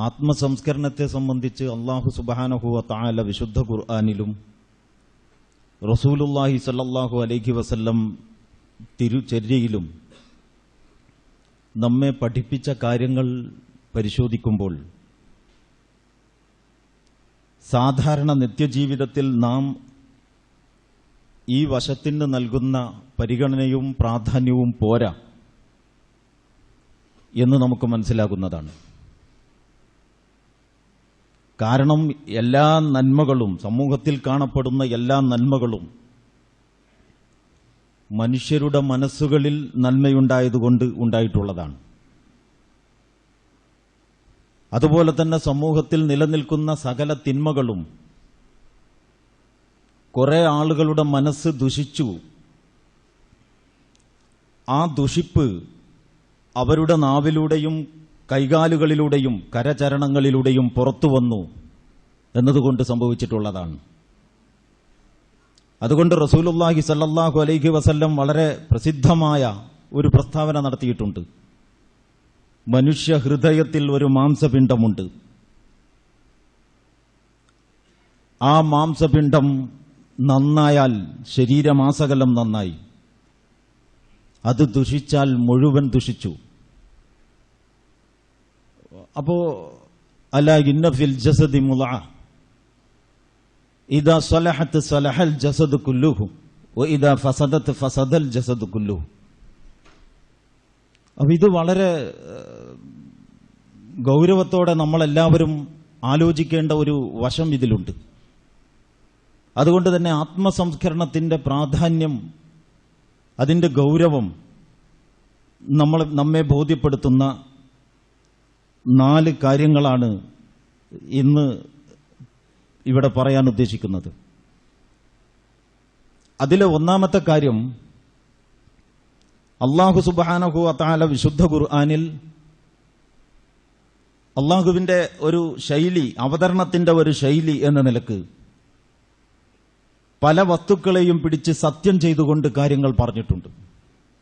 ആത്മസംസ്കരണത്തെ സംബന്ധിച്ച് അല്ലാഹു സുബ്ഹാനഹു വ തആല വിശുദ്ധ ഖുർആനിലും റസൂലുള്ളാഹി സ്വല്ലല്ലാഹു അലൈഹി വസല്ലം തിരുചര്യയിലും നമ്മെ പഠിപ്പിച്ച കാര്യങ്ങൾ പരിശോധിക്കുമ്പോൾ സാധാരണ നിത്യജീവിതത്തിൽ നാം ഈ വശത്തിന് നൽകുന്ന പരിഗണനയും പ്രാധാന്യവും പോരാ എന്ന് നമുക്ക് മനസ്സിലാകുന്നതാണ്. കാരണം എല്ലാ നന്മകളും, സമൂഹത്തിൽ കാണപ്പെടുന്ന എല്ലാ നന്മകളും മനുഷ്യരുടെ മനസ്സുകളിൽ നന്മയുണ്ടായതുകൊണ്ട് ഉണ്ടായിട്ടുള്ളതാണ്. അതുപോലെ തന്നെ സമൂഹത്തിൽ നിലനിൽക്കുന്ന സകല തിന്മകളും കുറെ ആളുകളുടെ മനസ്സ് ദുഷിച്ചു. ആ ദുഷിപ്പ് അവരുടെ നാവിലൂടെയും കൈകാലുകളിലൂടെയും കരചരണങ്ങളിലൂടെയും പുറത്തു വന്നു എന്നതുകൊണ്ട് സംഭവിച്ചിട്ടുള്ളതാണ്. അതുകൊണ്ട് റസൂലുള്ളാഹി സ്വല്ലല്ലാഹു അലൈഹി വസല്ലം വളരെ പ്രസിദ്ധമായ ഒരു പ്രസ്താവന നടത്തിയിട്ടുണ്ട്. മനുഷ്യ ഹൃദയത്തിൽ ഒരു മാംസപിണ്ഡമുണ്ട്. ആ മാംസപിണ്ഡം നന്നായാൽ ശരീരമാസകലം നന്നായി, അത് ദുഷിച്ചാൽ മുഴുവൻ ദുഷിച്ചു. അപ്പോ അലാ ഇന്ന ഫിൽ ജസദി മുളഅ ഇദാ സലഹത് സലഹൽ ജസദു കുല്ലുഹു വ ഇദാ ഫസദത് ഫസദൽ ജസദു കുല്ലുഹു. അപ്പോൾ ഇത് വളരെ ഗൗരവത്തോടെ നമ്മളെല്ലാവരും ആലോചിക്കേണ്ട ഒരു വശം ഇതിലുണ്ട്. അതുകൊണ്ട് തന്നെ ആത്മസംസ്കരണത്തിന്റെ പ്രാധാന്യം, അതിന്റെ ഗൗരവം നമ്മെ ബോധ്യപ്പെടുത്തുന്ന 4 കാര്യങ്ങളാണ് ഇന്ന് ഇവിടെ പറയാൻ ഉദ്ദേശിക്കുന്നത്. അതിലെ ഒന്നാമത്തെ കാര്യം, അല്ലാഹു സുബ്ഹാനഹു വ തആല വിശുദ്ധ ഖുർആനിൽ അല്ലാഹുവിന്റെ ഒരു ശൈലി, അവതരണത്തിന്റെ ഒരു ശൈലി എന്ന നിലക്ക് പല വസ്തുക്കളെയും പിടിച്ച് സത്യം ചെയ്തുകൊണ്ട് കാര്യങ്ങൾ പറഞ്ഞിട്ടുണ്ട്.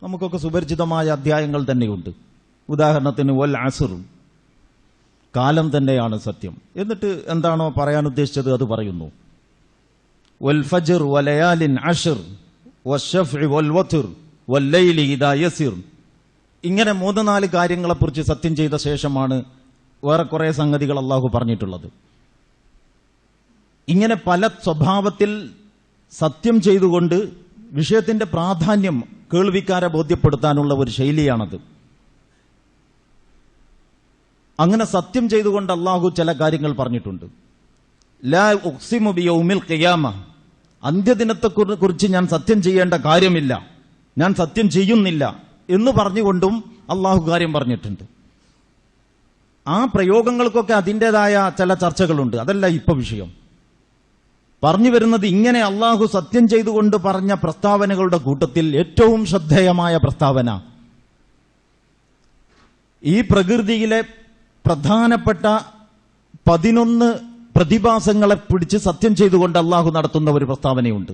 നമുക്കൊക്കെ സുപരിചിതമായ അധ്യായങ്ങൾ തന്നെയുണ്ട്. ഉദാഹരണത്തിന് വൽ അസ്ർ, കാലം തന്നെയാണ് സത്യം. എന്നിട്ട് എന്താണോ പറയാൻ ഉദ്ദേശിച്ചത് അത് പറയുന്നു. വൽ ഫജ്ർ വലയാലിൻ അശ്ർ വശഫ്ഇ വൽ വത്ർ വല്ലൈലി ഇദാ യസിർ. ഇങ്ങനെ 3-4 കാര്യങ്ങളെക്കുറിച്ച് സത്യം ചെയ്ത ശേഷമാണ് വേറെ കുറെ സംഗതികൾ അല്ലാഹു പറഞ്ഞിട്ടുള്ളത്. ഇങ്ങനെ പല സ്വഭാവത്തിൽ സത്യം ചെയ്തുകൊണ്ട് വിഷയത്തിന്റെ പ്രാധാന്യം കേൾവിക്കാരെ ബോധ്യപ്പെടുത്താനുള്ള ഒരു ശൈലിയാണത്. അങ്ങനെ സത്യം ചെയ്തുകൊണ്ട് അല്ലാഹു ചില കാര്യങ്ങൾ പറഞ്ഞിട്ടുണ്ട്. ലാ ഉഖ്സിമു ബിയൗമിൽ ഖിയാമ, അന്ത്യദിനത്തെക്കുറിച്ച് ഞാൻ സത്യം ചെയ്യേണ്ട കാര്യമില്ല, ഞാൻ സത്യം ചെയ്യുന്നില്ല എന്ന് പറഞ്ഞുകൊണ്ടും അല്ലാഹു കാര്യം പറഞ്ഞിട്ടുണ്ട്. ആ പ്രയോഗങ്ങൾക്കൊക്കെ അതിൻ്റെതായ ചില ചർച്ചകളുണ്ട്. അതല്ല ഇപ്പൊ വിഷയം. പറഞ്ഞു വരുന്നത്, ഇങ്ങനെ അല്ലാഹു സത്യം ചെയ്തുകൊണ്ട് പറഞ്ഞ പ്രസ്താവനകളുടെ കൂട്ടത്തിൽ ഏറ്റവും ശ്രദ്ധേയമായ പ്രസ്താവന, ഈ പ്രകൃതിയിലെ പ്രധാനപ്പെട്ട 11 പ്രതിഭാസങ്ങളെ പിടിച്ച് സത്യം ചെയ്തുകൊണ്ട് അല്ലാഹു നടത്തുന്ന ഒരു പ്രസ്താവനയുണ്ട്.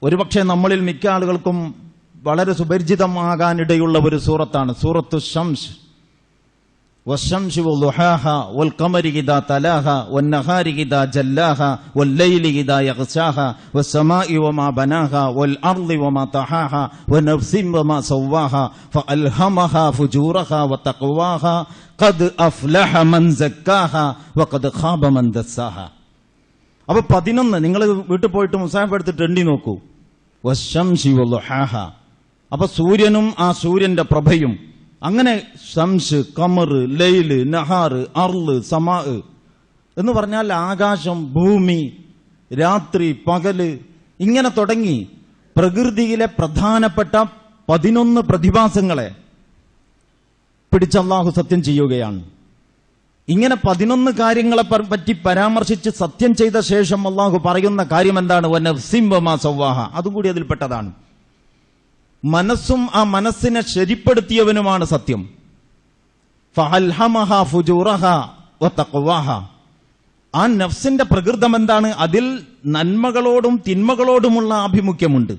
ഒരുപക്ഷെ നമ്മളിൽ മിക്ക ആളുകൾക്കും വളരെ സുപരിചിതമാകാനിടയുള്ള ഒരു സൂറത്താണ് സൂറത്തു ശംസ്. വശംസി വളുഹാഹ വൽഖമരി ഇദാ തലാഹ വന്നഹാരി ഇദാ ജല്ലാഹ വല്ലൈലി ഇദാ യഗ്ശാഹ വസ്സമാഇ വമാ ബനാഹ വൽഅർളി വമാ തഹാഹ വനഫ്സിൻ വമാ സവ്വാഹ ഫഅൽഹമഹ ഫുജൂറഹ വതഖ്വാഹ ഖദ് അഫ്ലഹ മൻ സക്കാഹ വഖദ് ഖാബ മൻ ദസ്സാഹ. അപ്പോൾ 11 നിങ്ങൾ വീട്ടിൽ പോയിട്ട് മുസാഫ് എടുത്തിട്ട് എണ്ണി നോക്കൂ. വശംസി വളുഹാഹ, അപ്പോൾ സൂര്യനും ആ സൂര്യന്റെ പ്രഭയും, അങ്ങനെ ശംസ്, ഖമർ, ലൈല്, നഹാർ, അർള്, സമാ എന്ന് പറഞ്ഞാൽ ആകാശം, ഭൂമി, രാത്രി, പകല്, ഇങ്ങനെ തുടങ്ങി പ്രകൃതിയിലെ പ്രധാനപ്പെട്ട 11 പ്രതിഭാസങ്ങളെ പിടിച്ച് അല്ലാഹു സത്യം ചെയ്യുകയാണ്. ഇങ്ങനെ 11 കാര്യങ്ങളെ പറ്റി പരാമർശിച്ച് സത്യം ചെയ്ത ശേഷം അല്ലാഹു പറയുന്ന കാര്യം എന്താണ്? വനഫ്സിൻ വമാ സവ്വാഹ, അതുകൂടി അതിൽപ്പെട്ടതാണ്. മനസ്സും ആ മനസ്സിനെ ശരിപ്പെടുത്തിയവനുമാണ് സത്യം. ഫഅൽഹമഹ ഫുജൂറഹ വതഖ്വാഹ, ആ നഫ്സിന്റെ പ്രകൃതം എന്താണ്? അതിൽ നന്മകളോടും തിന്മകളോടുമുള്ള ആഭിമുഖ്യമുണ്ട്.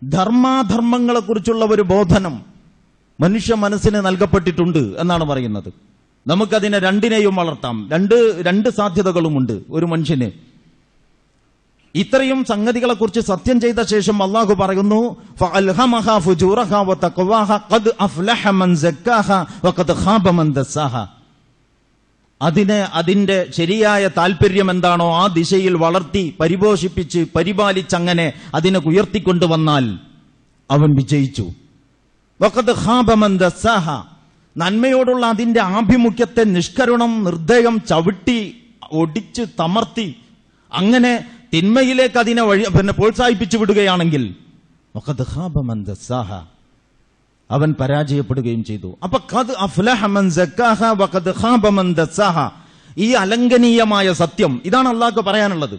ധർമാധർമ്മങ്ങളെക്കുറിച്ചുള്ള ഒരു ബോധനം മനുഷ്യ മനസ്സിന് നൽകപ്പെട്ടിട്ടുണ്ട് എന്നാണ് പറയുന്നത്. നമുക്കതിനെ രണ്ടിനെയും വളർത്താം. രണ്ട് സാധ്യതകളുമുണ്ട് ഒരു മനുഷ്യന്. ഇത്രയും സംഗതികളെ കുറിച്ച് സത്യം ചെയ്ത ശേഷം അള്ളാഹു പറയുന്നു, ഫഅൽഹമഹാ ഫുജൂറഹാ വതഖ്വാഹാ ഖദ് അഫ്ലഹ മൻ സക്കാഹാ വഖദ് ഖാബ മൻ ദസ്സാഹാ. അതിന്റെ ശരിയായ താല്പര്യം എന്താണോ ആ ദിശയിൽ വളർത്തി പരിപോഷിപ്പിച്ച് പരിപാലിച്ചങ്ങനെ അതിനെ ഉയർത്തിക്കൊണ്ടുവന്നാൽ അവൻ വിജയിച്ചു. വഖദ് ഖാബ മൻ ദസ്സാഹാ. നന്മയോടുള്ള അതിന്റെ ആഭിമുഖ്യത്തെ നിഷ്കരുണം നിർദ്ദയം ചവിട്ടി ഒടിച്ച് തമർത്തി അങ്ങനെ തിന്മയിലേക്ക് അതിനെ പ്രോത്സാഹിപ്പിച്ചു വിടുകയാണെങ്കിൽ വഖദ് ഖാബ മൻ ദസ്സാഹാ, അവൻ പരാജയപ്പെടുകയും ചെയ്തു. അപ്പൊ ഖദ് അഫ്ലഹ മൻ സക്കാഹാ വഖദ് ഖാബ മൻ ദസ്സാഹാ. ഈ അലംഘനീയമായ സത്യം ഇതാണ് അള്ളാഹു പറയാനുള്ളത്.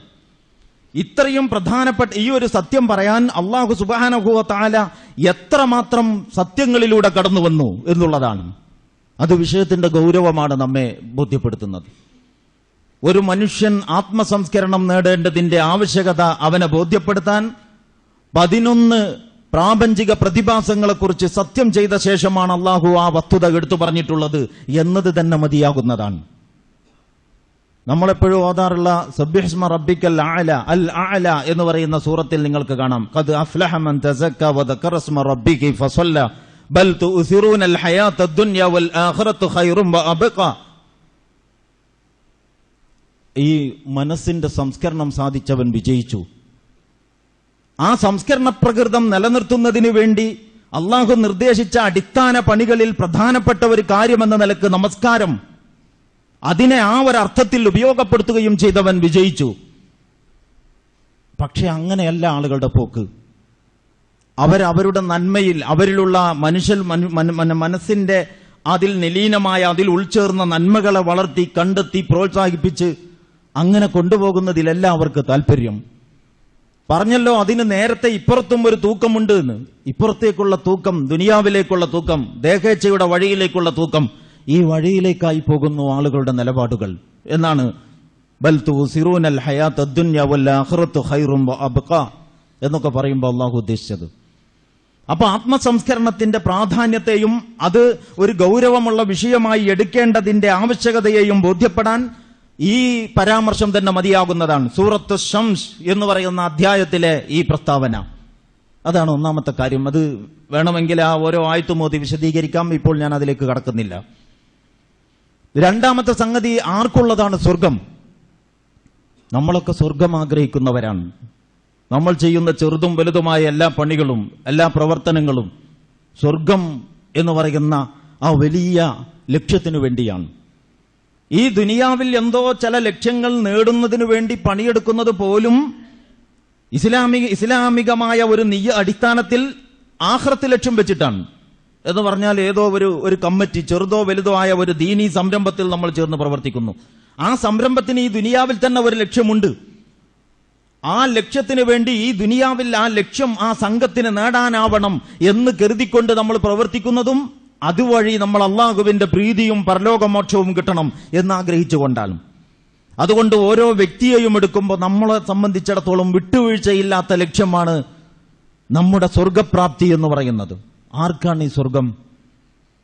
ഇത്രയും പ്രധാനപ്പെട്ട ഈ ഒരു സത്യം പറയാൻ അള്ളാഹു സുബ്ഹാനഹു വ തആല എത്രമാത്രം സത്യങ്ങളിലൂടെ കടന്നു വന്നു എന്നുള്ളതാണ്. അത് വിഷയത്തിന്റെ ഗൗരവമാണ് നമ്മെ ബോധ്യപ്പെടുത്തുന്നത്. ഒരു മനുഷ്യൻ ആത്മസംസ്കരണം നേടേണ്ടതിന്റെ ആവശ്യകത അവനെ ബോധ്യപ്പെടുത്താൻ 11 പ്രാപഞ്ചിക പ്രതിഭാസങ്ങളെക്കുറിച്ച് സത്യം ചെയ്ത ശേഷമാണ് അള്ളാഹു ആ വസ്തുത എടുത്തു പറഞ്ഞിട്ടുള്ളത് എന്നത് തന്നെ മതിയാകുന്നതാണ്. നമ്മളെപ്പോഴും ഓതാറുള്ള സബ്ബിഹ്സ്മ റബ്ബിക്കൽ അഅല അൽ അഅല എന്ന് പറയുന്ന സൂറത്തിൽ നിങ്ങൾക്ക് കാണാം, ഖദ് അഫ്ലഹ മൻ തസക്ക വദക്കറ സ്മ റബ്ബിഹി ഫസല്ല ബൽ തുസിറൂനൽ ഹയാത്തദ് ദുനിയ വൽ ആഖിറത്തു ഖൈറും വഅബ്ഖ. ഈ മനസ്സിന്റെ സംസ്കരണം സാധിച്ചവൻ വിജയിച്ചു. ആ സംസ്കരണ പ്രകൃതം നിലനിർത്തുന്നതിന് വേണ്ടി അള്ളാഹു നിർദ്ദേശിച്ച അടിസ്ഥാന പണികളിൽ പ്രധാനപ്പെട്ട ഒരു കാര്യമെന്ന നിലക്ക് നമസ്കാരം, അതിനെ ആ ഒരർത്ഥത്തിൽ ഉപയോഗപ്പെടുത്തുകയും ചെയ്തവൻ വിജയിച്ചു. പക്ഷെ അങ്ങനെയല്ല ആളുകളുടെ പോക്ക്. അവരുടെ നന്മയിൽ അവരിലുള്ള മനസ്സിന്റെ അതിൽ നിലീനമായ അതിൽ ഉൾച്ചേർന്ന നന്മകളെ വളർത്തി കണ്ടെത്തി പ്രോത്സാഹിപ്പിച്ച് അങ്ങനെ കൊണ്ടുപോകുന്നതിലല്ല അവർക്ക് താല്പര്യം. പറഞ്ഞല്ലോ, അതിന് നേരത്തെ ഇപ്പുറത്തും ഒരു തൂക്കമുണ്ട് എന്ന്. ഇപ്പുറത്തേക്കുള്ള തൂക്കം, ദുനിയാവിലേക്കുള്ള തൂക്കം, ദേഹേച്ഛയുടെ വഴിയിലേക്കുള്ള തൂക്കം, ഈ വഴിയിലേക്കായി പോകുന്നു ആളുകളുടെ നിലപാടുകൾ എന്നാണ് ബൽ തുസിറൂനൽ ഹയാത്തദ് ദുനിയ വൽ ആഖിറത്തു ഖൈറും വഅബ്ഖ എന്നൊക്കെ പറയുമ്പോൾ അള്ളാഹു ഉദ്ദേശിച്ചത്. അപ്പൊ ആത്മസംസ്കരണത്തിന്റെ പ്രാധാന്യത്തെയും അത് ഒരു ഗൗരവമുള്ള വിഷയമായി എടുക്കേണ്ടതിന്റെ ആവശ്യകതയെയും ബോധ്യപ്പെടാൻ ഈ പരാമർശം തന്നെ മതിയാകുന്നതാണ്. സൂറത്ത് ശംസ് എന്ന് പറയുന്ന അധ്യായത്തിലെ ഈ പ്രസ്താവന, അതാണ് ഒന്നാമത്തെ കാര്യം. അത് വേണമെങ്കിൽ ആ ഓരോ ആയത്തും ഓതി വിശദീകരിക്കാം, ഇപ്പോൾ ഞാൻ അതിലേക്ക് കടക്കുന്നില്ല. രണ്ടാമത്തെ സംഗതി ആർക്കുള്ളതാണ് സ്വർഗം? നമ്മളൊക്കെ സ്വർഗം ആഗ്രഹിക്കുന്നവരാണ്. നമ്മൾ ചെയ്യുന്ന ചെറുതും വലുതുമായ എല്ലാ പണികളും എല്ലാ പ്രവർത്തനങ്ങളും സ്വർഗം എന്ന് പറയുന്ന ആ വലിയ ലക്ഷ്യത്തിനു വേണ്ടിയാണ്. ഈ ദുനിയാവിൽ എന്തോ ചില ലക്ഷ്യങ്ങൾ നേടുന്നതിനു വേണ്ടി പണിയെടുക്കുന്നത് പോലും ഇസ്ലാമികമായ ഒരു അടിസ്ഥാനത്തിൽ ആഖിറത്ത് ലക്ഷ്യം വെച്ചിട്ടാണ്. എന്ന് പറഞ്ഞാൽ ഏതോ ഒരു കമ്മിറ്റി, ചെറുതോ വലുതോ ആയ ഒരു ദീനീ സംരംഭത്തിൽ നമ്മൾ ചേർന്ന് പ്രവർത്തിക്കുന്നു. ആ സംരംഭത്തിന് ഈ ദുനിയാവിൽ തന്നെ ഒരു ലക്ഷ്യമുണ്ട്. ആ ലക്ഷ്യത്തിന് വേണ്ടി ഈ ദുനിയാവിൽ ആ ലക്ഷ്യം ആ സംഘത്തിന് നേടാനാവണം എന്ന് കരുതിക്കൊണ്ട് നമ്മൾ പ്രവർത്തിക്കുന്നതും അതുവഴി നമ്മൾ അള്ളാഹുവിന്റെ പ്രീതിയും പരലോകമോക്ഷവും കിട്ടണം എന്നാഗ്രഹിച്ചുകൊണ്ടാണ്. അതുകൊണ്ട് ഓരോ വ്യക്തിയെയും എടുക്കുമ്പോൾ നമ്മളെ സംബന്ധിച്ചിടത്തോളം വിട്ടുവീഴ്ചയില്ലാത്ത ലക്ഷ്യമാണ് നമ്മുടെ സ്വർഗപ്രാപ്തി എന്ന് പറയുന്നത്. ആർക്കാണ് ഈ സ്വർഗം?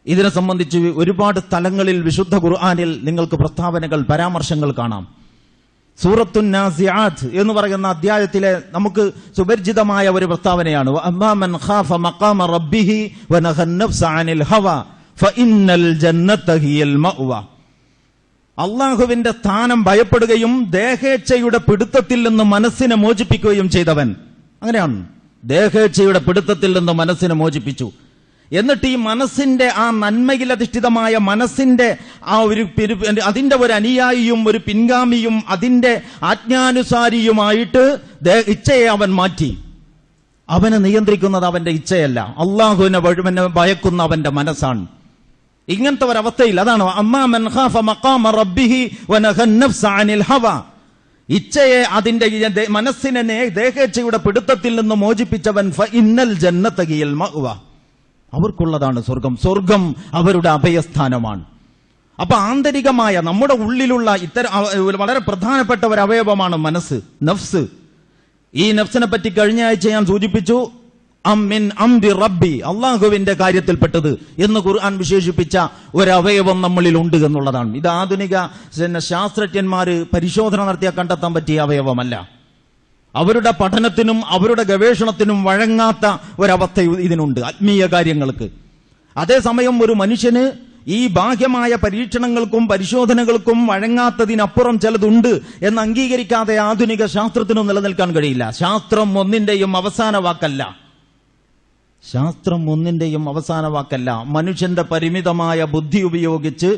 ഇതിനെ സംബന്ധിച്ച് ഒരുപാട് സ്ഥലങ്ങളിൽ വിശുദ്ധ ഖുർആനിൽ നിങ്ങൾക്ക് പ്രസ്താവനകൾ, പരാമർശങ്ങൾ കാണാം. സൂറത്തുൻ നാസിആത്ത് എന്ന് പറയുന്ന അധ്യായത്തിലെ നമുക്ക് സുപരിചിതമായ ഒരു പ്രസ്താവനയാണ്. വഅമ്മാ മൻ ഖാഫ മഖാമ റബ്ബിഹി വനഹൻ നഫ്സ അനിൽ ഹവാ ഫഇന്നൽ ജന്നത ഹിയൽ മഅവ. അല്ലാഹുവിന്റെ സ്ഥാനം ഭയപ്പെടുകയും ദേഹേച്ഛയുടെ പിടുത്തത്തിൽ നിന്ന് മനസ്സിനെ മോചിപ്പിക്കുകയും ചെയ്തവൻ. അങ്ങനെയാണ്, ദേഹേച്ഛയുടെ പിടുത്തത്തിൽ നിന്ന് മനസ്സിനെ മോചിപ്പിച്ചു. എന്നിട്ട് ഈ മനസ്സിന്റെ ആ നന്മയിൽ അധിഷ്ഠിതമായ മനസ്സിന്റെ ആ അതിന്റെ ഒരു അനുയായിയും ഒരു പിൻഗാമിയും അതിന്റെ ആജ്ഞാനുസാരിയുമായിട്ട് ഇച്ഛയെ അവൻ മാറ്റി. അവനെ നിയന്ത്രിക്കുന്നത് അവന്റെ ഇച്ഛയല്ല, അള്ളാഹുവിനെ ഭയക്കുന്ന അവന്റെ മനസ്സാണ്. ഇങ്ങനത്തെ ഒരവസ്ഥയിൽ അതാണ് അമ്മാ മൻ ഖാഫ മഖാമ റബ്ബിഹി വനഹൻ നഫ്സ അനിൽ ഹവാ. ഇച്ഛയെ അതിന്റെ മനസ്സിനെ ദേഹേച്ഛയുടെ പിടുത്തത്തിൽ നിന്ന് മോചിപ്പിച്ചവൻ ഫഇന്നൽ ജന്നത ഹിയൽ മഅവ. അവർക്കുള്ളതാണ് സ്വർഗം. സ്വർഗം അവരുടെ അഭയസ്ഥാനമാണ്. അപ്പൊ ആന്തരികമായ നമ്മുടെ ഉള്ളിലുള്ള വളരെ പ്രധാനപ്പെട്ട ഒരു അവയവമാണ് മനസ്സ്, നഫ്സ്. ഈ നഫ്സിനെ പറ്റി കഴിഞ്ഞ ആഴ്ച ഞാൻ സൂചിപ്പിച്ചു. അമ്മിൻ അംബി റബ്ബി, അള്ളാഹുവിന്റെ കാര്യത്തിൽപ്പെട്ടത് എന്ന് ഖുർആൻ വിശേഷിപ്പിച്ച ഒരവയവം നമ്മളിൽ ഉണ്ട് എന്നുള്ളതാണ്. ഇത് ആധുനിക ശാസ്ത്രജ്ഞന്മാര് പരിശോധന നടത്തിയാൽ കണ്ടെത്താൻ പറ്റിയ അവയവമല്ല. അവരുടെ പഠനത്തിനും അവരുടെ ഗവേഷണത്തിനും വഴങ്ങാത്ത ഒരവസ്ഥ ഇതിനുണ്ട് ആത്മീയ കാര്യങ്ങൾക്ക്. അതേസമയം ഒരു മനുഷ്യന് ഈ ബാഹ്യമായ പരീക്ഷണങ്ങൾക്കും പരിശോധനകൾക്കും വഴങ്ങാത്തതിനപ്പുറം ചിലതുണ്ട് എന്ന് അംഗീകരിക്കാതെ ആധുനിക ശാസ്ത്രത്തിനും നിലനിൽക്കാൻ കഴിയില്ല. ശാസ്ത്രം ഒന്നിന്റെയും അവസാന വാക്കല്ല. ശാസ്ത്രം ഒന്നിന്റെയും അവസാന വാക്കല്ല. മനുഷ്യന്റെ പരിമിതമായ ബുദ്ധി ഉപയോഗിച്ച്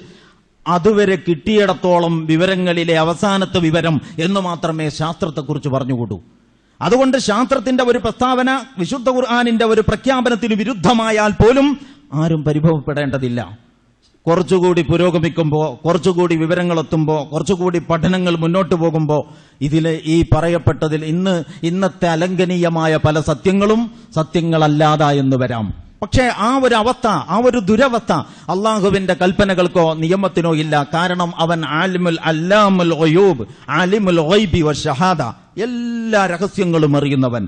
അതുവരെ കിട്ടിയിടത്തോളം വിവരങ്ങളിലെ അവസാനത്തെ വിവരം എന്ന് മാത്രമേ ശാസ്ത്രത്തെക്കുറിച്ച് പറഞ്ഞുകൂടൂ. അതുകൊണ്ട് ശാസ്ത്രത്തിന്റെ ഒരു പ്രസ്താവന വിശുദ്ധ ഖുർആനിന്റെ ഒരു പ്രഖ്യാപനത്തിന് വിരുദ്ധമായാൽ പോലും ആരും പരിഭവപ്പെടേണ്ടതില്ല. കുറച്ചുകൂടി പുരോഗമിക്കുമ്പോൾ, കുറച്ചുകൂടി വിവരങ്ങൾ എത്തുമ്പോൾ, കുറച്ചുകൂടി പഠനങ്ങൾ മുന്നോട്ട് പോകുമ്പോൾ ഇതിലെ ഈ പറയപ്പെട്ടതിൽ ഇന്നത്തെ അലംഘനീയമായ പല സത്യങ്ങളും സത്യങ്ങളല്ലാത എന്ന് വരാം. പക്ഷേ ആ ഒരു അവസ്ഥ, ആ ഒരു ദുരവസ്ഥ അള്ളാഹുവിന്റെ കൽപ്പനകൾക്കോ നിയമത്തിനോ ഇല്ല. കാരണം അവൻ ആലിമുൽ അല്ലാമുൽ ഗുയൂബ്, ആലിമുൽ ഗൈബി വശഹാദ, എല്ലാ രഹസ്യങ്ങളും അറിയുന്നവൻ,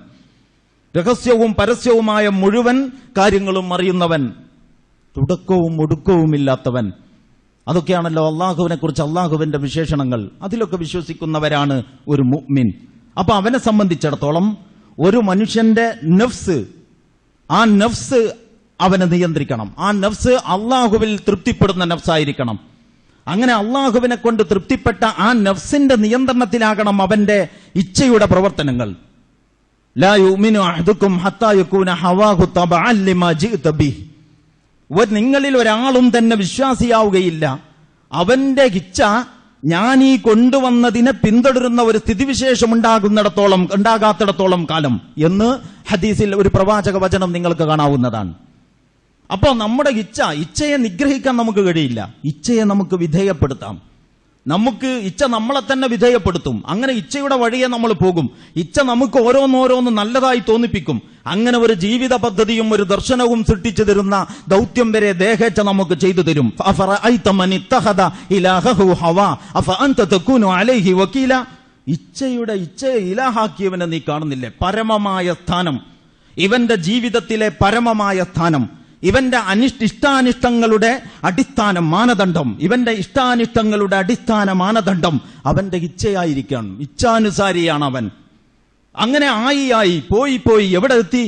രഹസ്യവും പരസ്യവുമായ മുഴുവൻ കാര്യങ്ങളും അറിയുന്നവൻ, തുടക്കവും ഒടുക്കവുമില്ലാത്തവൻ. അതൊക്കെയാണല്ലോ അള്ളാഹുവിനെ കുറിച്ച് അള്ളാഹുവിന്റെ വിശേഷണങ്ങൾ. അതിലൊക്കെ വിശ്വസിക്കുന്നവരാണ് ഒരു മുഅ്മിൻ. അപ്പൊ അവനെ സംബന്ധിച്ചിടത്തോളം ഒരു മനുഷ്യന്റെ നഫ്സ്, ആ നഫ്സ് അവനെ നിയന്ത്രിക്കണം. ആ നഫ്സ് അള്ളാഹുവിൽ തൃപ്തിപ്പെടുന്ന നഫ്സായിരിക്കണം. അങ്ങനെ അള്ളാഹുവിനെ കൊണ്ട് തൃപ്തിപ്പെട്ട ആ നഫ്സിന്റെ നിയന്ത്രണത്തിലാകണം അവന്റെ ഇച്ഛയുടെ പ്രവർത്തനങ്ങൾ. ലാ യുമിനു അഹദുക്കും ഹത്താ യകൂന ഹവാഹു തബഅൻ ലിമാ ജിഅത ബിഹി. നിങ്ങളിൽ ഒരാളും തന്നെ വിശ്വാസിയാവുകയില്ല അവന്റെ ഇച്ഛ ഞാൻ ഈ കൊണ്ടുവന്നതിനെ പിന്തുടരുന്ന ഒരു സ്ഥിതിവിശേഷം ഉണ്ടാകാത്തിടത്തോളം കാലം എന്ന് ഹദീസിൽ ഒരു പ്രവാചക വചനം നിങ്ങൾക്ക് കാണാവുന്നതാണ്. അപ്പോൾ നമ്മുടെ ഇച്ഛയെ നിഗ്രഹിക്കാൻ നമുക്ക് കഴിയില്ല. ഇച്ഛയെ നമുക്ക് വിധേയപ്പെടുത്താം. നമുക്ക് ഇച്ഛ നമ്മളെ തന്നെ വിധേയപ്പെടുത്തും. അങ്ങനെ ഇച്ഛയുടെ വഴിയെ നമ്മൾ പോകും. ഇച്ഛ നമുക്ക് ഓരോന്നോരോന്ന് നല്ലതായി തോന്നിപ്പിക്കും. അങ്ങനെ ഒരു ജീവിത പദ്ധതിയും ഒരു ദർശനവും സൃഷ്ടിച്ചു തരുന്ന ദൗത്യം വരെ ദേഹേച്ഛ നമുക്ക് ചെയ്തു തരും. ഇച്ഛയെ ഇലാഹാക്കിയവനെ നീ കാണുന്നില്ലേ? പരമമായ സ്ഥാനം, ഇവന്റെ ജീവിതത്തിലെ പരമമായ സ്ഥാനം, ഇവന്റെ ഇഷ്ടാനിഷ്ടങ്ങളുടെ അടിസ്ഥാന മാനദണ്ഡം, ഇവന്റെ ഇഷ്ടാനിഷ്ടങ്ങളുടെ അടിസ്ഥാന മാനദണ്ഡം അവന്റെ ഇച്ഛയായിരിക്കണം. ഇച്ഛാനുസാരിയാണ് അവൻ. അങ്ങനെ ആയി പോയി എവിടെ എത്തി?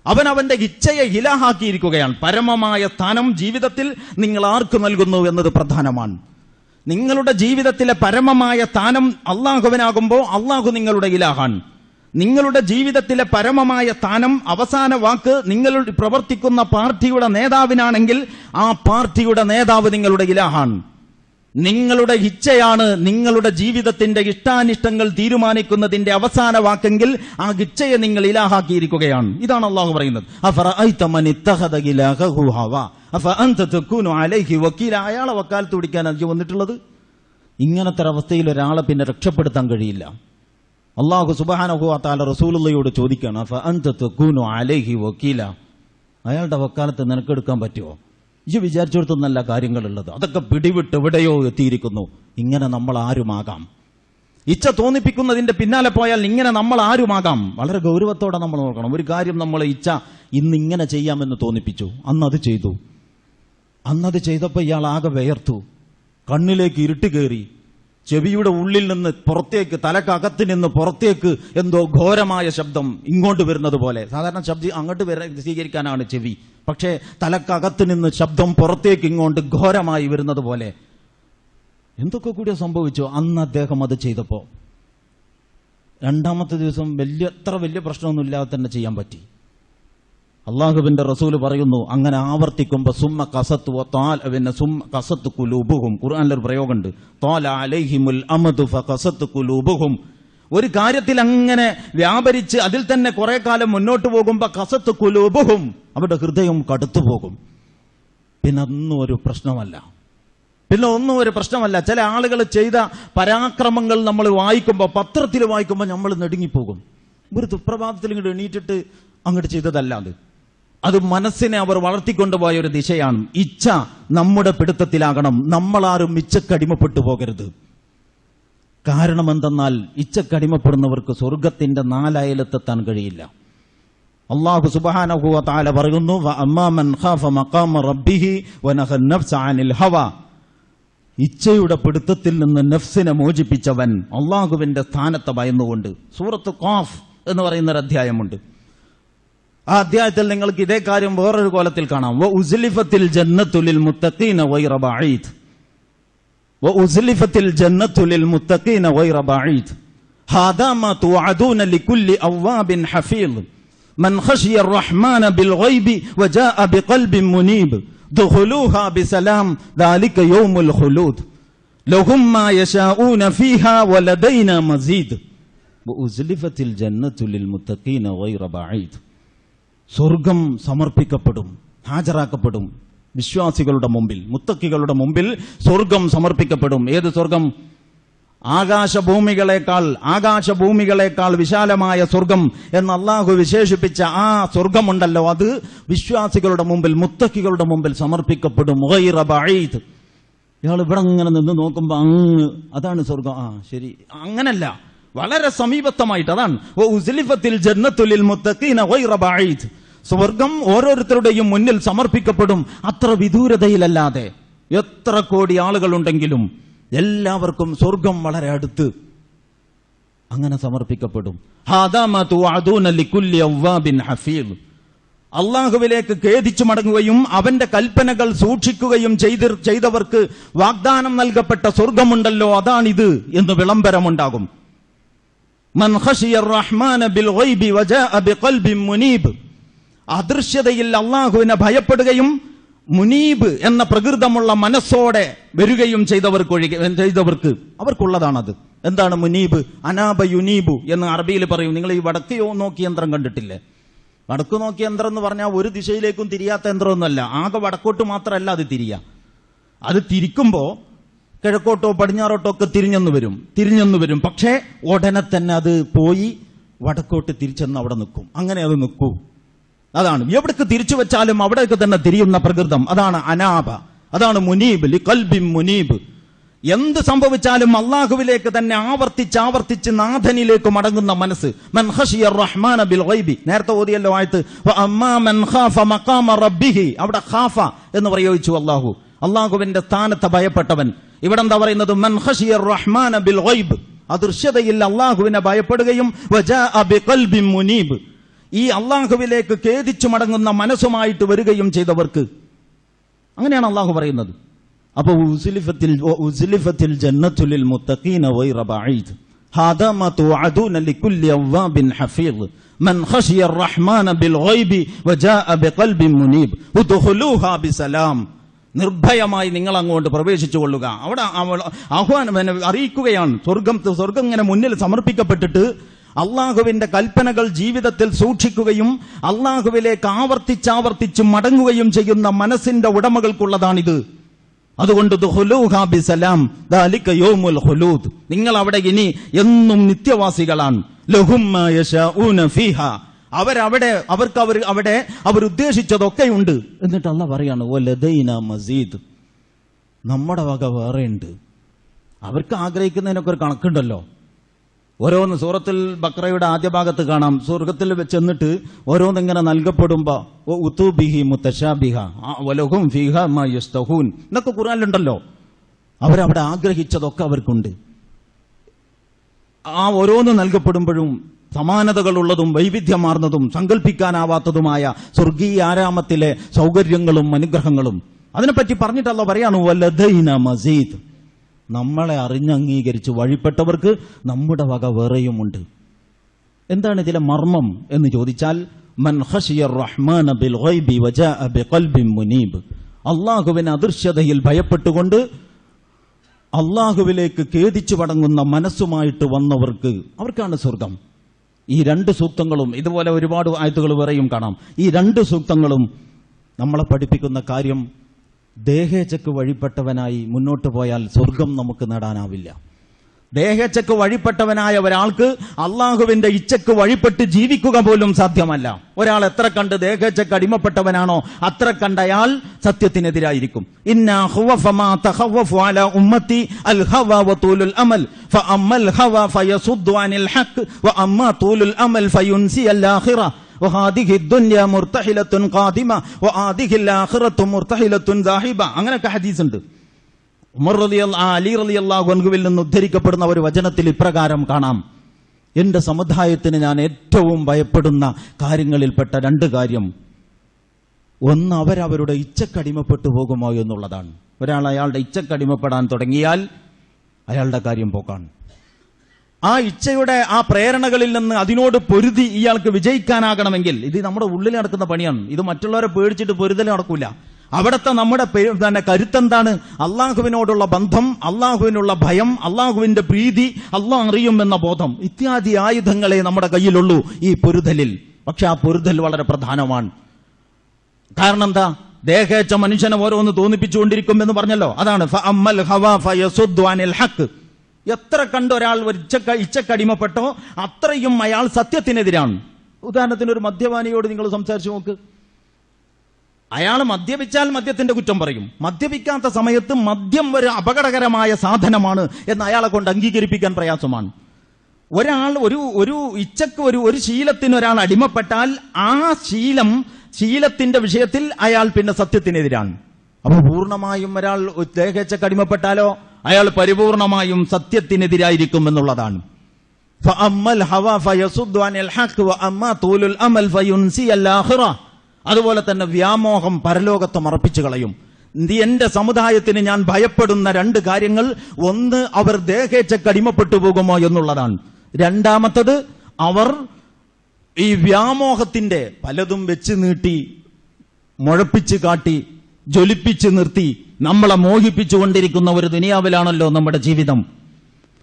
അവൻ അവന്റെ ഇച്ഛയെ ഇലാഹാക്കിയിരിക്കുകയാണ്. പരമമായ സ്ഥാനം ജീവിതത്തിൽ നിങ്ങൾ ആർക്ക് നൽകുന്നു എന്നത് പ്രധാനമാണ്. നിങ്ങളുടെ ജീവിതത്തിലെ പരമമായ സ്ഥാനം അള്ളാഹുവിനാകുമ്പോൾ അള്ളാഹു നിങ്ങളുടെ ഇലാഹാൻ. നിങ്ങളുടെ ജീവിതത്തിലെ പരമമായ സ്ഥാനം, അവസാന വാക്ക് നിങ്ങൾ പ്രവർത്തിക്കുന്ന പാർട്ടിയുടെ നേതാവിനാണെങ്കിൽ ആ പാർട്ടിയുടെ നേതാവ് നിങ്ങളുടെ ഇലാഹാൻ. നിങ്ങളുടെ ഇച്ഛയാണ് നിങ്ങളുടെ ജീവിതത്തിന്റെ ഇഷ്ടാനിഷ്ടങ്ങൾ തീരുമാനിക്കുന്നതിന്റെ അവസാന വാക്കെങ്കിൽ ആ ഇച്ഛയെ നിങ്ങൾ ഇലാഹാക്കിയിരിക്കുകയാണ്. ഇതാണ് അള്ളാഹു പറയുന്നത്. അയാളെ വക്കാലത്ത് പിടിക്കാൻ എനിക്ക് വന്നിട്ടുള്ളത്. ഇങ്ങനത്തെ അവസ്ഥയിൽ ഒരാളെ പിന്നെ രക്ഷപ്പെടുത്താൻ കഴിയില്ല. അള്ളാഹു സുബ്ഹാനഹു വ തആല റസൂലുള്ളാഹിയോട് ചോദിക്കുകയാണ്, അഫഅൻത തകൂനു അലൈഹി വക്കീല, അയാളുടെ വക്കാലത്ത് നിനക്കെടുക്കാൻ പറ്റുമോ? ഈ വിചാരിച്ചിടത്തൊന്നല്ല കാര്യങ്ങളുള്ളത്, അതൊക്കെ പിടിവിട്ട് എവിടെയോ എത്തിയിരിക്കുന്നു. ഇങ്ങനെ നമ്മൾ ആരുമാകാം. ഇച്ഛ തോന്നിപ്പിക്കുന്നതിന്റെ പിന്നാലെ പോയാൽ ഇങ്ങനെ നമ്മൾ ആരുമാകാം. വളരെ ഗൗരവത്തോടെ നമ്മൾ നോക്കണം. ഒരു കാര്യം നമ്മൾ ഇച്ഛ ഇന്നിങ്ങനെ ചെയ്യാമെന്ന് തോന്നിപ്പിച്ചു, അന്നത് ചെയ്തു. അന്നത് ചെയ്തപ്പോൾ ഇയാൾ ആകെ വിയർത്തു, കണ്ണിലേക്ക് ഇരുട്ട് കയറി, ചെവിയുടെ ഉള്ളിൽ നിന്ന് പുറത്തേക്ക്, തലക്കകത്ത് നിന്ന് പുറത്തേക്ക് എന്തോ ഘോരമായ ശബ്ദം ഇങ്ങോട്ട് വരുന്നത് പോലെ. സാധാരണ ശബ്ദം അങ്ങോട്ട് സ്വീകരിക്കാനാണ് ചെവി, പക്ഷേ തലക്കകത്ത് നിന്ന് ശബ്ദം പുറത്തേക്ക് ഇങ്ങോട്ട് ഘോരമായി വരുന്നത് പോലെ. എന്തൊക്കെ കൂടിയ സംഭവിച്ചു അന്ന് അദ്ദേഹം അത് ചെയ്തപ്പോ. രണ്ടാമത്തെ ദിവസം അത്ര വലിയ പ്രശ്നമൊന്നും ഇല്ലാതെ തന്നെ ചെയ്യാൻ പറ്റി. അള്ളാഹുവിന്റെ റസൂല് പറയുന്നു, അങ്ങനെ ആവർത്തിക്കുമ്പോ സുമ്മ കസത്ത് കുലൂബുഹും, ഖുർആനിലൊരു പ്രയോഗമുണ്ട്, ത്വാല അലൈഹിമുൽ അമദു ഫഖസത്ത് കുലൂബുഹും. ഒരു കാര്യത്തിൽ അങ്ങനെ വ്യാപരിച്ച് അതിൽ തന്നെ കുറെ കാലം മുന്നോട്ട് പോകുമ്പോ കസത്ത് കുലൂബുഹും, അവരുടെ ഹൃദയം കടുത്തു പോകും. പിന്നെ ഒന്നും ഒരു പ്രശ്നമല്ല. ചില ആളുകൾ ചെയ്ത പരാക്രമങ്ങൾ നമ്മൾ വായിക്കുമ്പോൾ, പത്രത്തിൽ വായിക്കുമ്പോൾ നമ്മൾ നെടുങ്ങിപ്പോകും. ഒരു സുപ്രഭാതത്തിൽ ഇങ്ങോട്ട് എണീറ്റിട്ട് അങ്ങോട്ട് ചെയ്തതല്ലാതെ അത് മനസ്സിനെ അവർ വളർത്തിക്കൊണ്ടുപോയ ഒരു ദിശയാണ്. ഇച്ഛ നമ്മുടെ പിടുത്തത്തിലാകണം. നമ്മളാരും ഇച്ഛക്കടിമപ്പെട്ടു പോകരുത്. കാരണം എന്തെന്നാൽ ഇച്ഛക്കടിമപ്പെടുന്നവർക്ക് സ്വർഗത്തിന്റെ 4 അയലത്തെത്താൻ കഴിയില്ല. അല്ലാഹു സുബ്ഹാനഹു വ തആല പറയുന്നു, വഅമ്മാ മൻ ഖാഫ മഖാമ റബ്ബിഹി വനഹ നഫ്സ അനിൽ ഹവ. ഇച്ഛയുടെ പിടുത്തത്തിൽ നിന്ന് നഫ്സിനെ മോചിപ്പിച്ചവൻ അള്ളാഹുവിന്റെ സ്ഥാനത്തെ ഭയന്നുകൊണ്ട്. സൂറത്ത് ഖാഫ് എന്ന് പറയുന്ന ഒരു അധ്യായമുണ്ട്. ആ അധ്യായത്തിൽ നിങ്ങൾക്ക് ഇതേ കാര്യം വേറൊരു കോലത്തിൽ കാണാം. വഉസ്ലിഫത്തിൽ ജന്നത്തു ലിൽ മുത്തഖീന ഗൈറ ബഈദ്. വഉസ്ലിഫത്തിൽ ജന്നത്തു ലിൽ മുത്തഖീന ഗൈറ ബഈദ്. ഹാദാ മാ തുഅദൂന ലികുല്ലി അവ്വാബിൻ ഹഫീദ് മൻ ഖശിയ അർറഹ്മാന ബിൽ ഗൈബി വജാഅ ബിഖൽബിൻ മുനീബ് ദഖുലൂഹാ ബിസലാം ദാലിക യൗമുൽ ഖുലൂദ് ലഹും മാ യശാഊന ഫീഹാ വലദൈനാ മസീദ് വഉസ്ലിഫത്തിൽ ജന്നത്തു ലിൽ മുത്തഖീന ഗൈറ ബഈദ്. സ്വർഗം സമർപ്പിക്കപ്പെടും, ഹാജരാക്കപ്പെടും വിശ്വാസികളുടെ മുമ്പിൽ, മുത്തക്കികളുടെ മുമ്പിൽ സ്വർഗം സമർപ്പിക്കപ്പെടും. ഏത് സ്വർഗം? ആകാശഭൂമികളെക്കാൾ വിശാലമായ സ്വർഗം എന്ന് അള്ളാഹു വിശേഷിപ്പിച്ച ആ സ്വർഗമുണ്ടല്ലോ, അത് വിശ്വാസികളുടെ മുമ്പിൽ, മുത്തക്കികളുടെ മുമ്പിൽ സമർപ്പിക്കപ്പെടും. ഗൈറ ബഈദ്. ഇയാൾ ഇവിടെ ഇങ്ങനെ നിന്ന് നോക്കുമ്പോ അങ്ങ് അതാണ് സ്വർഗം. ശരി, അങ്ങനല്ല, വളരെ സമീപത്തമായിട്ട്. അതാണ് വഉസ്ലിഫത്തിൽ ജന്നത്തു ലിൽ മുത്തഖീന ഗൈറ ബഈദ്. സ്വർഗം ഓരോരുത്തരുടെയും മുന്നിൽ സമർപ്പിക്കപ്പെടും, അത്ര വിദൂരതയിലല്ലാതെ. എത്ര കോടി ആളുകളുണ്ടെങ്കിലും എല്ലാവർക്കും സ്വർഗം വളരെ അടുത്ത് അങ്ങനെ സമർപ്പിക്കപ്പെടും. ഹാദാ മാ തുഅദൂന ലികുല്ലി അവ്വാബിൻ ഹഫീദ്. അള്ളാഹുവിലേക്ക് ഖേദിച്ചു മടങ്ങുകയും അവന്റെ കൽപ്പനകൾ സൂക്ഷിക്കുകയും ചെയ്തവർക്ക് വാഗ്ദാനം നൽകപ്പെട്ട സ്വർഗമുണ്ടല്ലോ, അതാണിത് എന്ന് വിളംബരമുണ്ടാകും. മൻ ഖശിയ അർറഹ്മാന ബിൽ ഗൈബി വജാഅ ബിഖൽബിൻ മുനീബ്. അദൃശ്യതയിൽ അള്ളാഹുവിനെ ഭയപ്പെടുകയും മുനീബ് എന്ന പ്രകൃതമുള്ള മനസ്സോടെ വരികയും ചെയ്തവർക്ക് അവർക്കുള്ളതാണത്. എന്താണ് മുനീബ്? അനാബ യുനീബു എന്ന് അറബിയിൽ പറയും. നിങ്ങൾ ഈ വടക്ക് നോക്കി യന്ത്രം കണ്ടിട്ടില്ലേ? വടക്ക് നോക്കി യന്ത്രം എന്ന് പറഞ്ഞാൽ ഒരു ദിശയിലേക്കും തിരിയാത്ത യന്ത്രമൊന്നുമല്ല, ആകെ വടക്കോട്ട് മാത്രമല്ല അത് തിരിയുക. അത് തിരിക്കുമ്പോ കിഴക്കോട്ടോ പടിഞ്ഞാറോട്ടോ ഒക്കെ തിരിഞ്ഞെന്ന് വരും. പക്ഷേ ഉടനെ തന്നെ അത് പോയി വടക്കോട്ട് തിരിച്ചെന്ന് അവിടെ നിൽക്കും. അങ്ങനെ അത് നിൽക്കൂ. അതാണ് എവിടേക്ക് തിരിച്ചു വെച്ചാലും അവിടേക്ക് തന്നെ തിരിയുന്ന പ്രകൃതം. അതാണ് അനാബ, അതാണ് മുനീബ്. ലിഖൽബിൻ മുനീബ്. എന്ത് സംഭവിച്ചാലും അള്ളാഹുവിലേക്ക് തന്നെ ആവർത്തിച്ച് നാഥനിലേക്ക് മടങ്ങുന്ന മനസ്സ്. മൻ ഖശിയ അർറഹ്മാന ബിൽ ഗൈബി. നേരത്തെ ഓതിയല്ലോ ആയത്ത് വഅമ്മാ മൻ ഖാഫ മഖാമ റബ്ബിഹി. അവിടെ ഖാഫ എന്ന് പ്രയോഗിച്ചു അള്ളാഹു, അള്ളാഹുവിന്റെ സ്ഥാനത്തെ ഭയപ്പെട്ടവൻ. ഇവിടെ എന്താ പറയുന്നത്? മൻ ഖശിയ അർറഹ്മാന ബിൽ ഗൈബ്. അദൃശ്യതയിൽ അള്ളാഹുവിനെ ഭയപ്പെടുകയും വജാഅ ബിഖൽബിൻ മുനീബ്, ഈ അള്ളാഹുവിലേക്ക് ഖേദിച്ചു മടങ്ങുന്ന മനസ്സുമായിട്ട് വരികയും ചെയ്തവർക്ക്. അങ്ങനെയാണ് അള്ളാഹു പറയുന്നത്. അപ്പൊ ഉസ്ലിഫത്തിൽ ജന്നത്തു ലിൽ മുത്തഖീന ഗൈറ ബഈദ്. ഹാദാ മാ തുഅദൂന ലികുല്ലി അവ്വാബിൻ ഹഫീദ് മൻ ഖശിയ അർറഹ്മാന ബിൽ ഗൈബി വജാഅ ബിഖൽബിൻ മുനീബ് ഉദ്ഖുലൂഹാ ബിസലാം. നിർഭയമായി നിങ്ങൾ അങ്ങോട്ട് പ്രവേശിച്ചു കൊള്ളുക. അവിടെ ആഹ്വാനം അറിയിക്കുകയാണ്. സ്വർഗം ഇങ്ങനെ മുന്നിൽ സമർപ്പിക്കപ്പെട്ടിട്ട് അള്ളാഹുവിന്റെ കൽപ്പനകൾ ജീവിതത്തിൽ സൂക്ഷിക്കുകയും അള്ളാഹുവിലേക്ക് ആവർത്തിച്ച് മടങ്ങുകയും ചെയ്യുന്ന മനസ്സിന്റെ ഉടമകൾക്കുള്ളതാണിത്. അതുകൊണ്ട് ദുഖുലൂഹാ ബിസലാം ദാലിക യൗമുൽ ഖുലൂദ്. നിങ്ങൾ അവിടെ ഇനി എന്നും നിത്യവാസികളാണ്. ലഹും മാ യശാഊന ഫീഹാ. അവരുദ്ദേശിച്ചതൊക്കെയുണ്ട്. എന്നിട്ട് അല്ലാഹ് പറയാണ് വലദൈനാ മസീദ്. നമ്മുടെ വക വേറെയുണ്ട്. അവർക്ക് ആഗ്രഹിക്കുന്നതിനൊക്കെ ഒരു കണക്കുണ്ടല്ലോ. ഓരോന്ന് സൂറത്തുൽ ബഖറയുടെ ആദ്യ ഭാഗത്ത് കാണാം. സ്വർഗത്തിൽ ചെന്നിട്ട് ഓരോന്നിങ്ങനെ നൽകപ്പെടുമ്പോ ഉതൂബിഹി മുതശാബിഹ വലഹും ഫീഹാ മാ യസ്തഹൂൻ എന്നൊക്കെ ഖുർആനിലുണ്ടല്ലോ. അവരവിടെ ആഗ്രഹിച്ചതൊക്കെ അവർക്കുണ്ട്. ആ ഓരോന്ന് നൽകപ്പെടുമ്പോഴും സമാനതകളുള്ളതും വൈവിധ്യമാർന്നതും സങ്കല്പിക്കാനാവാത്തതുമായ സ്വർഗീയ ആരാമത്തിലെ സൗകര്യങ്ങളും അനുഗ്രഹങ്ങളും അതിനെപ്പറ്റി പറഞ്ഞിട്ടല്ല പറയാണ് വലദൈനാ മസീദ്. നമ്മളെ അറിഞ്ഞംഗീകരിച്ച് വഴിപ്പെട്ടവർക്ക് നമ്മുടെ വക വേറെയുമുണ്ട്. എന്താണ് ഇതിലെ മർമ്മം എന്ന് ചോദിച്ചാൽ മൻ ഖശിയ അർറഹ്മാന ബിൽ ഗൈബി വജാഅ ബിഖൽബിൻ മുനീബ്. അള്ളാഹുവിനെ അദൃശ്യതയിൽ ഭയപ്പെട്ടുകൊണ്ട് അള്ളാഹുവിലേക്ക് ഖേദിച്ചു മടങ്ങുന്ന മനസ്സുമായിട്ട് വന്നവർക്ക് അവർക്കാണ് സ്വർഗം. ഈ 2 സൂക്തങ്ങളും ഇതുപോലെ ഒരുപാട് ആയത്തുകൾ വേറെയും കാണാം. ഈ 2 സൂക്തങ്ങളും നമ്മളെ പഠിപ്പിക്കുന്ന കാര്യം, ദേഹേച്ഛക്ക് വഴിപ്പെട്ടവനായി മുന്നോട്ട് പോയാൽ സ്വർഗം നമുക്ക് നേടാനാവില്ല. ദേഹേച്ഛക്ക് വഴിപ്പെട്ടവനായ ഒരാൾക്ക് അള്ളാഹുവിന്റെ ഇച്ഛക്ക് വഴിപ്പെട്ട് ജീവിക്കുക പോലും സാധ്യമല്ല. ഒരാൾ എത്ര കണ്ട് ദേഹേച്ഛക്ക് അടിമപ്പെട്ടവനാണോ അത്ര കണ്ട് അയാൾ സത്യത്തിനെതിരായിരിക്കും. ഇന്നാ ഖുവഫ മാ തഖവഫു അലാ ഉമ്മത്തി അൽ ഹവ വ തൂലുൽ അമൽ ഫഅമ്മൽ ഹവ ഫയസുദ്ദു അനിൽ ഹഖ് വഅമ്മാ തൂലുൽ അമൽ ഫയുൻസി അൽ ആഖിറ വഹാദിഹി ദുനിയ മുർതഹിലത്തുൻ ഖാദിമ വഹാദിഹിൽ ആഖിറത്തു മുർതഹിലത്തുൻ സാഹിബ. അങ്ങനെയൊക്കെ ഹദീസ് ഉണ്ട്. ഉമർ അലി റളിയല്ലാഹു അൻഹുവിൽ നിന്ന് ഉദ്ധരിക്കപ്പെടുന്ന ഒരു വചനത്തിൽ ഇപ്രകാരം കാണാം: എന്റെ സമുദായത്തിന് ഞാൻ ഏറ്റവും ഭയപ്പെടുന്ന കാര്യങ്ങളിൽപ്പെട്ട 2 കാര്യം. ഒന്ന്, അവരവരുടെ ഇച്ഛക്കടിമപ്പെട്ടു പോകുമോ എന്നുള്ളതാണ്. ഒരാൾ അയാളുടെ ഇച്ഛക്കടിമപ്പെടാൻ തുടങ്ങിയാൽ അയാളുടെ കാര്യം പോക്കാണ്. ആ ഇച്ഛയുടെ ആ പ്രേരണകളിൽ നിന്ന് അതിനോട് പൊരുതി ഇയാൾക്ക് വിജയിക്കാനാകണമെങ്കിൽ, ഇത് നമ്മുടെ ഉള്ളിൽ നടക്കുന്ന പണിയാണ്. ഇത് മറ്റുള്ളവരെ പേടിച്ചിട്ട് പൊരുതൽ നടക്കൂല. അവിടുത്തെ നമ്മുടെ തന്നെ കരുത്തെന്താണ്? അള്ളാഹുവിനോടുള്ള ബന്ധം, അള്ളാഹുവിനുള്ള ഭയം, അള്ളാഹുവിന്റെ പ്രീതി, അള്ളാഹ് അറിയുമെന്ന ബോധം ഇത്യാദി ആയുധങ്ങളെ നമ്മുടെ കയ്യിലുള്ളൂ ഈ പൊരുതലിൽ. പക്ഷെ ആ പൊരുതൽ വളരെ പ്രധാനമാണ്. കാരണം എന്താ? ദേഹേച്ഛ മനുഷ്യനെ ഓരോന്ന് തോന്നിപ്പിച്ചുകൊണ്ടിരിക്കും എന്ന് പറഞ്ഞല്ലോ. അതാണ് ഫഅമ്മൽ ഹവ ഫയസുദ്ദു അനിൽ ഹഖ്. എത്ര കണ്ട് ഒരാൾ ഇച്ഛക്കടിമപ്പെട്ടോ അത്രയും അയാൾ സത്യത്തിനെതിരാണ്. ഉദാഹരണത്തിന് ഒരു മദ്യപാനിയോട് നിങ്ങൾ സംസാരിച്ചു നോക്ക്. അയാൾ മദ്യപിച്ചാൽ മദ്യത്തിന്റെ കുറ്റം പറയും. മദ്യപിക്കാത്ത സമയത്ത് മദ്യം ഒരു അപകടകരമായ സാധനമാണ് എന്ന് അയാളെ കൊണ്ട് അംഗീകരിപ്പിക്കാൻ പ്രയാസമാണ്. ഒരാൾ ഒരു ഇച്ഛക്ക് ഒരു ശീലത്തിന് ഒരാൾ അടിമപ്പെട്ടാൽ ആ ശീലത്തിന്റെ വിഷയത്തിൽ അയാൾ പിന്നെ സത്യത്തിനെതിരാണ്. അപ്പൊ പൂർണ്ണമായും ഒരാൾ ദേഹേച്ഛക്ക് അടിമപ്പെട്ടാലോ അയാൾ പരിപൂർണമായും സത്യത്തിനെതിരായിരിക്കും എന്നുള്ളതാണ്. ഫഅമ്മൽ ഹവ ഫയസുദ്ദു അനിൽ ഹഖ് വഅമ്മാ തൂലുൽ അമൽ ഫയുൻസി അൽ ആഖിറ. അതുപോലെ തന്നെ വ്യാമോഹം പരലോകത്തെ മറപ്പിച്ചു കളയും. എന്റെ സമുദായത്തിന് ഞാൻ ഭയപ്പെടുന്ന 2 കാര്യങ്ങൾ. ഒന്ന്, അവർ ദേഹേച്ഛക്ക് അടിമപ്പെട്ടു പോകുമോ എന്നുള്ളതാണ്. രണ്ടാമത്തത്, അവർ ഈ വ്യാമോഹത്തിന്റെ പലതും വെച്ച് നീട്ടി മുഴപ്പിച്ച് കാട്ടി ജ്വലിപ്പിച്ച് നിർത്തി നമ്മളെ മോഹിപ്പിച്ചുകൊണ്ടിരിക്കുന്ന ഒരു ദുനിയാവിലാണല്ലോ നമ്മുടെ ജീവിതം.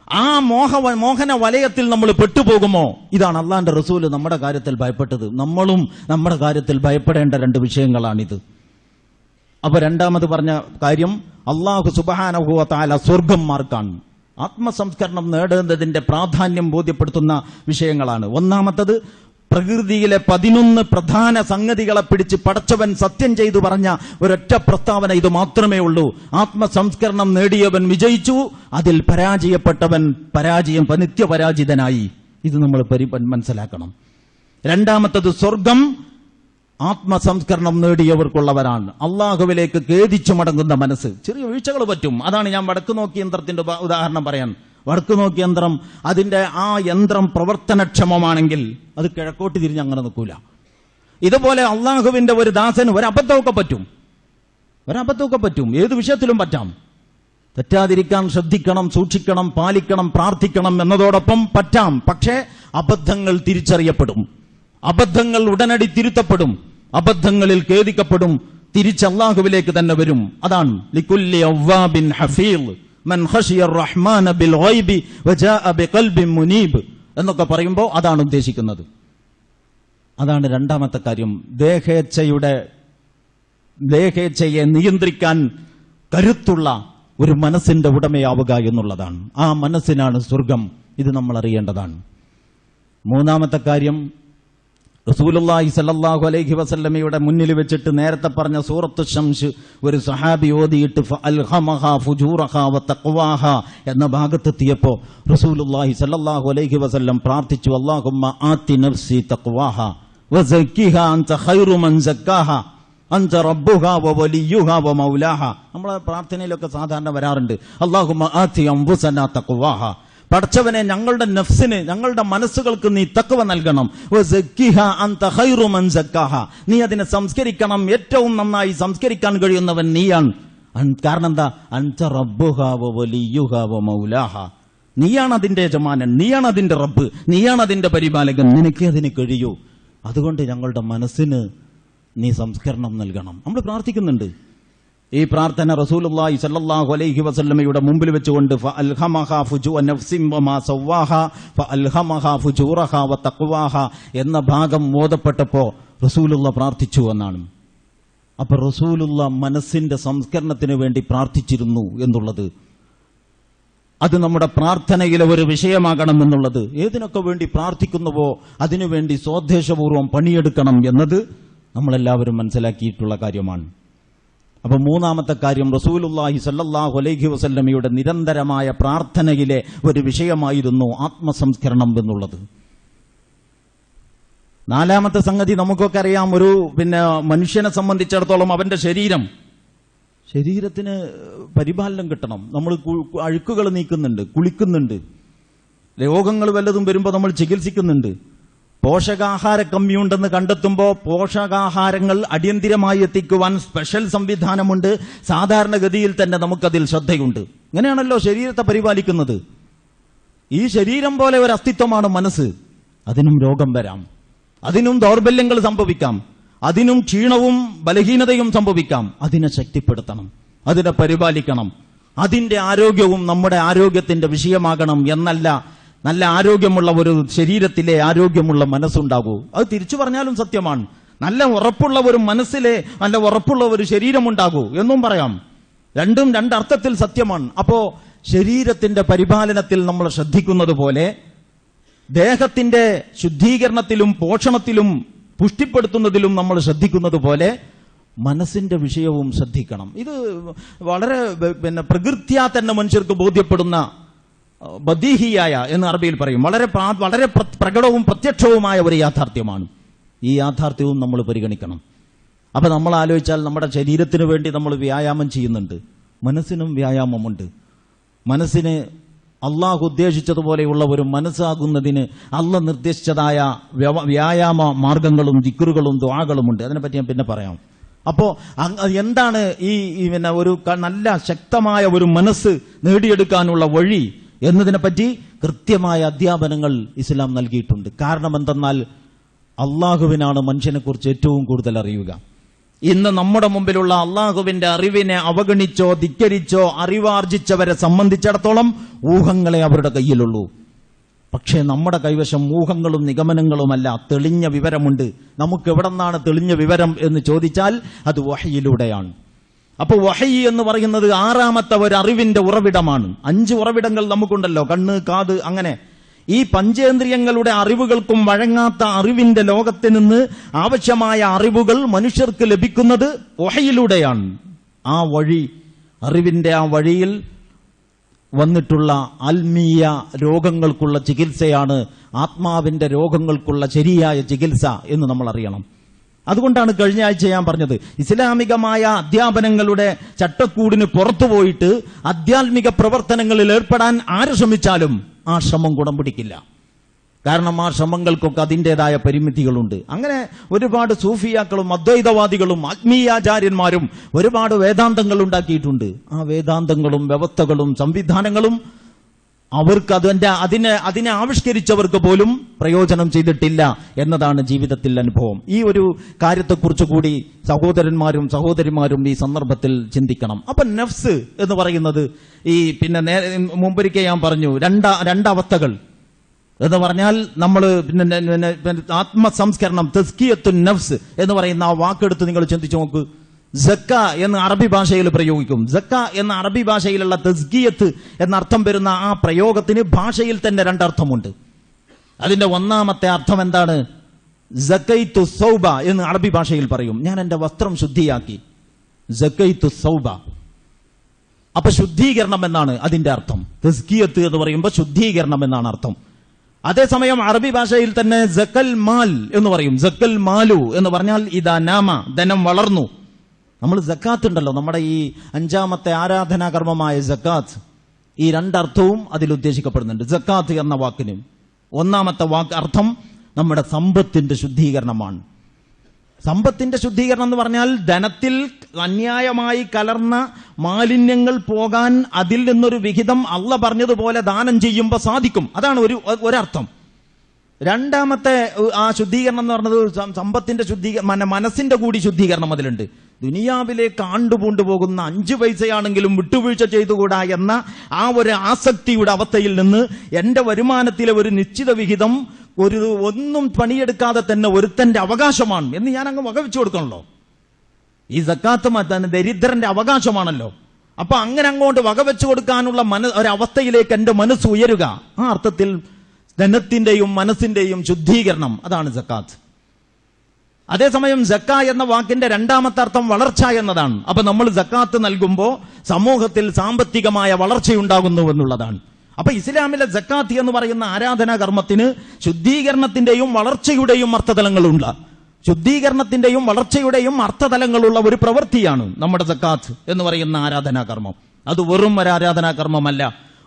ആ മോഹന വലയത്തിൽ നമ്മൾ പെട്ടുപോകുമോ? ഇതാണ് അള്ളാന്റെ റസൂല് നമ്മുടെ കാര്യത്തിൽ ഭയപ്പെട്ടത്. നമ്മളും നമ്മുടെ കാര്യത്തിൽ ഭയപ്പെടേണ്ട 2 വിഷയങ്ങളാണിത്. അപ്പൊ രണ്ടാമത് പറഞ്ഞ കാര്യം, അള്ളാഹു സുബ്ഹാനഹു വ തആല സ്വർഗം മാർക്കാണ്. ആത്മസംസ്കരണം നേടേണ്ടതിന്റെ പ്രാധാന്യം ബോധ്യപ്പെടുത്തുന്ന വിഷയങ്ങളാണ്. ഒന്നാമത്തത്, പ്രകൃതിയിലെ 11 പ്രധാന സംഗതികളെ പിടിച്ച് പടച്ചവൻ സത്യം ചെയ്തു പറഞ്ഞ ഒരൊറ്റ പ്രസ്താവന ഇത് മാത്രമേ ഉള്ളൂ. ആത്മസംസ്കരണം നേടിയവൻ വിജയിച്ചു, അതിൽ പരാജയപ്പെട്ടവൻ നിത്യപരാജിതനായി. ഇത് നമ്മൾ മനസ്സിലാക്കണം. രണ്ടാമത്തത്, സ്വർഗം ആത്മസംസ്കരണം നേടിയവർക്കുള്ളവരാണ്. അള്ളാഹുവിലേക്ക് ഖേദിച്ചു മടങ്ങുന്ന മനസ്സ്. ചെറിയ വീഴ്ചകൾ പറ്റും. അതാണ് ഞാൻ വടക്ക് നോക്കി യന്ത്രത്തിന്റെ ഉദാഹരണം പറയാൻ. വടക്ക് നോക്കി യന്ത്രം, അതിന്റെ ആ യന്ത്രം പ്രവർത്തനക്ഷമമാണെങ്കിൽ അത് കിഴക്കോട്ട് തിരിഞ്ഞ് അങ്ങനെ നിൽക്കൂല. ഇതുപോലെ അള്ളാഹുവിന്റെ ഒരു ദാസന് ഒരബദ്ധമൊക്കെ പറ്റും. ഏത് വിഷയത്തിലും പറ്റാം. തെറ്റാതിരിക്കാൻ ശ്രദ്ധിക്കണം, സൂക്ഷിക്കണം, പാലിക്കണം, പ്രാർത്ഥിക്കണം എന്നതോടൊപ്പം പറ്റാം. പക്ഷേ അബദ്ധങ്ങൾ തിരിച്ചറിയപ്പെടും, അബദ്ധങ്ങൾ ഉടനടി തിരുത്തപ്പെടും, അബദ്ധങ്ങളിൽ ഖേദിക്കപ്പെടും, തിരിച്ച് അള്ളാഹുവിലേക്ക് തന്നെ വരും. അതാണ് ലികുല്ലി അവ്വാബിൻ ഹഫീദ് മൻ ഖശിയ റഹ്മാന ബിൽ ഗൈബി വജാഅ ബിഖൽബിൻ മുനീബ് എന്നൊക്കെ പറയുമ്പോൾ അതാണ് ഉദ്ദേശിക്കുന്നത്. അതാണ് രണ്ടാമത്തെ കാര്യം. ദേഹേച്ഛയെ നിയന്ത്രിക്കാൻ കരുത്തുള്ള ഒരു മനസ്സിന്റെ ഉടമയാവുക എന്നുള്ളതാണ്. ആ മനസ്സിനാണ് സ്വർഗം. ഇത് നമ്മൾ അറിയേണ്ടതാണ്. മൂന്നാമത്തെ കാര്യം, റസൂലുള്ളാഹി സ്വല്ലല്ലാഹു അലൈഹി വസല്ലമയുടെ മുന്നിൽ വെച്ചിട്ട് നേരത്തെ പറഞ്ഞ സൂറത്തു ശംസ് ഒരു സഹാബി ഓതിയിട്ട് ഫഅൽഹമഹാ ഫുജൂറഹാ വതഖ്വാഹാ എന്ന ഭാഗത്തെത്തിയപ്പോൾ റസൂലുള്ളാഹി സ്വല്ലല്ലാഹു അലൈഹി വസല്ലം പ്രാർത്ഥിച്ചു, അല്ലാഹുമ്മ ആതി നഫ്സി തഖ്വാഹാ വസക്കിഹാ അൻത ഖൈറു മൻ സക്കാഹാ അൻത റബ്ബുഹാ വവലിയുഹാ വമൗലാഹാ. നമ്മളെ പ്രാർത്ഥനയിലൊക്കെ സാധാരണ വരാറുണ്ട്, അല്ലാഹുമ്മ ആതി അൻഫുസനാ തഖ്വാഹാ. പടച്ചവനെ, ഞങ്ങളുടെ നഫ്സിന്, ഞങ്ങളുടെ മനസ്സുകൾക്ക് നീ തഖ്വ നൽകണം. വസക്കിഹാ അൻത ഖൈറു മൻ സക്കാഹാ. നീ അതിനെ സംസ്കരിക്കണം. ഏറ്റവും നന്നായി സംസ്കരിക്കാൻ കഴിയുന്നവൻ നീയാണ്. കാരണം എന്താ? അൻത റബ്ബുഹാ വവലിയുഹാ വമൗലാഹാ. നീയാണ് അതിന്റെ യജമാനൻ, നീയാണ് അതിന്റെ റബ്ബ്, നീയാണ് അതിന്റെ പരിപാലകൻ, നിനക്ക് അതിന് കഴിയൂ. അതുകൊണ്ട് ഞങ്ങളുടെ മനസ്സിന് നീ സംസ്കരണം നൽകണം. നമ്മൾ പ്രാർത്ഥിക്കുന്നുണ്ട്. ഈ പ്രാർത്ഥന റസൂലുള്ളാഹി സ്വല്ലല്ലാഹു അലൈഹി വസല്ലമയുടെ മുമ്പിൽ വെച്ചുകൊണ്ട് ഫഅൽഹമഹാ ഫുജൂറ നഫ്സിൻ വമാ സവ്വാഹാ ഫഅൽഹമഹാ ഫുജൂറഹാ വതഖ്വാഹാ എന്ന ഭാഗം ഓതപ്പെട്ടപ്പോൾ റസൂലുള്ള പ്രാർത്ഥിച്ചു എന്നാണ്. അപ്പൊ റസൂലുള്ള മനസ്സിന്റെ സംസ്കരണത്തിന് വേണ്ടി പ്രാർത്ഥിച്ചിരുന്നു എന്നുള്ളത് അത് നമ്മുടെ പ്രാർത്ഥനയിലെ ഒരു വിഷയമാകണം എന്നുള്ളത്. ഏതിനൊക്കെ വേണ്ടി പ്രാർത്ഥിക്കുന്നുവോ അതിനുവേണ്ടി സ്വോദ്ദേശപൂർവം പണിയെടുക്കണം എന്നത് നമ്മളെല്ലാവരും മനസ്സിലാക്കിയിട്ടുള്ള കാര്യമാണ്. അപ്പൊ മൂന്നാമത്തെ കാര്യം, റസൂലുള്ളാഹി സ്വല്ലല്ലാഹു അലൈഹി വസല്ലമയുടെ നിരന്തരമായ പ്രാർത്ഥനയിലെ ഒരു വിഷയമായിരുന്നു ആത്മസംസ്കരണം എന്നുള്ളത്. നാലാമത്തെ സംഗതി നമുക്കൊക്കെ അറിയാം. ഒരു മനുഷ്യനെ സംബന്ധിച്ചിടത്തോളം അവന്റെ ശരീരത്തിന് പരിപാലനം കിട്ടണം. നമ്മൾ അഴുക്കുകൾ നീക്കുന്നുണ്ട്, കുളിക്കുന്നുണ്ട്, രോഗങ്ങൾ വല്ലതും വരുമ്പോൾ നമ്മൾ ചികിത്സിക്കുന്നുണ്ട്. പോഷകാഹാര കമ്മിയുണ്ടെന്ന് കണ്ടെത്തുമ്പോൾ പോഷകാഹാരങ്ങൾ അടിയന്തിരമായി എത്തിക്കുവാൻ സ്പെഷ്യൽ സംവിധാനമുണ്ട്. സാധാരണഗതിയിൽ തന്നെ നമുക്കതിൽ ശ്രദ്ധയുണ്ട്. ഇങ്ങനെയാണല്ലോ ശരീരത്തെ പരിപാലിക്കുന്നത്. ഈ ശരീരം പോലെ ഒരു അസ്തിത്വമാണ് മനസ്സ്. അതിനും രോഗം വരാം, അതിനും ദൗർബല്യങ്ങൾ സംഭവിക്കാം, അതിനും ക്ഷീണവും ബലഹീനതയും സംഭവിക്കാം. അതിനെ ശക്തിപ്പെടുത്തണം, അതിനെ പരിപാലിക്കണം. അതിന്റെ ആരോഗ്യവും നമ്മുടെ ആരോഗ്യത്തിന്റെ വിഷയമാകണം എന്നല്ല, നല്ല ആരോഗ്യമുള്ള ഒരു ശരീരത്തിലെ ആരോഗ്യമുള്ള മനസ്സുണ്ടാകൂ. അത് തിരിച്ചു പറഞ്ഞാലും സത്യമാണ്. നല്ല ഉറപ്പുള്ള ഒരു മനസ്സിലെ നല്ല ഉറപ്പുള്ള ഒരു ശരീരമുണ്ടാകൂ എന്നും പറയാം. രണ്ടും രണ്ടർത്ഥത്തിൽ സത്യമാണ്. അപ്പോ ശരീരത്തിന്റെ പരിപാലനത്തിൽ നമ്മൾ ശ്രദ്ധിക്കുന്നത് പോലെ ദേഹത്തിന്റെ ശുദ്ധീകരണത്തിലും പോഷണത്തിലും പുഷ്ടിപ്പെടുത്തുന്നതിലും നമ്മൾ ശ്രദ്ധിക്കുന്നത് പോലെ മനസ്സിന്റെ വിഷയവും ശ്രദ്ധിക്കണം. ഇത് വളരെ പ്രകൃത്യാ തന്നെ മനുഷ്യർക്ക് ബോധ്യപ്പെടുന്ന ബദീഹിയായ എന്ന് അറബിയിൽ പറയും, വളരെ പ്രകടവും പ്രത്യക്ഷവുമായ ഒരു യാഥാർത്ഥ്യമാണ്. ഈ യാഥാർത്ഥ്യവും നമ്മൾ പരിഗണിക്കണം. അപ്പൊ നമ്മൾ ആലോചിച്ചാൽ നമ്മുടെ ശരീരത്തിന് വേണ്ടി നമ്മൾ വ്യായാമം ചെയ്യുന്നുണ്ട്, മനസ്സിനും വ്യായാമമുണ്ട്. മനസ്സിന് അള്ളാഹു ഉദ്ദേശിച്ചതുപോലെയുള്ള ഒരു മനസ്സാകുന്നതിന് അള്ളാഹ് നിർദ്ദേശിച്ചതായ വ്യായാമ മാർഗങ്ങളും ദിക്റുകളും ദുആകളുമുണ്ട്. അതിനെപ്പറ്റി ഞാൻ പിന്നെ പറയാം. അപ്പോ എന്താണ് ഈ ഒരു നല്ല ശക്തമായ ഒരു മനസ്സ് നേടിയെടുക്കാനുള്ള വഴി എന്നതിനെപ്പറ്റി കൃത്യമായ അധ്യാപനങ്ങൾ ഇസ്ലാം നൽകിയിട്ടുണ്ട്. കാരണം എന്തെന്നാൽ അള്ളാഹുവിനാണ് മനുഷ്യനെക്കുറിച്ച് ഏറ്റവും കൂടുതൽ അറിയുക. ഇന്ന് നമ്മുടെ മുമ്പിലുള്ള അള്ളാഹുവിന്റെ അറിവിനെ അവഗണിച്ചോ ധിക്കരിച്ചോ അറിവാർജിച്ചവരെ സംബന്ധിച്ചിടത്തോളം ഊഹങ്ങളെ അവരുടെ കയ്യിലുള്ളൂ. പക്ഷേ നമ്മുടെ കൈവശം ഊഹങ്ങളും നിഗമനങ്ങളുമല്ല, തെളിഞ്ഞ വിവരമുണ്ട്. നമുക്ക് എവിടെ നിന്നാണ് തെളിഞ്ഞ വിവരം എന്ന് ചോദിച്ചാൽ അത് വഹയിലൂടെയാണ്. അപ്പൊ വഹയി എന്ന് പറയുന്നത് ആറാമത്തെ ഒരു അറിവിന്റെ ഉറവിടമാണ്. 5 ഉറവിടങ്ങൾ നമുക്കുണ്ടല്ലോ, കണ്ണ്, കാത്, അങ്ങനെ. ഈ പഞ്ചേന്ദ്രിയങ്ങളുടെ അറിവുകൾക്കും വഴങ്ങാത്ത അറിവിന്റെ ലോകത്ത് നിന്ന് ആവശ്യമായ അറിവുകൾ മനുഷ്യർക്ക് ലഭിക്കുന്നത് വഹയിലൂടെയാണ്. ആ വഴി, അറിവിന്റെ ആ വഴിയിൽ വന്നിട്ടുള്ള ആത്മീയ രോഗങ്ങൾക്കുള്ള ചികിത്സയാണ് ആത്മാവിന്റെ രോഗങ്ങൾക്കുള്ള ശരിയായ ചികിത്സ എന്ന് നമ്മൾ അറിയണം. അതുകൊണ്ടാണ് കഴിഞ്ഞ ആഴ്ച ഞാൻ പറഞ്ഞത്, ഇസ്ലാമികമായ അധ്യാപനങ്ങളുടെ ചട്ടക്കൂടിന് പുറത്തുപോയിട്ട് ആധ്യാത്മിക പ്രവർത്തനങ്ങളിൽ ഏർപ്പെടാൻ ആര് ശ്രമിച്ചാലും ആ ശ്രമം ഗുണം പിടിക്കില്ല. കാരണം ആ ശ്രമങ്ങൾക്കൊക്കെ അതിൻ്റെതായ പരിമിതികളുണ്ട്. അങ്ങനെ ഒരുപാട് സൂഫിയാക്കളും അദ്വൈതവാദികളും ആത്മീയാചാര്യന്മാരും ഒരുപാട് വേദാന്തങ്ങൾ ഉണ്ടാക്കിയിട്ടുണ്ട്. ആ വേദാന്തങ്ങളും വ്യവസ്ഥകളും സംവിധാനങ്ങളും അവർക്ക് അതിനെ ആവിഷ്കരിച്ചവർക്ക് പോലും പ്രയോജനം ചെയ്തിട്ടില്ല എന്നതാണ് ജീവിതത്തിൽ അനുഭവം. ഈ ഒരു കാര്യത്തെക്കുറിച്ച് കൂടി സഹോദരന്മാരും സഹോദരിമാരും ഈ സന്ദർഭത്തിൽ ചിന്തിക്കണം. അപ്പൊ നഫ്സ് എന്ന് പറയുന്നത് ഈ മുമ്പൊരിക്കൽ ഞാൻ പറഞ്ഞു, രണ്ടവസ്ഥകൾ എന്ന് പറഞ്ഞാൽ നമ്മൾ ആത്മസംസ്കരണം, തസ്കിയത്തുൻ നഫ്സ് എന്ന് പറയുന്ന ആ വാക്കെടുത്ത് നിങ്ങൾ ചിന്തിച്ചു നോക്ക്. സക്ക എന്ന് അറബി ഭാഷയിൽ പ്രയോഗിക്കും. സക്ക എന്ന അറബി ഭാഷയിലുള്ള തസ്കിയത്ത് എന്നർത്ഥം വരുന്ന ആ പ്രയോഗത്തിന് ഭാഷയിൽ തന്നെ 2 അർത്ഥമുണ്ട്. അതിന്റെ ഒന്നാമത്തെ അർത്ഥം എന്താണ്? സക്കൈതു സൗബ എന്ന് അറബി ഭാഷയിൽ പറയും, ഞാൻ എന്റെ വസ്ത്രം ശുദ്ധിയാക്കി. സക്കൈതു സൗബ, അപ്പൊ ശുദ്ധീകരണം എന്നാണ് അതിന്റെ അർത്ഥം. തസ്കിയത്ത് എന്ന് പറയുമ്പോൾ ശുദ്ധീകരണം എന്നാണ് അർത്ഥം. അതേസമയം അറബി ഭാഷയിൽ തന്നെ സക്കൽ മാൽ എന്ന് പറയും. സക്കൽ മാലു എന്ന് പറഞ്ഞാൽ ഇദാ നാമ, ധനം വളർന്നു. നമ്മൾ സക്കാത്ത് ഉണ്ടല്ലോ, നമ്മുടെ ഈ 5ാമത്തെ ആരാധനാകർമ്മമായ സക്കാത്ത്, ഈ 2 അർത്ഥവും അതിൽ ഉദ്ദേശിക്കപ്പെടുന്നുണ്ട്. സക്കാത്ത് എന്ന വാക്കിന് ഒന്നാമത്തെ അർത്ഥം നമ്മുടെ സമ്പത്തിന്റെ ശുദ്ധീകരണമാണ്. സമ്പത്തിന്റെ ശുദ്ധീകരണം എന്ന് പറഞ്ഞാൽ ധനത്തിൽ അന്യായമായി കലർന്ന മാലിന്യങ്ങൾ പോകാൻ അതിൽ നിന്നൊരു വിഹിതം അള്ളാഹ് പറഞ്ഞതുപോലെ ദാനം ചെയ്യുമ്പോൾ സാധിക്കും. അതാണ് ഒരർത്ഥം. രണ്ടാമത്തെ ആ ശുദ്ധീകരണം എന്ന് പറഞ്ഞത് സമ്പത്തിന്റെ ശുദ്ധീകരണം, മനസ്സിന്റെ കൂടി ശുദ്ധീകരണം അതിലുണ്ട്. ദുനിയാവിലേക്ക് ആണ്ടുപൂണ്ടു പോകുന്ന 5 പൈസയാണെങ്കിലും വിട്ടുവീഴ്ച ചെയ്തുകൂടാ എന്ന ആ ഒരു ആസക്തിയുടെ അവസ്ഥയിൽ നിന്ന് എന്റെ വരുമാനത്തിലെ ഒരു നിശ്ചിത വിഹിതം ഒന്നും പണിയെടുക്കാതെ തന്നെ ഒരുത്തന്റെ അവകാശമാണ് എന്ന് ഞാൻ അങ്ങ് വകവെച്ചു കൊടുക്കണല്ലോ. ഈ സക്കാത്ത് ദരിദ്രന്റെ അവകാശമാണല്ലോ. അപ്പൊ അങ്ങനെ അങ്ങോട്ട് വകവെച്ചു കൊടുക്കാനുള്ള ഒരവസ്ഥയിലേക്ക് എന്റെ മനസ്സ് ഉയരുക. ആ അർത്ഥത്തിൽ ധനത്തിന്റെയും മനസ്സിന്റെയും ശുദ്ധീകരണം, അതാണ് സക്കാത്ത്. അതേസമയം സക്ക എന്ന വാക്കിന്റെ രണ്ടാമത്തെ അർത്ഥം വളർച്ച എന്നതാണ്. അപ്പൊ നമ്മൾ സക്കാത്ത് നൽകുമ്പോൾ സമൂഹത്തിൽ സാമ്പത്തികമായ വളർച്ചയുണ്ടാകുന്നു എന്നുള്ളതാണ്. അപ്പൊ ഇസ്ലാമിലെ സക്കാത്ത് എന്ന് പറയുന്ന ആരാധനാ കർമ്മത്തിന് ശുദ്ധീകരണത്തിന്റെയും വളർച്ചയുടെയും അർത്ഥതലങ്ങളുണ്ട്. ശുദ്ധീകരണത്തിന്റെയും വളർച്ചയുടെയും അർത്ഥതലങ്ങളുള്ള ഒരു പ്രവൃത്തിയാണ് നമ്മുടെ സക്കാത്ത് എന്ന് പറയുന്ന ആരാധനാ കർമ്മം. അത് വെറും ഒരു ആരാധനാ കർമ്മമല്ല,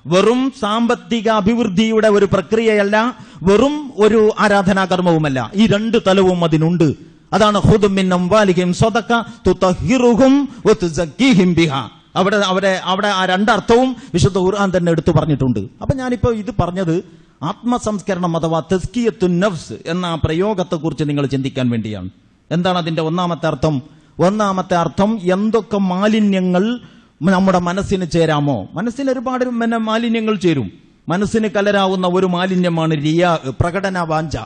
വെറും സാമ്പത്തിക അഭിവൃദ്ധിയുടെ ഒരു പ്രക്രിയയല്ല, വെറും ഒരു ആരാധനാ കർമ്മവുമല്ല. ഈ രണ്ട് തലവും അതിനുണ്ട്. അതാണ് ഖുദ് മിൻ അംവാലിഹിം സദഖ തുതഹിറുഹും വതുസക്കിഹിം ബിഹാ. അവിടെ ആ രണ്ടർത്ഥവും വിശുദ്ധ ഖുർആൻ തന്നെ എടുത്തു പറഞ്ഞിട്ടുണ്ട്. അപ്പൊ ഞാനിപ്പോ ഇത് പറഞ്ഞത് ആത്മസംസ്കരണം അഥവാ തസ്കിയത്തുൻ നഫ്സ് എന്ന പ്രയോഗത്തെക്കുറിച്ച് നിങ്ങൾ ചിന്തിക്കാൻ വേണ്ടിയാണ്. എന്താണ് അതിന്റെ ഒന്നാമത്തെ അർത്ഥം? ഒന്നാമത്തെ അർത്ഥം, എന്തൊക്കെ മാലിന്യങ്ങൾ നമ്മുടെ മനസ്സിന് ചേരാമോ? മനസ്സിന് ഒരുപാട് മാലിന്യങ്ങൾ ചേരും. മനസ്സിന് കലരാവുന്ന ഒരു മാലിന്യമാണ് റിയാ, പ്രകടന വാഞ്ച.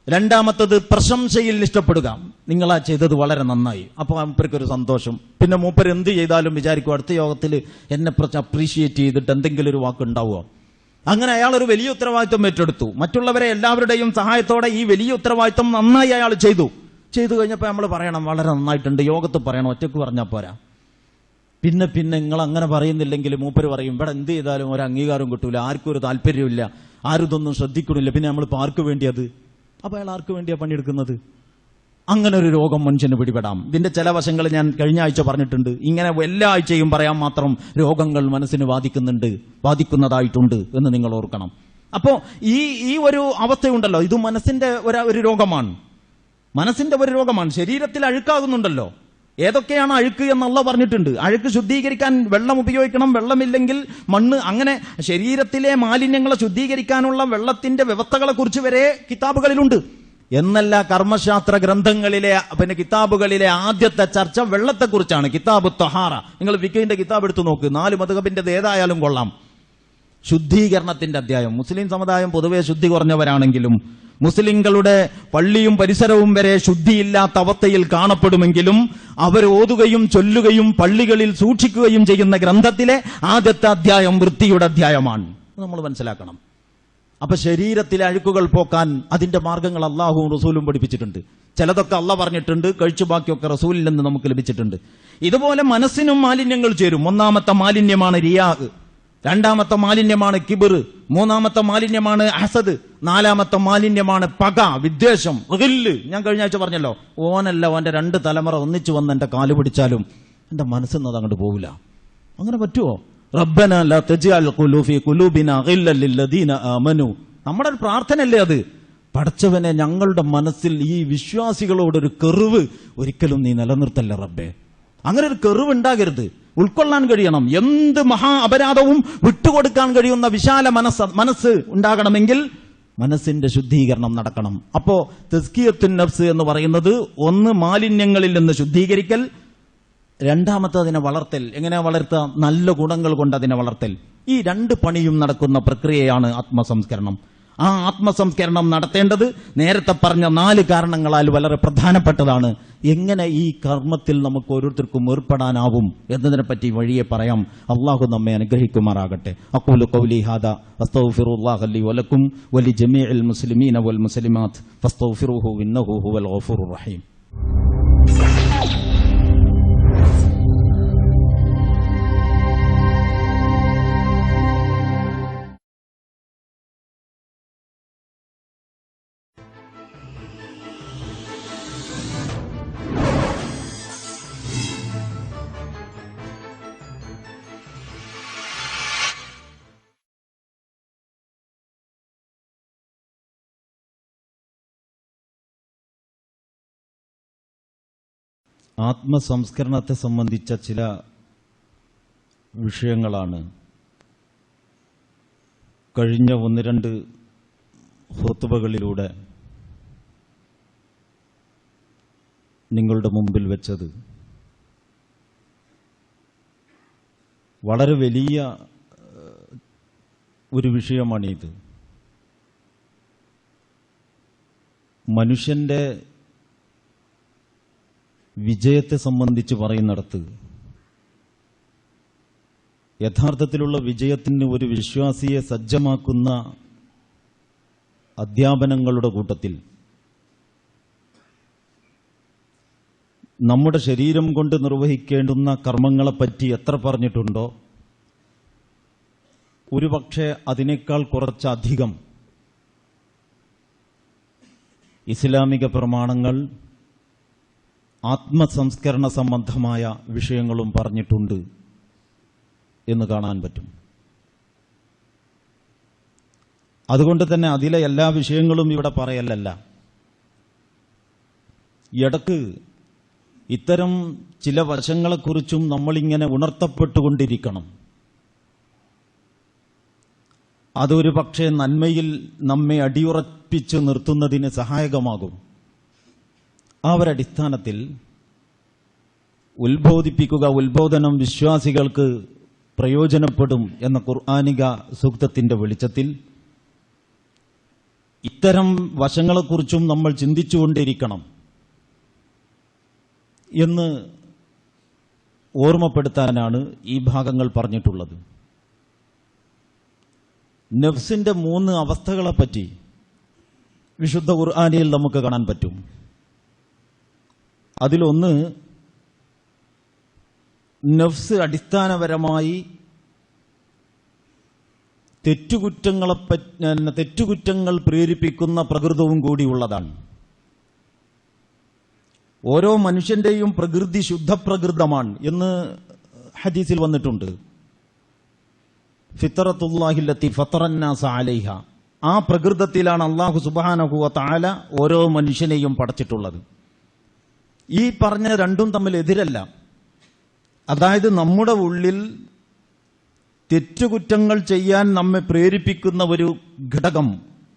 രണ്ടാമത്തത് പ്രശംസയിൽ ഇഷ്ടപ്പെടുക. നിങ്ങളാ ചെയ്തത് വളരെ നന്നായി, അപ്പൊ മൂപ്പർക്കൊരു സന്തോഷം. പിന്നെ മൂപ്പർ എന്ത് ചെയ്താലും വിചാരിക്കും അടുത്ത യോഗത്തിൽ എന്നെ കുറച്ച് അപ്രീഷിയേറ്റ് ചെയ്തിട്ട് എന്തെങ്കിലും ഒരു വാക്ക് ഉണ്ടാവുക. അങ്ങനെ അയാൾ ഒരു വലിയ ഉത്തരവാദിത്വം ഏറ്റെടുത്തു. മറ്റുള്ളവരെ എല്ലാവരുടെയും സഹായത്തോടെ ഈ വലിയ ഉത്തരവാദിത്വം നന്നായി അയാൾ ചെയ്തു കഴിഞ്ഞപ്പോൾ നമ്മൾ പറയണം വളരെ നന്നായിട്ടുണ്ട്, യോഗത്ത് പറയണം, ഒറ്റക്ക് പറഞ്ഞാൽ പോരാ. പിന്നെ നിങ്ങൾ അങ്ങനെ പറയുന്നില്ലെങ്കിൽ മൂപ്പര് പറയും ഇവിടെ എന്ത് ചെയ്താലും ഒരു അംഗീകാരം കിട്ടൂല, ആർക്കും ഒരു താല്പര്യമില്ല, ആരും ഇതൊന്നും ശ്രദ്ധിക്കണില്ല, പിന്നെ നമ്മൾ ആർക്ക് വേണ്ടിയത്? അപ്പൊ അയാൾ ആർക്ക് വേണ്ടിയാ പണിയെടുക്കുന്നത്? അങ്ങനെ ഒരു രോഗം മനുഷ്യന് പിടിപെടാം. ഇതിന്റെ ചില വശങ്ങൾ ഞാൻ കഴിഞ്ഞ ആഴ്ച പറഞ്ഞിട്ടുണ്ട്. ഇങ്ങനെ എല്ലാ ആഴ്ചയും പറയാൻ മാത്രം രോഗങ്ങൾ മനസ്സിന് ബാധിക്കുന്നതായിട്ടുണ്ട് എന്ന് നിങ്ങൾ ഓർക്കണം. അപ്പോ ഈ ഒരു അവസ്ഥയുണ്ടല്ലോ, ഇത് മനസ്സിന്റെ ഒരു രോഗമാണ്. മനസ്സിന്റെ ഒരു രോഗമാണ്. ശരീരത്തിൽ അഴുക്കാകുന്നുണ്ടല്ലോ. ഏതൊക്കെയാണ് അഴുക്ക് എന്നുള്ള പറഞ്ഞിട്ടുണ്ട്. അഴുക്ക് ശുദ്ധീകരിക്കാൻ വെള്ളം ഉപയോഗിക്കണം, വെള്ളമില്ലെങ്കിൽ മണ്ണ്. അങ്ങനെ ശരീരത്തിലെ മാലിന്യങ്ങളെ ശുദ്ധീകരിക്കാനുള്ള വെള്ളത്തിന്റെ വ്യവസ്ഥകളെ കുറിച്ച് വരെ കിതാബുകളിലുണ്ട്. എന്നല്ല കർമ്മശാസ്ത്ര ഗ്രന്ഥങ്ങളിലെ കിതാബുകളിലെ ആദ്യത്തെ ചർച്ച വെള്ളത്തെക്കുറിച്ചാണ്. കിതാബ് ത്വഹാറ. നിങ്ങൾ ഫിഖഹിന്റെ കിതാബ് എടുത്തു നോക്ക്, 4 മദ്ഹബിന്റേത് ഏതായാലും കൊള്ളാം. ശുദ്ധീകരണത്തിന്റെ അധ്യായം. മുസ്ലിം സമുദായം പൊതുവെ ശുദ്ധി കുറഞ്ഞവരാണെങ്കിലും മുസ്ലിങ്ങളുടെ പള്ളിയും പരിസരവും വരെ ശുദ്ധിയില്ലാത്ത അവസ്ഥയിൽ കാണപ്പെടുമെങ്കിലും അവർ ഓതുകയും ചൊല്ലുകയും പള്ളികളിൽ സൂക്ഷിക്കുകയും ചെയ്യുന്ന ഗ്രന്ഥത്തിലെ ആദ്യത്തെ അധ്യായം വൃത്തിയുടെ അധ്യായമാണ്. നമ്മൾ മനസ്സിലാക്കണം. അപ്പൊ ശരീരത്തിലെ അഴുക്കുകൾ പോക്കാൻ അതിന്റെ മാർഗങ്ങൾ അള്ളാഹുവും റസൂലും പഠിപ്പിച്ചിട്ടുണ്ട്. ചിലതൊക്കെ അള്ളാഹ് പറഞ്ഞിട്ടുണ്ട്, കഴിച്ചു ബാക്കിയൊക്കെ റസൂലിൽ നിന്ന് നമുക്ക് ലഭിച്ചിട്ടുണ്ട്. ഇതുപോലെ മനസ്സിനും മാലിന്യങ്ങൾ ചേരും. ഒന്നാമത്തെ മാലിന്യമാണ് റിയാ, രണ്ടാമത്തെ മാലിന്യമാണ് കിബിർ, മൂന്നാമത്തെ മാലിന്യമാണ് ഹസദ്, നാലാമത്തെ മാലിന്യമാണ് പക, വിദ്വേഷം, ഗില്ല്. ഞാൻ കഴിഞ്ഞ ആഴ്ച പറഞ്ഞല്ലോ, ഓനല്ല ഓന്റെ 2 തലമുറ ഒന്നിച്ചു വന്ന് എന്റെ കാല് പിടിച്ചാലും എന്റെ മനസ്സിൽ അത് അങ്ങോട്ട് പോവില്ല. അങ്ങനെ പറ്റുമോ? റബ്ബന ലാ തജ്അൽ ഖുലൂഫി ഖുലൂബിനാ ഗില്ലൽ ലില്ലദീന ആമനു. നമ്മുടെ ഒരു പ്രാർത്ഥനയല്ലേ അത്? പടച്ചവനെ, ഞങ്ങളുടെ മനസ്സിൽ ഈ വിശ്വാസികളോടൊരു കെറിവ് ഒരിക്കലും നീ നിലനിർത്തല്ല റബ്ബേ. അങ്ങനെ ഒരു കെറിവ് ഉണ്ടാകരുത്. ഉൾക്കൊള്ളാൻ കഴിയണം. എന്ത് മഹാ അപരാധവും വിട്ടുകൊടുക്കാൻ കഴിയുന്ന വിശാല മനസ്സ് ഉണ്ടാകണമെങ്കിൽ മനസ്സിന്റെ ശുദ്ധീകരണം നടക്കണം. അപ്പോ തസ്കിയത്തുൻ നഫ്സ് എന്ന് പറയുന്നത് ഒന്ന് മാലിന്യങ്ങളിൽ നിന്ന് ശുദ്ധീകരിക്കൽ, രണ്ടാമത്തെ അതിനെ വളർത്തൽ. എങ്ങനെ വളർത്തുക? നല്ല ഗുണങ്ങൾ കൊണ്ട് അതിനെ വളർത്തൽ. ഈ 2 പണിയും നടക്കുന്ന പ്രക്രിയയാണ് ആത്മസംസ്കരണം. ആ ആത്മസംസ്കരണം നടത്തേണ്ടത് നേരത്തെ പറഞ്ഞ 4 കാരണങ്ങളാൽ വളരെ പ്രധാനപ്പെട്ടതാണ്. എങ്ങനെ ഈ കർമ്മത്തിൽ നമുക്ക് ഓരോരുത്തർക്കും ഏർപ്പെടാനാവും എന്നതിനെപ്പറ്റി വഴിയെ പറയാം. അള്ളാഹു നമ്മെ അനുഗ്രഹിക്കുമാറാകട്ടെ. അഖൂലു ഖൗലി ഹാദാ അസ്തഗ്ഫിറുല്ലാഹ ലി വലക്കും വലി ജമീഇൽ മുസ്ലിമീന വൽ മുസ്ലിമാത്ത് ഫസ്തഗ്ഫിറുഹു ഇന്നഹു ഹുവൽ ഗഫൂറുർ റഹീം. ആത്മസംസ്കരണത്തെ സംബന്ധിച്ച ചില വിഷയങ്ങളാണ് കഴിഞ്ഞ 1-2 ഖുത്ബകളിലൂടെ നിങ്ങളുടെ മുമ്പിൽ വെച്ചത്. വളരെ വലിയ ഒരു വിഷയമാണിത്. മനുഷ്യന്റെ വിജയത്തെ സംബന്ധിച്ച് പറയുന്നിടത്ത് യഥാർത്ഥത്തിലുള്ള വിജയത്തിന് ഒരു വിശ്വാസിയെ സജ്ജമാക്കുന്ന അധ്യാപനങ്ങളുടെ കൂട്ടത്തിൽ നമ്മുടെ ശരീരം കൊണ്ട് നിർവഹിക്കേണ്ടുന്ന കർമ്മങ്ങളെപ്പറ്റി എത്ര പറഞ്ഞിട്ടുണ്ടോ ഒരുപക്ഷെ അതിനേക്കാൾ കുറച്ചധികം ഇസ്ലാമിക പ്രമാണങ്ങൾ ആത്മസംസ്കരണ സംബന്ധമായ വിഷയങ്ങളും പറഞ്ഞിട്ടുണ്ട് എന്ന് കാണാൻ പറ്റും. അതുകൊണ്ട് തന്നെ അതിലെ എല്ലാ വിഷയങ്ങളും ഇവിടെ പറയലല്ല. ഇടക്ക് ഇത്തരം ചില വശങ്ങളെക്കുറിച്ചും നമ്മളിങ്ങനെ ഉണർത്തപ്പെട്ടുകൊണ്ടിരിക്കണം. അതൊരു പക്ഷേ നന്മയിൽ നമ്മെ അടിയുറപ്പിച്ച് നിർത്തുന്നതിന് സഹായകമാകും. ആ ഒരടിസ്ഥാനത്തിൽ ഉത്ബോധനം വിശ്വാസികൾക്ക് പ്രയോജനപ്പെടും എന്ന ഖുർആനിക സൂക്തത്തിന്റെ വെളിച്ചത്തിൽ ഇത്തരം വശങ്ങളെക്കുറിച്ചും നമ്മൾ ചിന്തിച്ചുകൊണ്ടിരിക്കണം എന്ന് ഓർമ്മപ്പെടുത്താനാണ് ഈ ഭാഗങ്ങൾ പറഞ്ഞിട്ടുള്ളത്. നഫ്സിന്റെ 3 അവസ്ഥകളെപ്പറ്റി വിശുദ്ധ ഖുർആനിൽ നമുക്ക് കാണാൻ പറ്റും. അതിലൊന്ന്, നഫ്സ് അടിസ്ഥാനപരമായി തെറ്റുകുറ്റങ്ങൾ പ്രേരിപ്പിക്കുന്ന പ്രകൃതവും കൂടിയുള്ളതാണ്. ഓരോ മനുഷ്യന്റെയും പ്രകൃതി ശുദ്ധപ്രകൃതമാണ് എന്ന് ഹദീസിൽ വന്നിട്ടുണ്ട്. ഫിത്രത്തുല്ലാഹില്ലത്തി ഫത്തറന്നാസ അലൈഹ, ആ പ്രകൃതത്തിലാണ് അല്ലാഹു സുബ്ഹാനഹു വ തആല ഓരോ മനുഷ്യനെയും പടച്ചിട്ടുള്ളത്. ഈ പറഞ്ഞ രണ്ടും തമ്മിൽ എതിരല്ല. അതായത് നമ്മുടെ ഉള്ളിൽ തെറ്റുകുറ്റങ്ങൾ ചെയ്യാൻ നമ്മെ പ്രേരിപ്പിക്കുന്ന ഒരു ഘടകം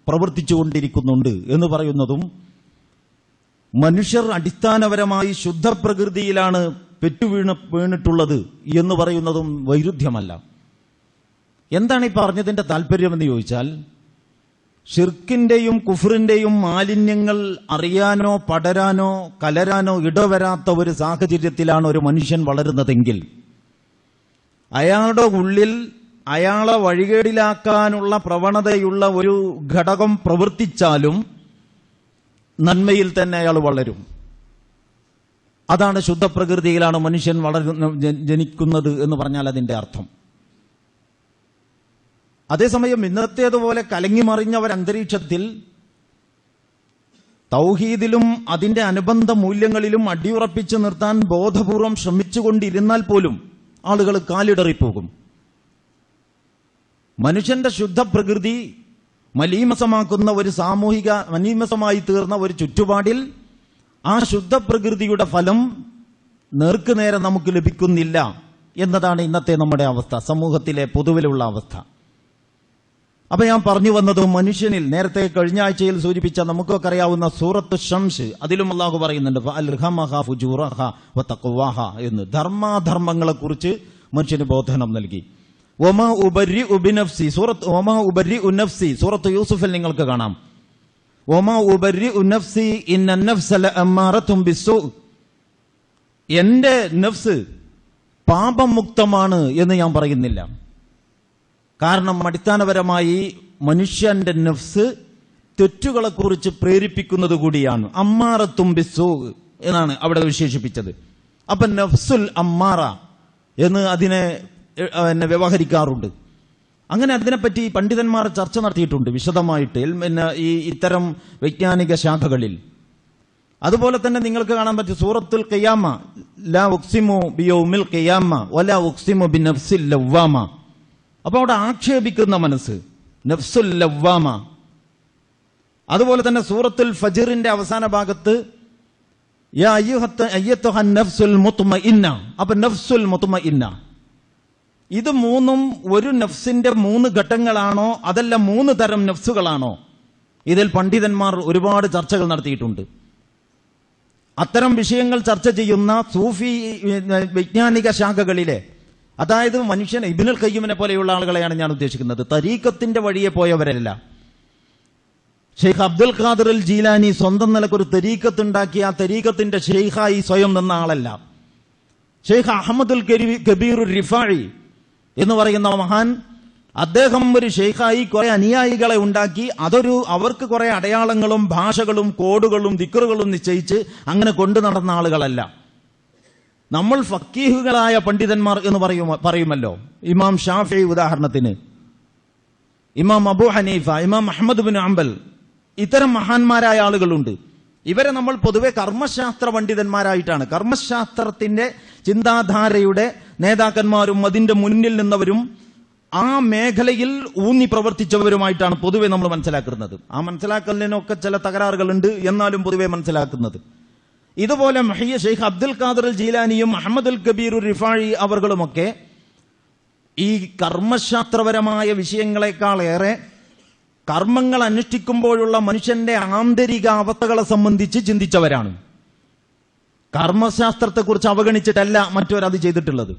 പ്രവർത്തിച്ചുകൊണ്ടിരിക്കുന്നുണ്ട് എന്ന് പറയുന്നതും മനുഷ്യർ അടിസ്ഥാനപരമായി ശുദ്ധപ്രകൃതിയിലാണ് വീണിട്ടുള്ളത് എന്ന് പറയുന്നതും വൈരുദ്ധ്യമല്ല. എന്താണ് ഈ പറഞ്ഞതിന്റെ താല്പര്യമെന്ന് ചോദിച്ചാൽ, ഷിർക്കിന്റെയും കുഫറിന്റെയും മാലിന്യങ്ങൾ അറിയാനോ പടരാനോ കലരാനോ ഇടവരാത്ത ഒരു സാഹചര്യത്തിലാണ് ഒരു മനുഷ്യൻ വളരുന്നതെങ്കിൽ അയാളുടെ ഉള്ളിൽ അയാളെ വഴികേടിലാക്കാനുള്ള പ്രവണതയുള്ള ഒരു ഘടകം പ്രവർത്തിച്ചാലും നന്മയിൽ തന്നെ അയാൾ വളരും. അതാണ് ശുദ്ധപ്രകൃതിയിലാണ് മനുഷ്യൻ ജനിക്കുന്നത് എന്ന് പറഞ്ഞാൽ അതിന്റെ അർത്ഥം. അതേസമയം ഇന്നത്തേതുപോലെ കലങ്ങിമറിഞ്ഞ ഒരന്തരീക്ഷത്തിൽ തൗഹീദിലും അതിന്റെ അനുബന്ധ മൂല്യങ്ങളിലും അടിയുറപ്പിച്ചു നിർത്താൻ ബോധപൂർവം ശ്രമിച്ചുകൊണ്ടിരുന്നാൽ പോലും ആളുകൾ കാലിടറിപ്പോകും. മനുഷ്യന്റെ ശുദ്ധപ്രകൃതി മലീമസമാക്കുന്ന ഒരു മലീമസമായി തീർന്ന ഒരു ചുറ്റുപാടിൽ ആ ശുദ്ധപ്രകൃതിയുടെ ഫലം നേർക്കുനേരെ നമുക്ക് ലഭിക്കുന്നില്ല എന്നതാണ് ഇന്നത്തെ നമ്മുടെ അവസ്ഥ, സമൂഹത്തിലെ പൊതുവിലുള്ള അവസ്ഥ. അപ്പൊ ഞാൻ പറഞ്ഞു വന്നത്, മനുഷ്യനിൽ നേരത്തെ കഴിഞ്ഞ ആഴ്ചയിൽ സൂചിപ്പിച്ച നമുക്കൊക്കെ അറിയാവുന്ന സൂറത്ത് ഷംസ്, അതിലും അല്ലാഹു പറയുന്നുണ്ട് എന്ന്. ധർമാധർമ്മങ്ങളെ കുറിച്ച് മനുഷ്യന് ബോധനം നൽകി. സൂറത്ത് യൂസുഫിൽ നിങ്ങൾക്ക് കാണാം, എന്റെ നഫ്സ് പാപം മുക്തമാണ് എന്ന് ഞാൻ പറയുന്നില്ല. കാരണം അടിസ്ഥാനപരമായി മനുഷ്യന്റെ നഫ്സ് തെറ്റുകളെക്കുറിച്ച് പ്രേരിപ്പിക്കുന്നത് കൂടിയാണ്. അമ്മാറത്തും ബിസ്സൂ എന്നാണ് അവിടെ വിശേഷിപ്പിച്ചത്. അപ്പൊ നഫ്സുൽ അമ്മാറ എന്ന് അതിനെ വ്യവഹരിക്കാറുണ്ട്. അങ്ങനെ അതിനെപ്പറ്റി പണ്ഡിതന്മാർ ചർച്ച നടത്തിയിട്ടുണ്ട് വിശദമായിട്ട് ഇത്തരം വൈജ്ഞാനിക ശാഖകളിൽ. അതുപോലെ തന്നെ നിങ്ങൾക്ക് കാണാൻ പറ്റും സൂറത്തുൽ ഖിയാമ, ലാ ഉഖ്സിമു ബിയൗമിൽ ഖിയാമ വലാ ഉഖ്സിമു ബിനഫ്സിൽ ലവ്വാമ. അപ്പൊ അവിടെ ആക്ഷേപിക്കുന്ന മനസ്സ്, നഫ്സുൽ ലവ്വാമ. അതുപോലെ തന്നെ സൂറത്തുൽ ഫജ്റിന്റെ അവസാന ഭാഗത്ത് യാ അയ്യത്തുഹൻ നഫ്സുൽ മുത്മഇന്ന. അപ്പൊ നഫ്സുൽ മുത്മഇന്ന, ഇത് മൂന്നും ഒരു നഫ്സിന്റെ 3 ഘട്ടങ്ങളാണോ അതല്ല 3 തരം നഫ്സുകളാണോ? ഇതിൽ പണ്ഡിതന്മാർ ഒരുപാട് ചർച്ചകൾ നടത്തിയിട്ടുണ്ട്. അത്തരം വിഷയങ്ങൾ ചർച്ച ചെയ്യുന്ന സൂഫി വൈജ്ഞാനിക ശാഖകളിലെ, അതായത് മനുഷ്യൻ ഇബ്നുൽ ഖയ്യിമിനെ പോലെയുള്ള ആളുകളെയാണ് ഞാൻ ഉദ്ദേശിക്കുന്നത്, തരീഖത്തിന്റെ വഴിയെ പോയവരല്ല. ഷെയ്ഖ് അബ്ദുൽ ഖാദിർ അൽ ജീലാനി സ്വന്തം നിലക്കൊരു തരീഖത്ത് ഉണ്ടാക്കി ആ തരീഖത്തിന്റെ ഷെയ്ഖായി സ്വയം നിന്ന ആളല്ല. ഷെയ്ഖ് അഹമ്മദുൽ കബീർ റിഫായി എന്ന് പറയുന്ന മഹാൻ, അദ്ദേഹം ഒരു ഷെയ്ഖായി കുറെ അനുയായികളെ ഉണ്ടാക്കി, അവർക്ക് കുറെ അടയാളങ്ങളും ഭാഷകളും കോഡുകളും ദിക്റുകളും നിശ്ചയിച്ച് അങ്ങനെ കൊണ്ടു നടന്ന ആളുകളല്ല. നമ്മൾ ഫക്കീഹുകളായ പണ്ഡിതന്മാർ എന്ന് പറയുമല്ലോ. ഇമാം ഷാഫി ഉദാഹരണത്തിന്, ഇമാം അബൂ ഹനീഫ, ഇമാം അഹ്മദ് ബിൻ ഹംബൽ, ഇത്തരം മഹാന്മാരായ ആളുകളുണ്ട്. ഇവരെ നമ്മൾ പൊതുവെ കർമ്മശാസ്ത്ര പണ്ഡിതന്മാരായിട്ടാണ്, കർമ്മശാസ്ത്രത്തിന്റെ ചിന്താധാരയുടെ നേതാക്കന്മാരും അതിന്റെ മുന്നിൽ നിന്നവരും ആ മേഖലയിൽ ഊന്നി പ്രവർത്തിച്ചവരുമായിട്ടാണ് പൊതുവെ നമ്മൾ മനസ്സിലാക്കുന്നത്. ആ മനസ്സിലാക്കലിനൊക്കെ ചില തകരാറുകളുണ്ട്, എന്നാലും പൊതുവെ മനസ്സിലാക്കുന്നത്. ഇതുപോലെ ഷെയ്ഖ് അബ്ദുൽ ഖാദിർ ജീലാനിയും അഹമ്മദുൽ കബീർ റിഫാഴി അവർകളുമൊക്കെ ഈ കർമ്മശാസ്ത്രപരമായ വിഷയങ്ങളെക്കാളേറെ കർമ്മങ്ങൾ അനുഷ്ഠിക്കുമ്പോഴുള്ള മനുഷ്യന്റെ ആന്തരിക അവസ്ഥകളെ സംബന്ധിച്ച് ചിന്തിച്ചവരാണ്. കർമ്മശാസ്ത്രത്തെക്കുറിച്ച് അവഗണിച്ചിട്ടല്ല മറ്റവരത് ചെയ്തിട്ടുള്ളത്.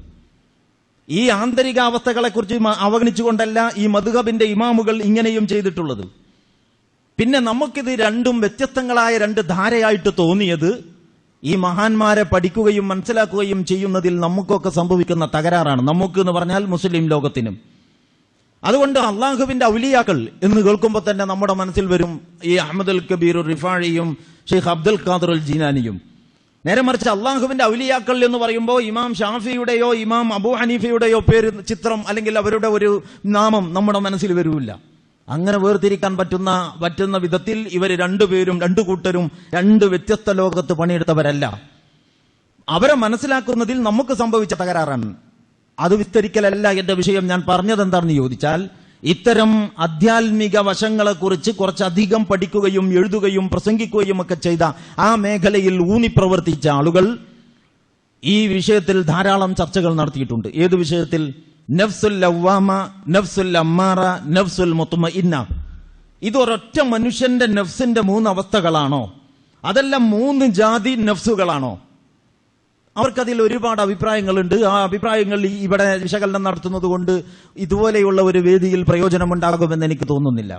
ഈ ആന്തരികാവസ്ഥകളെക്കുറിച്ച് അവഗണിച്ചുകൊണ്ടല്ല ഈ മദ്ഹബിന്റെ ഇമാമുകൾ ഇങ്ങനെയും ചെയ്തിട്ടുള്ളത്. പിന്നെ നമുക്കിത് രണ്ടും വ്യത്യസ്തങ്ങളായ രണ്ട് ധാരയായിട്ട് തോന്നിയത് ഈ മഹാന്മാരെ പഠിക്കുകയും മനസ്സിലാക്കുകയും ചെയ്യുന്നതിൽ നമുക്കൊക്കെ സംഭവിക്കുന്ന തകരാറാണ്. നമുക്ക് എന്ന് പറഞ്ഞാൽ മുസ്ലിം ലോകത്തിനും. അതുകൊണ്ട് അള്ളാഹുവിന്റെ ഔലിയാക്കൾ എന്ന് കേൾക്കുമ്പോൾ തന്നെ നമ്മുടെ മനസ്സിൽ വരും ഈ അഹ്മദുൽ കബീർ റിഫാഴിയും ഷെയ്ഖ് അബ്ദുൽ ഖാദിർ ജീലാനിയും. നേരെ മറിച്ച് അള്ളാഹുവിന്റെ ഔലിയാക്കൾ എന്ന് പറയുമ്പോൾ ഇമാം ഷാഫിയുടെയോ ഇമാം അബൂ ഹനീഫയുടെയോ പേര്, ചിത്രം അല്ലെങ്കിൽ അവരുടെ ഒരു നാമം നമ്മുടെ മനസ്സിൽ വരില്ല. അങ്ങനെ വേർതിരിക്കാൻ പറ്റുന്ന വിധത്തിൽ ഇവർ രണ്ടുപേരും, രണ്ടു കൂട്ടരും രണ്ട് വ്യത്യസ്ത ലോകത്ത് പണിയെടുത്തവരല്ല. അവരെ മനസ്സിലാക്കുന്നതിൽ നമുക്ക് സംഭവിച്ച തകരാറാണ്. അത് വിസ്തരിക്കലല്ല എന്റെ വിഷയം. ഞാൻ പറഞ്ഞത് എന്താണെന്ന് ചോദിച്ചാൽ, ഇത്തരം ആധ്യാത്മിക വശങ്ങളെക്കുറിച്ച് കുറച്ചധികം പഠിക്കുകയും എഴുതുകയും പ്രസംഗിക്കുകയും ഒക്കെ ചെയ്ത ആ മേഖലയിൽ ഊന്നി പ്രവർത്തിച്ച ആളുകൾ ഈ വിഷയത്തിൽ ധാരാളം ചർച്ചകൾ നടത്തിയിട്ടുണ്ട്. ഏത് വിഷയത്തിൽ? നഫ്സുൽ ലവ്വാമ, നഫ്സുൽ അമ്മാറ, നഫ്സുൽ മുത്മഇന്ന. ഇതൊരൊറ്റ മനുഷ്യന്റെ നഫ്സിന്റെ 3 അവസ്ഥകളാണോ, അതല്ല 3 ജാതി നഫ്സുകളാണോ? അവർക്കതിൽ ഒരുപാട് അഭിപ്രായങ്ങളുണ്ട്. ആ അഭിപ്രായങ്ങൾ ഇവിടെ വിശകലനം നടത്തുന്നത് കൊണ്ട് ഇതുപോലെയുള്ള ഒരു വേദിയിൽ പ്രയോജനമുണ്ടാകുമെന്ന് എനിക്ക് തോന്നുന്നില്ല.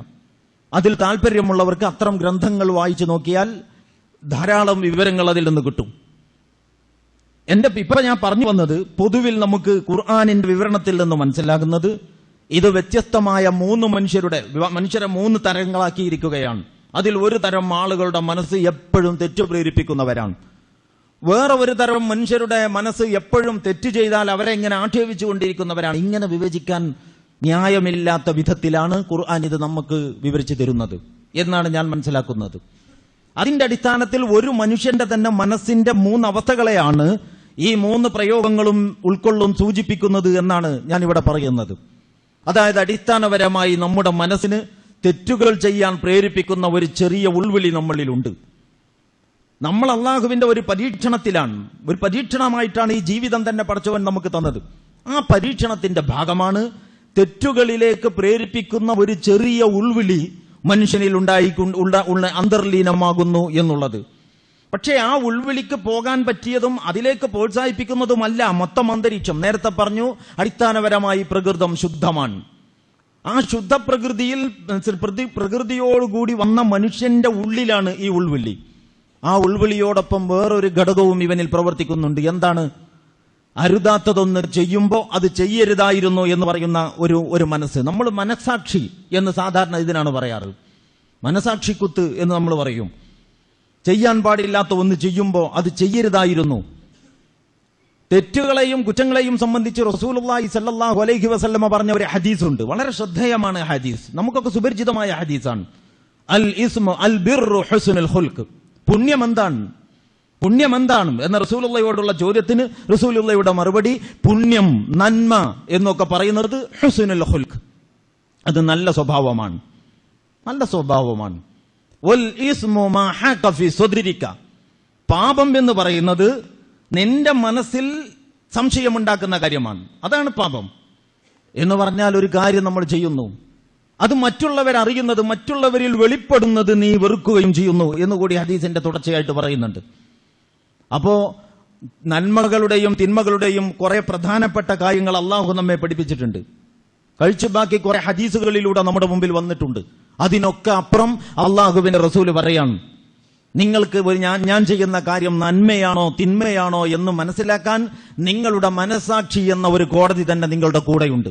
അതിൽ താല്പര്യമുള്ളവർക്ക് അത്തരം ഗ്രന്ഥങ്ങൾ വായിച്ചു നോക്കിയാൽ ധാരാളം വിവരങ്ങൾ അതിൽ നിന്ന് കിട്ടും. ഇപ്പൊ ഞാൻ പറഞ്ഞു വന്നത്, പൊതുവിൽ നമുക്ക് ഖുർആനിന്റെ വിവരണത്തിൽ നിന്ന് മനസ്സിലാകുന്നത് ഇത് വ്യത്യസ്തമായ 3 മനുഷ്യരെ 3 തരങ്ങളാക്കിയിരിക്കുകയാണ്. അതിൽ ഒരു തരം ആളുകളുടെ മനസ്സ് എപ്പോഴും തെറ്റു പ്രേരിപ്പിക്കുന്നവരാണ്. വേറെ ഒരു തരം മനുഷ്യരുടെ മനസ്സ് എപ്പോഴും തെറ്റ് ചെയ്താൽ അവരെ ഇങ്ങനെ ആക്ഷേപിച്ചുകൊണ്ടിരിക്കുന്നവരാണ്. ഇങ്ങനെ വിവേചിക്കാൻ ന്യായമില്ലാത്ത വിധത്തിലാണ് ഖുർആൻ ഇത് നമുക്ക് വിവരിച്ചു തരുന്നത് എന്നാണ് ഞാൻ മനസ്സിലാക്കുന്നത്. അതിന്റെ അടിസ്ഥാനത്തിൽ ഒരു മനുഷ്യന്റെ തന്നെ മനസ്സിന്റെ 3 അവസ്ഥകളെയാണ് ഈ 3 പ്രയോഗങ്ങളും ഉൾക്കൊള്ളും സൂചിപ്പിക്കുന്നത് എന്നാണ് ഞാൻ ഇവിടെ പറയുന്നത്. അതായത് അടിസ്ഥാനപരമായി നമ്മുടെ മനസ്സിന് തെറ്റുകൾ ചെയ്യാൻ പ്രേരിപ്പിക്കുന്ന ഒരു ചെറിയ ഉൾവിളി നമ്മളിലുണ്ട്. നമ്മൾ അള്ളാഹുവിന്റെ ഒരു പരീക്ഷണത്തിലാണ്, ഒരു പരീക്ഷണമായിട്ടാണ് ഈ ജീവിതം തന്നെ പടച്ചവൻ നമുക്ക് തന്നത്. ആ പരീക്ഷണത്തിന്റെ ഭാഗമാണ് തെറ്റുകളിലേക്ക് പ്രേരിപ്പിക്കുന്ന ഒരു ചെറിയ ഉൾവിളി മനുഷ്യനിൽ അന്തർലീനമാകുന്നു എന്നുള്ളത്. പക്ഷേ ആ ഉൾവിളിക്ക് പോകാൻ പറ്റിയതും അതിലേക്ക് പ്രോത്സാഹിപ്പിക്കുന്നതുമല്ല മൊത്തം അന്തരീക്ഷം. നേരത്തെ പറഞ്ഞു, അടിസ്ഥാനപരമായി പ്രകൃതം ശുദ്ധമാണ്. ആ ശുദ്ധ പ്രകൃതിയോടുകൂടി വന്ന മനുഷ്യന്റെ ഉള്ളിലാണ് ഈ ഉൾവിളി. ആ ഉൾവിളിയോടൊപ്പം വേറൊരു ഘടകവും ഇവനിൽ പ്രവർത്തിക്കുന്നുണ്ട്. എന്താണ്? അരുതാത്തതൊന്ന് ചെയ്യുമ്പോൾ അത് ചെയ്യരുതായിരുന്നു എന്ന് പറയുന്ന ഒരു മനസ്സ്. നമ്മൾ മനസാക്ഷി എന്ന് സാധാരണ ഇതിനാണ് പറയാറ്. മനസാക്ഷിക്കുത്ത് എന്ന് നമ്മൾ പറയും. ചെയ്യാൻ പാടില്ലാത്ത ഒന്ന് ചെയ്യുമ്പോൾ അത് ചെയ്യരുതായിരുന്നു. തെറ്റുകളെയും കുറ്റങ്ങളെയും സംബന്ധിച്ച് റസൂലുള്ളാഹി സ്വല്ലല്ലാഹു അലൈഹി വസല്ലമ പറഞ്ഞ ഒരു ഹദീസുണ്ട്. വളരെ ശ്രദ്ധേയമാണ് ഹദീസ്, നമുക്കൊക്കെ സുപരിചിതമായ ഹദീസാണ്. അൽ ഇസ്മു അൽ ബിർറു ഹുസ്നുൽ ഖുൽഖ്. പുണ്യമെന്താണ് എന്ന റസൂലുള്ളാഹിയോടുള്ള ചോദ്യത്തിന് റസൂലുള്ളാഹിയുടെ മറുപടി, പുണ്യം, നന്മ എന്നൊക്കെ പറയുന്നത് ഹുസ്നുൽ ഖുൽഖ്, അത് നല്ല സ്വഭാവമാണ്, നല്ല സ്വഭാവമാണ്. വൽ ഇസ്മു മാ ഹഖ ഫി സദ്രിക. പാപം എന്ന് പറയുന്നത് നിന്റെ മനസ്സിൽ സംശയമുണ്ടാക്കുന്ന കാര്യമാണ്. അതാണ് പാപം എന്ന് പറഞ്ഞാൽ ഒരു കാര്യം നമ്മൾ ചെയ്യുന്നു, അത് മറ്റുള്ളവരറിയുന്നത്, മറ്റുള്ളവരിൽ വെളിപ്പെടുന്നത് നീ വെറുക്കുകയും ചെയ്യുന്നു എന്നുകൂടി ഹദീസിന്റെ തുടർച്ചയായിട്ട് പറയുന്നുണ്ട്. അപ്പോ നന്മകളുടെയും തിന്മകളുടെയും കുറെ പ്രധാനപ്പെട്ട കാര്യങ്ങൾ അള്ളാഹു നമ്മെ പഠിപ്പിച്ചിട്ടുണ്ട്. കഴിച്ചു ബാക്കി കുറെ ഹദീസുകളിലൂടെ നമ്മുടെ മുമ്പിൽ വന്നിട്ടുണ്ട്. അതിനൊക്കെ അപ്പുറം അള്ളാഹുവിന്റെ റസൂല് പറയാണ്, നിങ്ങൾക്ക് ഞാൻ ചെയ്യുന്ന കാര്യം നന്മയാണോ തിന്മയാണോ എന്ന് മനസ്സിലാക്കാൻ നിങ്ങളുടെ മനസാക്ഷി എന്ന ഒരു കോടതി തന്നെ നിങ്ങളുടെ കൂടെയുണ്ട്.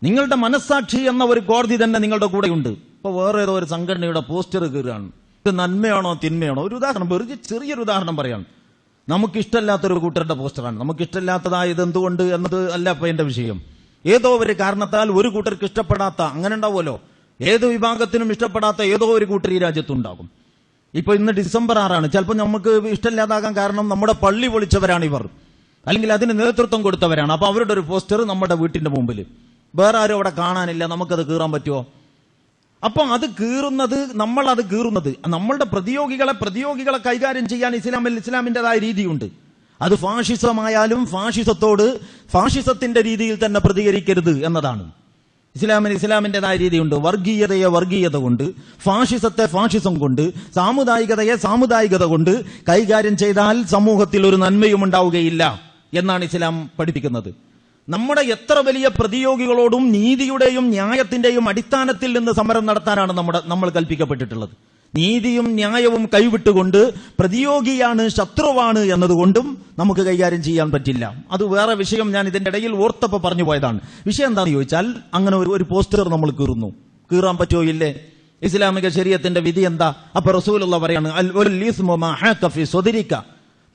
നിങ്ങളുടെ മനസാക്ഷി എന്ന ഒരു കോടതി തന്നെ നിങ്ങളുടെ കൂടെയുണ്ട്. ഇപ്പൊ വേറെ ഏതോ ഒരു സംഘടനയുടെ പോസ്റ്റർ കീറുകയാണ്, ഇത് നന്മയാണോ തിന്മയാണോ. ഒരു ഉദാഹരണം, വെറുതെ ചെറിയൊരു ഉദാഹരണം പറയാം. നമുക്കിഷ്ടമില്ലാത്തൊരു കൂട്ടരുടെ പോസ്റ്ററാണ്. നമുക്കിഷ്ടമില്ലാത്തതായത് എന്തുകൊണ്ട് എന്നത് അല്ല ഇപ്പൊ എന്റെ വിഷയം. ഏതോ ഒരു കാരണത്താൽ ഒരു കൂട്ടർക്ക് ഇഷ്ടപ്പെടാത്ത, അങ്ങനെ ഉണ്ടാവുമല്ലോ, ഏത് വിഭാഗത്തിനും ഇഷ്ടപ്പെടാത്ത ഏതോ ഒരു കൂട്ടർ ഈ രാജ്യത്തുണ്ടാകും. ഇപ്പൊ ഇന്ന് ഡിസംബർ 6 ചിലപ്പോൾ നമുക്ക് ഇഷ്ടമില്ലാതാകാൻ കാരണം നമ്മുടെ പള്ളി പൊളിച്ചവരാണ് ഇവർ, അല്ലെങ്കിൽ അതിന് നേതൃത്വം കൊടുത്തവരാണ്. അപ്പൊ അവരുടെ ഒരു പോസ്റ്റർ നമ്മുടെ വീട്ടിന്റെ മുമ്പിൽ, വേറെ ആരും അവിടെ കാണാനില്ല, നമുക്കത് കീറാൻ പറ്റുമോ? അപ്പൊ അത് കീറുന്നത്, നമ്മളത് കീറുന്നത് നമ്മളുടെ പ്രതിയോഗികളെ കൈകാര്യം ചെയ്യാൻ ഇസ്ലാമിന്റേതായ രീതിയുണ്ട്. അത് ഫാഷിസമായാലും ഫാഷിസത്തോട് ഫാഷിസത്തിന്റെ രീതിയിൽ തന്നെ പ്രതികരിക്കരുത് എന്നതാണ്. ഇസ്ലാമിന്റേതായ രീതിയുണ്ട്. വർഗീയതയെ വർഗീയത കൊണ്ട്, ഫാഷിസത്തെ ഫാഷിസം കൊണ്ട്, സാമുദായികതയെ സാമുദായികത കൊണ്ട് കൈകാര്യം ചെയ്താൽ സമൂഹത്തിൽ ഒരു നന്മയും ഉണ്ടാവുകയില്ല എന്നാണ് ഇസ്ലാം പഠിപ്പിക്കുന്നത്. നമ്മുടെ എത്ര വലിയ പ്രതിയോഗികളോടും നീതിയുടെയും ന്യായത്തിന്റെയും അടിസ്ഥാനത്തിൽ നിന്ന് സമരം നടത്താനാണ് നമ്മൾ കൽപ്പിക്കപ്പെട്ടിട്ടുള്ളത്. നീതിയും ന്യായവും കൈവിട്ടുകൊണ്ട് പ്രതിയോഗിയാണ്, ശത്രുവാണ് എന്നതുകൊണ്ടും നമുക്ക് കൈകാര്യം ചെയ്യാൻ പറ്റില്ല. അത് വേറെ വിഷയം. ഞാൻ ഇതിന്റെ ഇടയിൽ ഓർത്തപ്പോ പറഞ്ഞു പോയതാണ്. വിഷയം എന്താണെന്ന് ചോദിച്ചാൽ, അങ്ങനെ ഒരു പോസ്റ്റർ നമ്മൾ കീറാൻ പറ്റുമോ ഇല്ലേ? ഇസ്ലാമിക ശരീഅത്തിന്റെ വിധി എന്താ? അപ്പൊ റസൂലുള്ള പറയാണ്,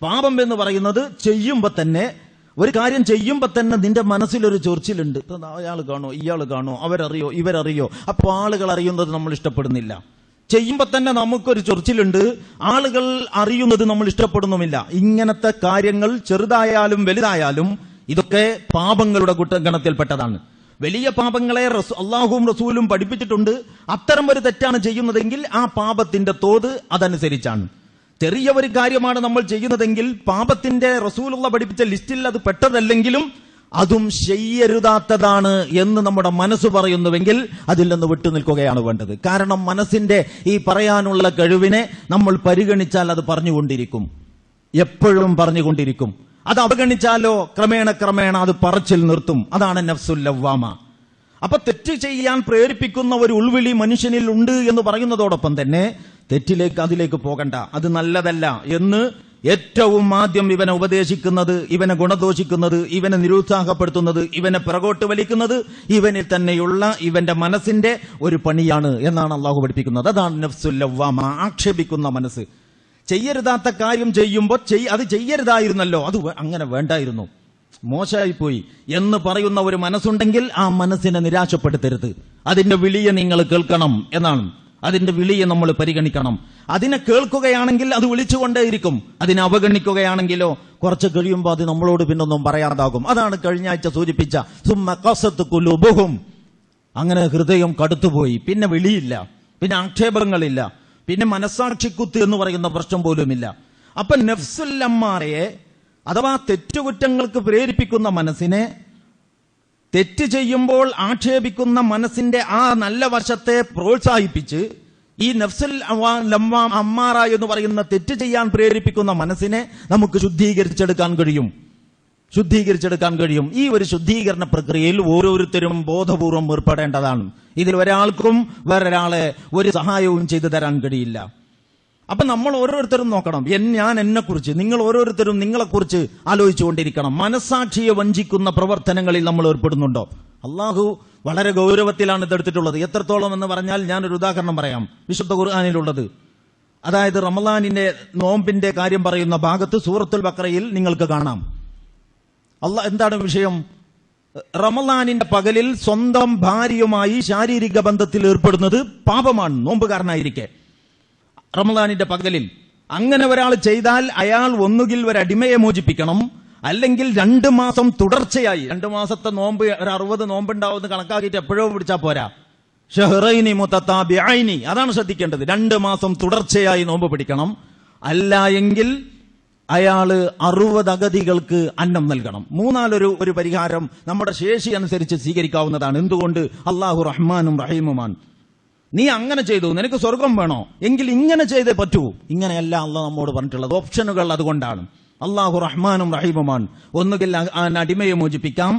പാപം എന്ന് പറയുന്നത് ചെയ്യുമ്പോ തന്നെ, ഒരു കാര്യം ചെയ്യുമ്പോ തന്നെ നിന്റെ മനസ്സിലൊരു ചൊറിച്ചിലുണ്ട്. അയാൾ കാണോ, ഇയാൾ കാണോ, അവരറിയോ, ഇവരറിയോ. അപ്പൊ ആളുകൾ അറിയുന്നത് നമ്മൾ ഇഷ്ടപ്പെടുന്നില്ല. ചെയ്യുമ്പോ തന്നെ നമുക്കൊരു ചൊറിച്ചിലുണ്ട്, ആളുകൾ അറിയുന്നത് നമ്മൾ ഇഷ്ടപ്പെടുന്നുമില്ല. ഇങ്ങനത്തെ കാര്യങ്ങൾ ചെറുതായാലും വലുതായാലും ഇതൊക്കെ പാപങ്ങളുടെ ഗണത്തിൽപ്പെട്ടതാണ്. വലിയ പാപങ്ങളെ അള്ളാഹുവും റസൂലും പഠിപ്പിച്ചിട്ടുണ്ട്. അത്തരം ഒരു തെറ്റാണ് ചെയ്യുന്നതെങ്കിൽ ആ പാപത്തിന്റെ തോത് അതനുസരിച്ചാണ്. ചെറിയ ഒരു കാര്യമാണ് നമ്മൾ ചെയ്യുന്നതെങ്കിൽ പാപത്തിന്റെ റസൂലുള്ള പഠിപ്പിച്ച ലിസ്റ്റിൽ അത് പെട്ടതല്ലെങ്കിലും അതും ചെയ്യരുതാത്തതാണ് എന്ന് നമ്മുടെ മനസ്സ് പറയുന്നുവെങ്കിൽ അതിൽ നിന്ന് വിട്ടുനിൽക്കുകയാണ് വേണ്ടത്. കാരണം മനസ്സിന്റെ ഈ പറയാനുള്ള കഴിവിനെ നമ്മൾ പരിഗണിച്ചാൽ അത് പറഞ്ഞുകൊണ്ടിരിക്കും, എപ്പോഴും പറഞ്ഞുകൊണ്ടിരിക്കും. അത് അവഗണിച്ചാലോ ക്രമേണ അത് പറച്ചിൽ നിർത്തും. അതാണ് നഫ്സുൽ ലവ്വാമ. അപ്പൊ തെറ്റ് ചെയ്യാൻ പ്രേരിപ്പിക്കുന്ന ഒരു ഉൾവിളി മനുഷ്യനിൽ ഉണ്ട് എന്ന് പറയുന്നതോടൊപ്പം തന്നെ അതിലേക്ക് പോകണ്ട, അത് നല്ലതല്ല എന്ന് ഏറ്റവും ആദ്യം ഇവനെ ഉപദേശിക്കുന്നത്, ഇവനെ ഗുണദോഷിക്കുന്നത്, ഇവനെ നിരുത്സാഹപ്പെടുത്തുന്നത്, ഇവനെ പിറകോട്ട് വലിക്കുന്നത് ഇവനിൽ തന്നെയുള്ള ഇവന്റെ മനസ്സിന്റെ ഒരു പണിയാണ് എന്നാണ് അള്ളാഹു പഠിപ്പിക്കുന്നത്. അതാണ് നഫ്സുൽ ലവ്വാമ, ആക്ഷേപിക്കുന്ന മനസ്സ്. ചെയ്യരുതാത്ത കാര്യം ചെയ്യുമ്പോൾ അത് ചെയ്യരുതായിരുന്നല്ലോ, അത് അങ്ങനെ വേണ്ടായിരുന്നു, മോശമായിപ്പോയി എന്ന് പറയുന്ന ഒരു മനസ്സുണ്ടെങ്കിൽ ആ മനസ്സിനെ നിരാശപ്പെടുത്തരുത്. അതിന്റെ വിളിയെ നിങ്ങൾ കേൾക്കണം എന്നാണ്. അതിന്റെ വിളിയെ നമ്മൾ പരിഗണിക്കണം. അതിനെ കേൾക്കുകയാണെങ്കിൽ അത് വിളിച്ചുകൊണ്ടേയിരിക്കും. അതിനെ അവഗണിക്കുകയാണെങ്കിലോ കുറച്ച് കഴിയുമ്പോൾ അത് നമ്മളോട് പിന്നൊന്നും പറയാതാകും. അതാണ് കഴിഞ്ഞ ആഴ്ച സൂചിപ്പിച്ച സുമ്മ ഖസത്ത് ഖുലൂബുഹും. അങ്ങനെ ഹൃദയം കടുത്തുപോയി, പിന്നെ വിളിയില്ല, പിന്നെ ആക്ഷേപങ്ങളില്ല, പിന്നെ മനസ്സാക്ഷിക്കുത്ത് എന്ന് പറയുന്ന പ്രശ്നം പോലുമില്ല. അപ്പൊ നഫ്സുൽ അമ്മാറയെ അഥവാ തെറ്റുകുറ്റങ്ങൾക്ക് പ്രേരിപ്പിക്കുന്ന മനസ്സിനെ, തെറ്റ് ചെയ്യുമ്പോൾ ആക്ഷേപിക്കുന്ന മനസ്സിന്റെ ആ നല്ല വശത്തെ പ്രോത്സാഹിപ്പിച്ച് ഈ നഫ്സുൽ അമ്മാറ എന്ന് പറയുന്ന തെറ്റ് ചെയ്യാൻ പ്രേരിപ്പിക്കുന്ന മനസ്സിനെ നമുക്ക് ശുദ്ധീകരിച്ചെടുക്കാൻ കഴിയും. ഈ ഒരു ശുദ്ധീകരണ പ്രക്രിയയിൽ ഓരോരുത്തരും ബോധപൂർവം ഏർപ്പെടേണ്ടതാണ്. ഇതിൽ ഒരാൾക്കും വേറൊരാളെ ഒരു സഹായവും ചെയ്തു തരാൻ കഴിയില്ല. അപ്പൊ നമ്മൾ ഓരോരുത്തരും നോക്കണം, ഞാൻ എന്നെക്കുറിച്ച്, നിങ്ങൾ ഓരോരുത്തരും നിങ്ങളെക്കുറിച്ച് ആലോചിച്ചുകൊണ്ടിരിക്കണം. മനസ്സാക്ഷിയെ വഞ്ചിക്കുന്ന പ്രവർത്തനങ്ങളിൽ നമ്മൾ ഏർപ്പെടുന്നുണ്ടോ? അള്ളാഹു വളരെ ഗൗരവത്തിലാണ് ഇതെടുത്തിട്ടുള്ളത്. എത്രത്തോളം എന്ന് പറഞ്ഞാൽ ഞാനൊരു ഉദാഹരണം പറയാം, വിശുദ്ധ ഖുർആനിലുള്ളത്. അതായത് റമളാനിന്റെ നോമ്പിന്റെ കാര്യം പറയുന്ന ഭാഗത്ത് സൂറത്തുൽ ബഖറയിൽ നിങ്ങൾക്ക് കാണാം. എന്താണ് വിഷയം? റമളാനിന്റെ പകലിൽ സ്വന്തം ഭാര്യയുമായി ശാരീരിക ബന്ധത്തിൽ ഏർപ്പെടുന്നത് പാപമാണ്, നോമ്പുകാരനായിരിക്കെ. റമളാനിന്റെ പകലിൽ അങ്ങനെ ഒരാൾ ചെയ്താൽ അയാൾ ഒന്നുകിൽ ഒരു അടിമയെ മോചിപ്പിക്കണം, അല്ലെങ്കിൽ 2 മാസം തുടർച്ചയായി, 2 മാസത്തെ നോമ്പ്, ഒരു 60 നോമ്പുണ്ടാവുന്ന കണക്കാക്കിയിട്ട് എപ്പോഴോ പിടിച്ചാൽ പോരാ. ഷഹ്റൈനി മുതതാബിഐനി, അതാണ് ശ്രദ്ധിക്കേണ്ടത്. 2 മാസം തുടർച്ചയായി നോമ്പ് പിടിക്കണം. അല്ല എങ്കിൽ അയാള് 60 അഗതികൾക്ക് അന്നം നൽകണം. മൂന്നാലൊരു പരിഹാരം നമ്മുടെ ശേഷി അനുസരിച്ച് സ്വീകരിക്കാവുന്നതാണ്. എന്തുകൊണ്ട്? അള്ളാഹു റഹ്മാനും റഹീമുമാണ്. നീ അങ്ങനെ ചെയ്തു, നിനക്ക് സ്വർഗം വേണോ എങ്കിൽ ഇങ്ങനെ ചെയ്തേ പറ്റൂ. ഇങ്ങനെയല്ല അള്ളാഹ് നമ്മോട് പറഞ്ഞിട്ടുള്ളത്. ഓപ്ഷനുകൾ അതുകൊണ്ടാണ്. അള്ളാഹു റഹ്മാനും റഹീമുമാണ്. ഒന്നുകിൽ അടിമയെ മോചിപ്പിക്കാം,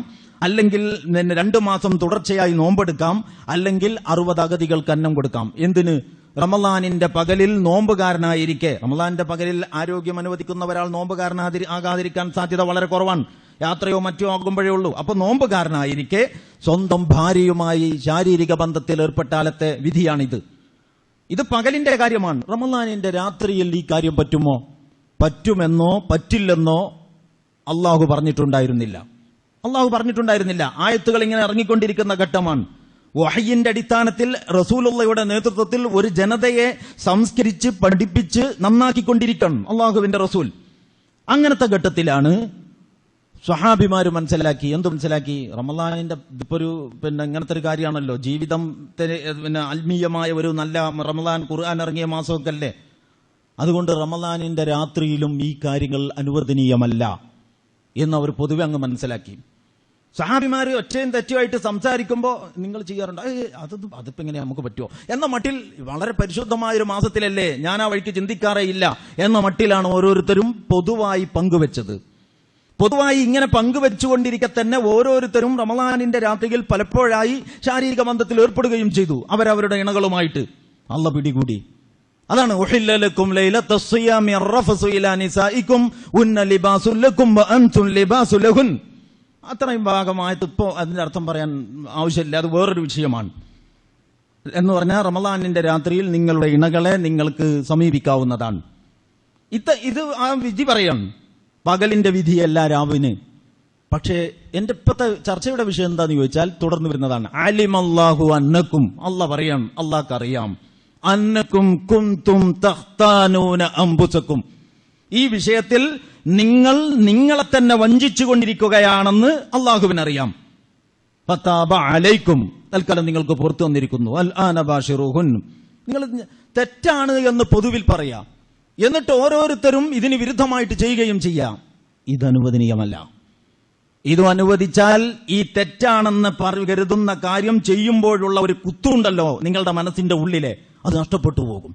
അല്ലെങ്കിൽ 2 മാസം തുടർച്ചയായി നോമ്പെടുക്കാം, അല്ലെങ്കിൽ 60 അഗതികൾക്ക് അന്നം കൊടുക്കാം. എന്തിന്? റമളാനിന്റെ പകലിൽ നോമ്പുകാരനായിരിക്കെ, റമളാനിന്റെ പകലിൽ ആരോഗ്യം അനുവദിക്കുന്ന ഒരാൾ നോമ്പുകാരനാകാതിരിക്കാൻ സാധ്യത വളരെ കുറവാണ്, യാത്രയോ മറ്റോ ആകുമ്പോഴേ ഉള്ളൂ. അപ്പൊ നോമ്പുകാരനായിരിക്കെ സ്വന്തം ഭാര്യയുമായി ശാരീരിക ബന്ധത്തിൽ ഏർപ്പെട്ടാലത്തെ വിധിയാണിത്. ഇത് പകലിന്റെ കാര്യമാണ്. റമളാനിന്റെ രാത്രിയിൽ ഈ കാര്യം പറ്റുമോ? പറ്റുമെന്നോ പറ്റില്ലെന്നോ അള്ളാഹു പറഞ്ഞിട്ടുണ്ടായിരുന്നില്ല. ആയത്തുകൾ ഇങ്ങനെ ഇറങ്ങിക്കൊണ്ടിരിക്കുന്ന ഘട്ടമാണ്. വഹയിന്റെ അടിസ്ഥാനത്തിൽ റസൂലുള്ളാഹിയുടെ നേതൃത്വത്തിൽ ഒരു ജനതയെ സംസ്കരിച്ച് പഠിപ്പിച്ച് നന്നാക്കിക്കൊണ്ടിരിക്കണം അള്ളാഹുവിന്റെ റസൂൽ. അങ്ങനത്തെ ഘട്ടത്തിലാണ് സ്വഹാബിമാര് മനസ്സിലാക്കി റമളാനിന്റെ ഇപ്പൊ ഒരു ഇങ്ങനത്തെ ഒരു കാര്യമാണല്ലോ, ജീവിതത്തിന് ആത്മീയമായ ഒരു നല്ല റമളാൻ ഖുർആൻ ഇറങ്ങിയ മാസമൊക്കെ അല്ലേ. അതുകൊണ്ട് റമളാനിന്റെ രാത്രിയിലും ഈ കാര്യങ്ങൾ അനുവദനീയമല്ല എന്ന് അവർ പൊതുവെ അങ്ങ് മനസ്സിലാക്കി. സഹാബിമാര് ഒറ്റയും തെറ്റുമായിട്ട് സംസാരിക്കുമ്പോൾ നിങ്ങൾ ചെയ്യാറുണ്ട്, അതിപ്പോ എങ്ങനെയാ നമുക്ക് പറ്റുമോ എന്ന മട്ടിൽ, വളരെ പരിശുദ്ധമായ ഒരു മാസത്തിലല്ലേ, ഞാൻ ആ വഴിക്ക് ചിന്തിക്കാറേ ഇല്ല എന്ന മട്ടിലാണ് ഓരോരുത്തരും പൊതുവായി പങ്കുവെച്ചത്. പൊതുവായി ഇങ്ങനെ പങ്കുവെച്ചുകൊണ്ടിരിക്കെ തന്നെ ഓരോരുത്തരും റമളാനിന്റെ രാത്രിയിൽ പലപ്പോഴായി ശാരീരിക ബന്ധത്തിൽ ഏർപ്പെടുകയും ചെയ്തു അവരവരുടെ ഇണകളുമായിട്ട്. അല്ലാഹു പിടികൂടി. അതാണ് ഉഹില്ല ലക്കും ലൈലത്തുസ് സിയാമി അർറഫസു ഇലാ നിസായിക്കും ഉന്ന ലിബാസുൽ ലക്കും വഅൻതും ലിബാസുൽ ലഹുൻ. അത്രയും ഭാഗമായിട്ട് ഇപ്പോ അതിന്റെ അർത്ഥം പറയാൻ ആവശ്യമില്ല, അത് വേറൊരു വിഷയമാണ്. എന്ന് പറഞ്ഞാൽ റമളാനിന്റെ രാത്രിയിൽ നിങ്ങളുടെ ഇണകളെ നിങ്ങൾക്ക് സമീപിക്കാവുന്നതാണ്. ഇത് ആ വിധി പറയാം, പകലിന്റെ വിധിയല്ല രാവിന്. പക്ഷേ എന്റെ ഇപ്പത്തെ ചർച്ചയുടെ വിഷയം എന്താന്ന് ചോദിച്ചാൽ തുടർന്ന് വരുന്നതാണ്. അലിമല്ലാഹു അന്നക്കും, അല്ലാഹ് പറയാം, അല്ലാഹ്ക്കറിയാം, അന്നക്കും കുന്തും തഖ്താനൂന അംബുസക്കും, ഈ വിഷയത്തിൽ നിങ്ങൾ നിങ്ങളെ തന്നെ വഞ്ചിച്ചു കൊണ്ടിരിക്കുകയാണെന്ന് അള്ളാഹുവിനറിയാം. ഫതാബ അലൈക്കും, തൽക്കാലം നിങ്ങൾക്ക് പുറത്തു വന്നിരിക്കുന്നു. അൽ ആന ബാഷിറുഹുൻ, നിങ്ങൾ തെറ്റാണ് എന്ന് പൊതുവിൽ പറയാം, എന്നിട്ട് ഓരോരുത്തരും ഇതിന് വിരുദ്ധമായിട്ട് ചെയ്യുകയും ചെയ്യാം. ഇത് അനുവദനീയമല്ല. ഇത് അനുവദിച്ചാൽ ഈ തെറ്റാണെന്ന് കരുതുന്ന കാര്യം ചെയ്യുമ്പോഴുള്ള ഒരു കുത്തുണ്ടല്ലോ നിങ്ങളുടെ മനസ്സിന്റെ ഉള്ളിലെ, അത് നഷ്ടപ്പെട്ടു പോകും.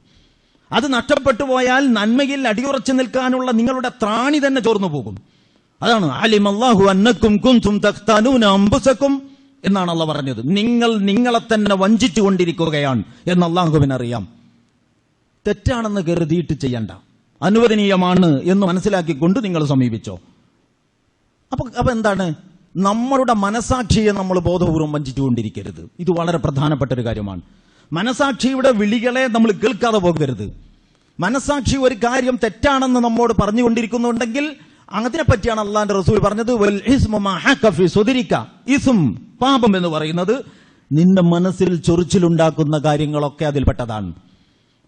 അത് നഷ്ടപ്പെട്ടു പോയാൽ നന്മയിൽ അടിയുറച്ചു നിൽക്കാനുള്ള നിങ്ങളുടെ ത്രാണി തന്നെ ചോർന്നു പോകും. അതാണ് അലിമല്ലാഹു അന്നക്കും കുന്തും തഖ്താനൂന അംബുസക്കും എന്നാണ് അള്ളാഹ് പറഞ്ഞത്. നിങ്ങൾ നിങ്ങളെ തന്നെ വഞ്ചിച്ചു കൊണ്ടിരിക്കുകയാണ് എന്ന് അള്ളാഹുവിനറിയാം. തെറ്റാണെന്ന് കരുതിയിട്ട് ചെയ്യണ്ട, അനുവദനീയമാണ് എന്ന് മനസ്സിലാക്കിക്കൊണ്ട് നിങ്ങൾ സമീപിച്ചോ. അപ്പൊ എന്താണ്, നമ്മളുടെ മനസാക്ഷിയെ നമ്മൾ ബോധപൂർവം വഞ്ചിച്ചുകൊണ്ടിരിക്കരുത്. ഇത് വളരെ പ്രധാനപ്പെട്ട ഒരു കാര്യമാണ്. മനസാക്ഷിയുടെ വിളികളെ നമ്മൾ കേൾക്കാതെ പോകരുത്. മനസാക്ഷി ഒരു കാര്യം തെറ്റാണെന്ന് നമ്മോട് പറഞ്ഞുകൊണ്ടിരിക്കുന്നുണ്ടെങ്കിൽ അതിനെപ്പറ്റിയാണ് അള്ളാന്റെ റസൂൽ പറഞ്ഞത്, വൽ ഇസ്മു മാ ഹക ഫീ സുദ്രിക. ഇസ്ം, പാപം എന്ന് പറയുന്നത് നിന്റെ മനസ്സിൽ ചൊറിച്ചിലുണ്ടാക്കുന്ന കാര്യങ്ങളൊക്കെ അതിൽപ്പെട്ടതാണ്.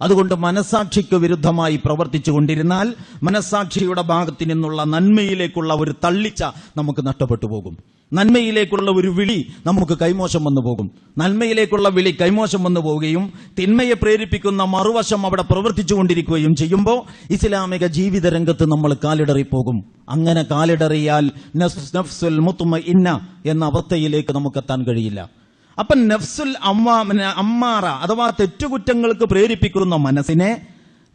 അതുകൊണ്ട് മനസാക്ഷിക്ക് വിരുദ്ധമായി പ്രവർത്തിച്ചു കൊണ്ടിരുന്നാൽ മനസാക്ഷിയുടെ ഭാഗത്തു നിന്നുള്ള നന്മയിലേക്കുള്ള ഒരു തള്ളിച്ച നമുക്ക് നഷ്ടപ്പെട്ടു പോകും. നന്മയിലേക്കുള്ള ഒരു വിളി നമുക്ക് കൈമോശം വന്നു പോകും. നന്മയിലേക്കുള്ള വിളി കൈമോശം വന്നു പോവുകയും തിന്മയെ പ്രേരിപ്പിക്കുന്ന മറുവശം അവിടെ പ്രവർത്തിച്ചു കൊണ്ടിരിക്കുകയും ചെയ്യുമ്പോൾ ഇസ്ലാമിക ജീവിത രംഗത്ത് നമ്മൾ കാലിടറിപ്പോകും. അങ്ങനെ കാലിടറിയാൽ നഫ്സുൽ മുത്മഇന്ന എന്ന അവസ്ഥയിലേക്ക് നമുക്കെത്താൻ കഴിയില്ല. അപ്പൊ നഫ്സുൽ അമ്മാറ അഥവാ തെറ്റുകുറ്റങ്ങൾക്ക് പ്രേരിപ്പിക്കുന്ന മനസ്സിനെ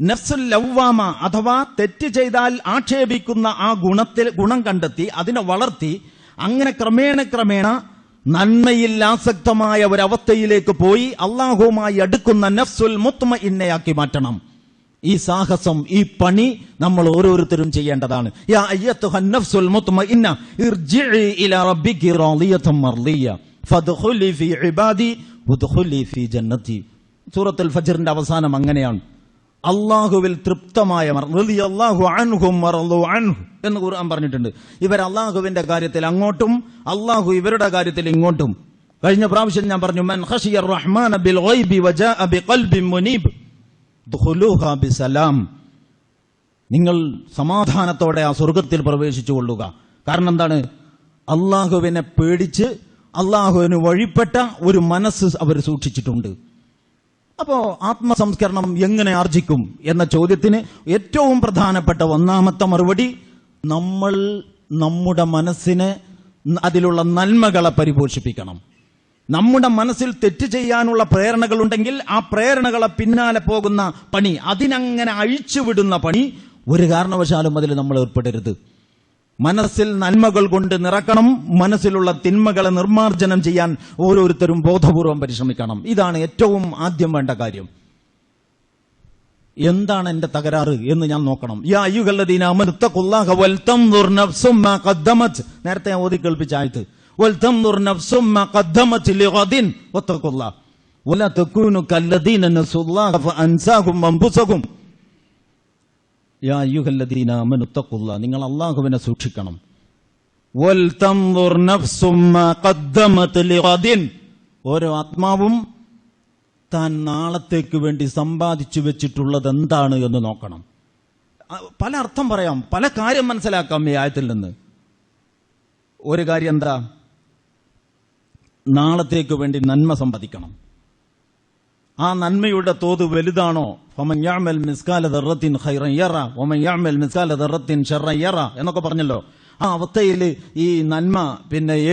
നഫ്സുൽ ലവ്വാമ അഥവാ തെറ്റ് ചെയ്താൽ ആക്ഷേപിക്കുന്ന ആ ഗുണം കണ്ടെത്തി അതിനെ വളർത്തി അങ്ങനെ ക്രമേണ നന്മയിൽ ആസക്തമായ ഒരവസ്ഥയിലേക്ക് പോയി അള്ളാഹുവുമായി അടുക്കുന്ന നഫ്സുൽ മുത്മഇന്നയാക്കി മാറ്റണം. ഈ സാഹസം, ഈ പണി നമ്മൾ ഓരോരുത്തരും ചെയ്യേണ്ടതാണ്. യാ അയ്യത്തുഹൻ നഫ്സുൽ മുത്മഇന്ന ഇർജിഇ ഇലാ റബ്ബികി റാളിയതൻ മർളിയ ഫദ്ഖുലി ഫീ ഇബാദി വദ്ഖുലി ഫീ ജന്നതി. സൂറത്തുൽ ഫജ്റിന്റെ അവസാനം അങ്ങനെയാണ്. അള്ളാഹുവിൽ തൃപ്തമായവർ റളിയല്ലാഹു അൻഹും വറളു അൻഹു എന്ന് ഖുർആൻ പറഞ്ഞിട്ടുണ്ട്. ഇവർ അള്ളാഹുവിന്റെ കാര്യത്തിൽ അങ്ങോട്ടും അള്ളാഹു ഇവരുടെ കാര്യത്തിൽ ഇങ്ങോട്ടും. കഴിഞ്ഞ പ്രാവശ്യം ഞാൻ പറഞ്ഞു, മൻ ഖശിയർ റഹ്മാന ബിൽ ഗൈബി വജാഅ ബിഖൽബിൻ മുനീബ് ദഖുലൂഹാ ബിസലാം. നിങ്ങൾ സമാധാനത്തോടെ ആ സ്വർഗ്ഗത്തിൽ പ്രവേശിച്ചു കൊള്ളുക. കാരണം എന്താണ്? അള്ളാഹുവിനെ പേടിച്ച് അള്ളാഹുവിന് വഴിപ്പെട്ട ഒരു മനസ്സ് അവർ സൂക്ഷിച്ചിട്ടുണ്ട്. അപ്പോ ആത്മസംസ്കരണം എങ്ങനെ ആർജിക്കും എന്ന ചോദ്യത്തിന് ഏറ്റവും പ്രധാനപ്പെട്ട ഒന്നാമത്തെ മറുപടി, നമ്മൾ നമ്മുടെ മനസ്സിനെ അതിലുള്ള നന്മകളെ പരിപോഷിപ്പിക്കണം. നമ്മുടെ മനസ്സിൽ തെറ്റ് ചെയ്യാനുള്ള പ്രേരണകളുണ്ടെങ്കിൽ ആ പ്രേരണകളെ പിന്നാലെ പോകുന്ന പണി, അതിനങ്ങനെ അഴിച്ചുവിടുന്ന പണി ഒരു കാരണവശാലും അതിൽ നമ്മൾ ഏർപ്പെടരുത്. മനസ്സിൽ നന്മകൾ കൊണ്ട് നിറക്കണം. മനസ്സിലുള്ള തിന്മകളെ നിർമ്മാർജ്ജനം ചെയ്യാൻ ഓരോരുത്തരും ബോധപൂർവം പരിശ്രമിക്കണം. ഇതാണ് ഏറ്റവും ആദ്യം വേണ്ട കാര്യം. എന്താണ് എന്റെ തകരാറ് എന്ന് ഞാൻ നോക്കണം. യാ അയ്യുഹല്ലദീന ആമനു തഖുല്ലാഹ വൽതൻദുർ നഫ്സും മാ ഖദ്ദമത്, നേരത്തെ ഞാൻ ഓതി കേൾപ്പിച്ച ആയത്ത്, വൽതൻദുർ നഫ്സും മാ ഖദ്ദമത് ലിഗദിൻ വത്തഖുല്ലാഹ വലാ തകൂനു കല്ലദീന നസുല്ലാഹ ഫഅൻസാഹും അൻഫുസഹും. യാ അയ്യുഹല്ലദീന ആമനു തഖുല്ലാഹ, നിങ്ങൾ അല്ലാഹുവിനെ സൂക്ഷിക്കണം. വൽതൻദുർ നഫ്സും മാ ഖദ്ദമത് ലിഗദിൻ, ഓരോ ആത്മാവും താൻ നാളത്തേക്ക് വേണ്ടി സമ്പാദിച്ചു വെച്ചിട്ടുള്ളത് എന്താണ് എന്ന് നോക്കണം. പല അർത്ഥം പറയാം, പല കാര്യം മനസ്സിലാക്കാം ഈ ആയത്തിൽ നിന്ന്. ഒരു കാര്യം എന്താ? നാളത്തേക്ക് വേണ്ടി നന്മ സമ്പാദിക്കണം. ആ നന്മയുടെ തോത് വലുതാണോ? ഫമൻ യഅമൽ മിസ്കാല ദർറത്തിൻ ഖൈറൻ യറ വമൻ യഅമൽ മിസ്കാല ദർറത്തിൻ ശർറൻ യറ എന്നൊക്കെ പറഞ്ഞല്ലോ. ആ അവസ്ഥയിൽ ഈ നന്മ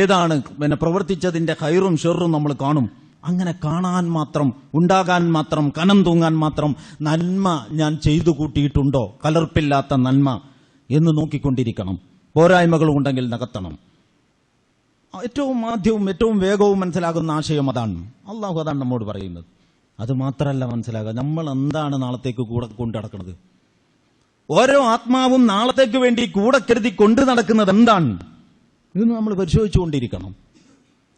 ഏതാണ് പ്രവർത്തിച്ചതിന്റെ ഖൈറും ഷെറും നമ്മൾ കാണും. അങ്ങനെ കാണാൻ മാത്രം, ഉണ്ടാകാൻ മാത്രം, കനം തൂങ്ങാൻ മാത്രം നന്മ ഞാൻ ചെയ്തു കൂട്ടിയിട്ടുണ്ടോ, കലർപ്പില്ലാത്ത നന്മ എന്ന് നോക്കിക്കൊണ്ടിരിക്കണം. പോരായ്മകൾ ഉണ്ടെങ്കിൽ നികത്തണം. ഏറ്റവും ആദ്യവും ഏറ്റവും വേഗവും മനസ്സിലാകുന്ന ആശയം അതാണ്. അള്ളാഹു അതാണ് നമ്മോട് പറയുന്നത്. അത് മാത്രമല്ല മനസ്സിലാകുക, നമ്മൾ എന്താണ് നാളത്തേക്ക് കൂടെ കൊണ്ടു നടക്കുന്നത്. ഓരോ ആത്മാവും നാളത്തേക്ക് വേണ്ടി കൂടെ കരുതി കൊണ്ടു നടക്കുന്നത് എന്താണ് ഇന്ന് നമ്മൾ പരിശോധിച്ചുകൊണ്ടിരിക്കണം.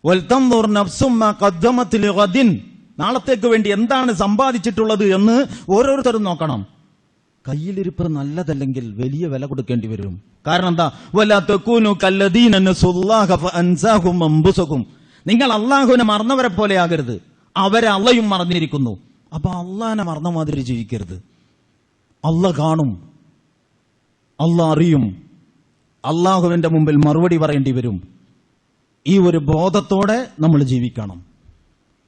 വൽതൻദുർ നഫ്സും മാ ഖദ്ദമത് ലിഗദിൻ, നാളത്തേക്ക് വേണ്ടി എന്താണ് സമ്പാദിച്ചിട്ടുള്ളത് എന്ന് ഓരോരുത്തരും നോക്കണം. കയ്യിലിരിപ്പ് നല്ലതല്ലെങ്കിൽ വലിയ വില കൊടുക്കേണ്ടി വരും. കാരണം എന്താ? വലാ തകൂനു കല്ലദീന നസുല്ലാഹ ഫഅൻസാഹും അൻഫുസഹും, നിങ്ങൾ അല്ലാഹുവിനെ മറന്നവരെ പോലെ ആകരുത്. അവരെ അള്ളയും മറന്നിരിക്കുന്നു. അപ്പൊ അള്ളാഹിനെ മറന്ന മാതിരി ജീവിക്കരുത്. അള്ളാഹ് കാണും, അള്ളാഹ് അറിയും, അള്ളാഹുവിന്റെ മുമ്പിൽ മറുപടി പറയേണ്ടി വരും. ഈ ഒരു ബോധത്തോടെ നമ്മൾ ജീവിക്കണം.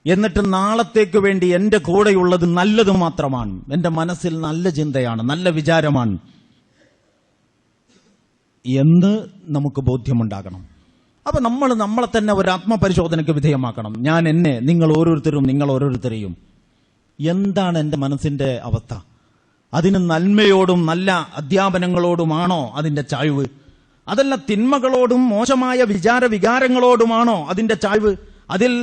എന്നിട്ട് നാളത്തേക്ക് വേണ്ടി എന്റെ കൂടെയുള്ളത് നല്ലത് മാത്രമാണ്, എന്റെ മനസ്സിൽ നല്ല ചിന്തയാണ്, നല്ല വിചാരമാണ് എന്ന് നമുക്ക് ബോധ്യമുണ്ടാകണം. അപ്പൊ നമ്മൾ നമ്മളെ തന്നെ ഒരു ആത്മപരിശോധനയ്ക്ക് വിധേയമാക്കണം. ഞാൻ എന്നെ, നിങ്ങൾ ഓരോരുത്തരെയും എന്താണ് എന്റെ മനസ്സിന്റെ അവസ്ഥ? അതിന് നന്മയോടും നല്ല അധ്യാപനങ്ങളോടുമാണോ അതിന്റെ ചായ്വ്? അതല്ല തിന്മകളോടും മോശമായ വികാരങ്ങളോടുമാണോ അതിന്റെ ചായ്വ്? അതിൽ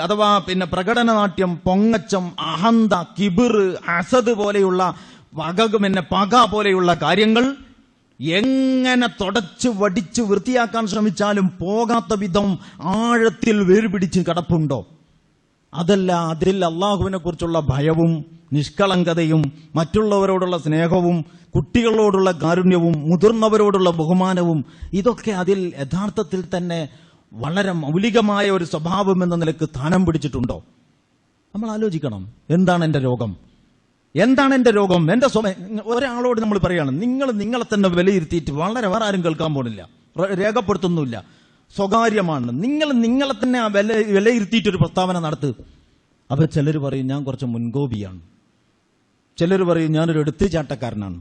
അഥവാ പ്രകടനനാട്യം, പൊങ്ങച്ചം, അഹന്ത, കിബിർ, അസദ് പോലെയുള്ള പക പോലെയുള്ള കാര്യങ്ങൾ എങ്ങനെ തുടച്ചു വടിച്ചു വൃത്തിയാക്കാൻ ശ്രമിച്ചാലും പോകാത്ത വിധം ആഴത്തിൽ വേർപിടിച്ച് കിടപ്പുണ്ടോ? അതല്ല അതിൽ അള്ളാഹുവിനെ കുറിച്ചുള്ള ഭയവും നിഷ്കളങ്കതയും മറ്റുള്ളവരോടുള്ള സ്നേഹവും കുട്ടികളോടുള്ള കാരുണ്യവും മുതിർന്നവരോടുള്ള ബഹുമാനവും ഇതൊക്കെ അതിൽ യഥാർത്ഥത്തിൽ തന്നെ വളരെ മൗലികമായ ഒരു സ്വഭാവം എന്ന നിലക്ക് സ്ഥാനം പിടിച്ചിട്ടുണ്ടോ? നമ്മൾ ആലോചിക്കണം. എന്താണ് എന്റെ രോഗം? എന്റെ ഒരാളോട് നമ്മൾ പറയാണ്, നിങ്ങളെ തന്നെ വിലയിരുത്തിയിട്ട് വേറെ ആരും കേൾക്കാൻ പോണില്ല, രേഖപ്പെടുത്തുന്നില്ല, സ്വകാര്യമാണ്. നിങ്ങളെ തന്നെ വിലയിരുത്തിയിട്ടൊരു പ്രസ്താവന നടത്ത്. അപ്പൊ ചിലർ പറയും ഞാൻ കുറച്ച് മുൻകോപിയാണ്, ചിലർ പറയും ഞാനൊരു എടുത്തുചാട്ടക്കാരനാണ്.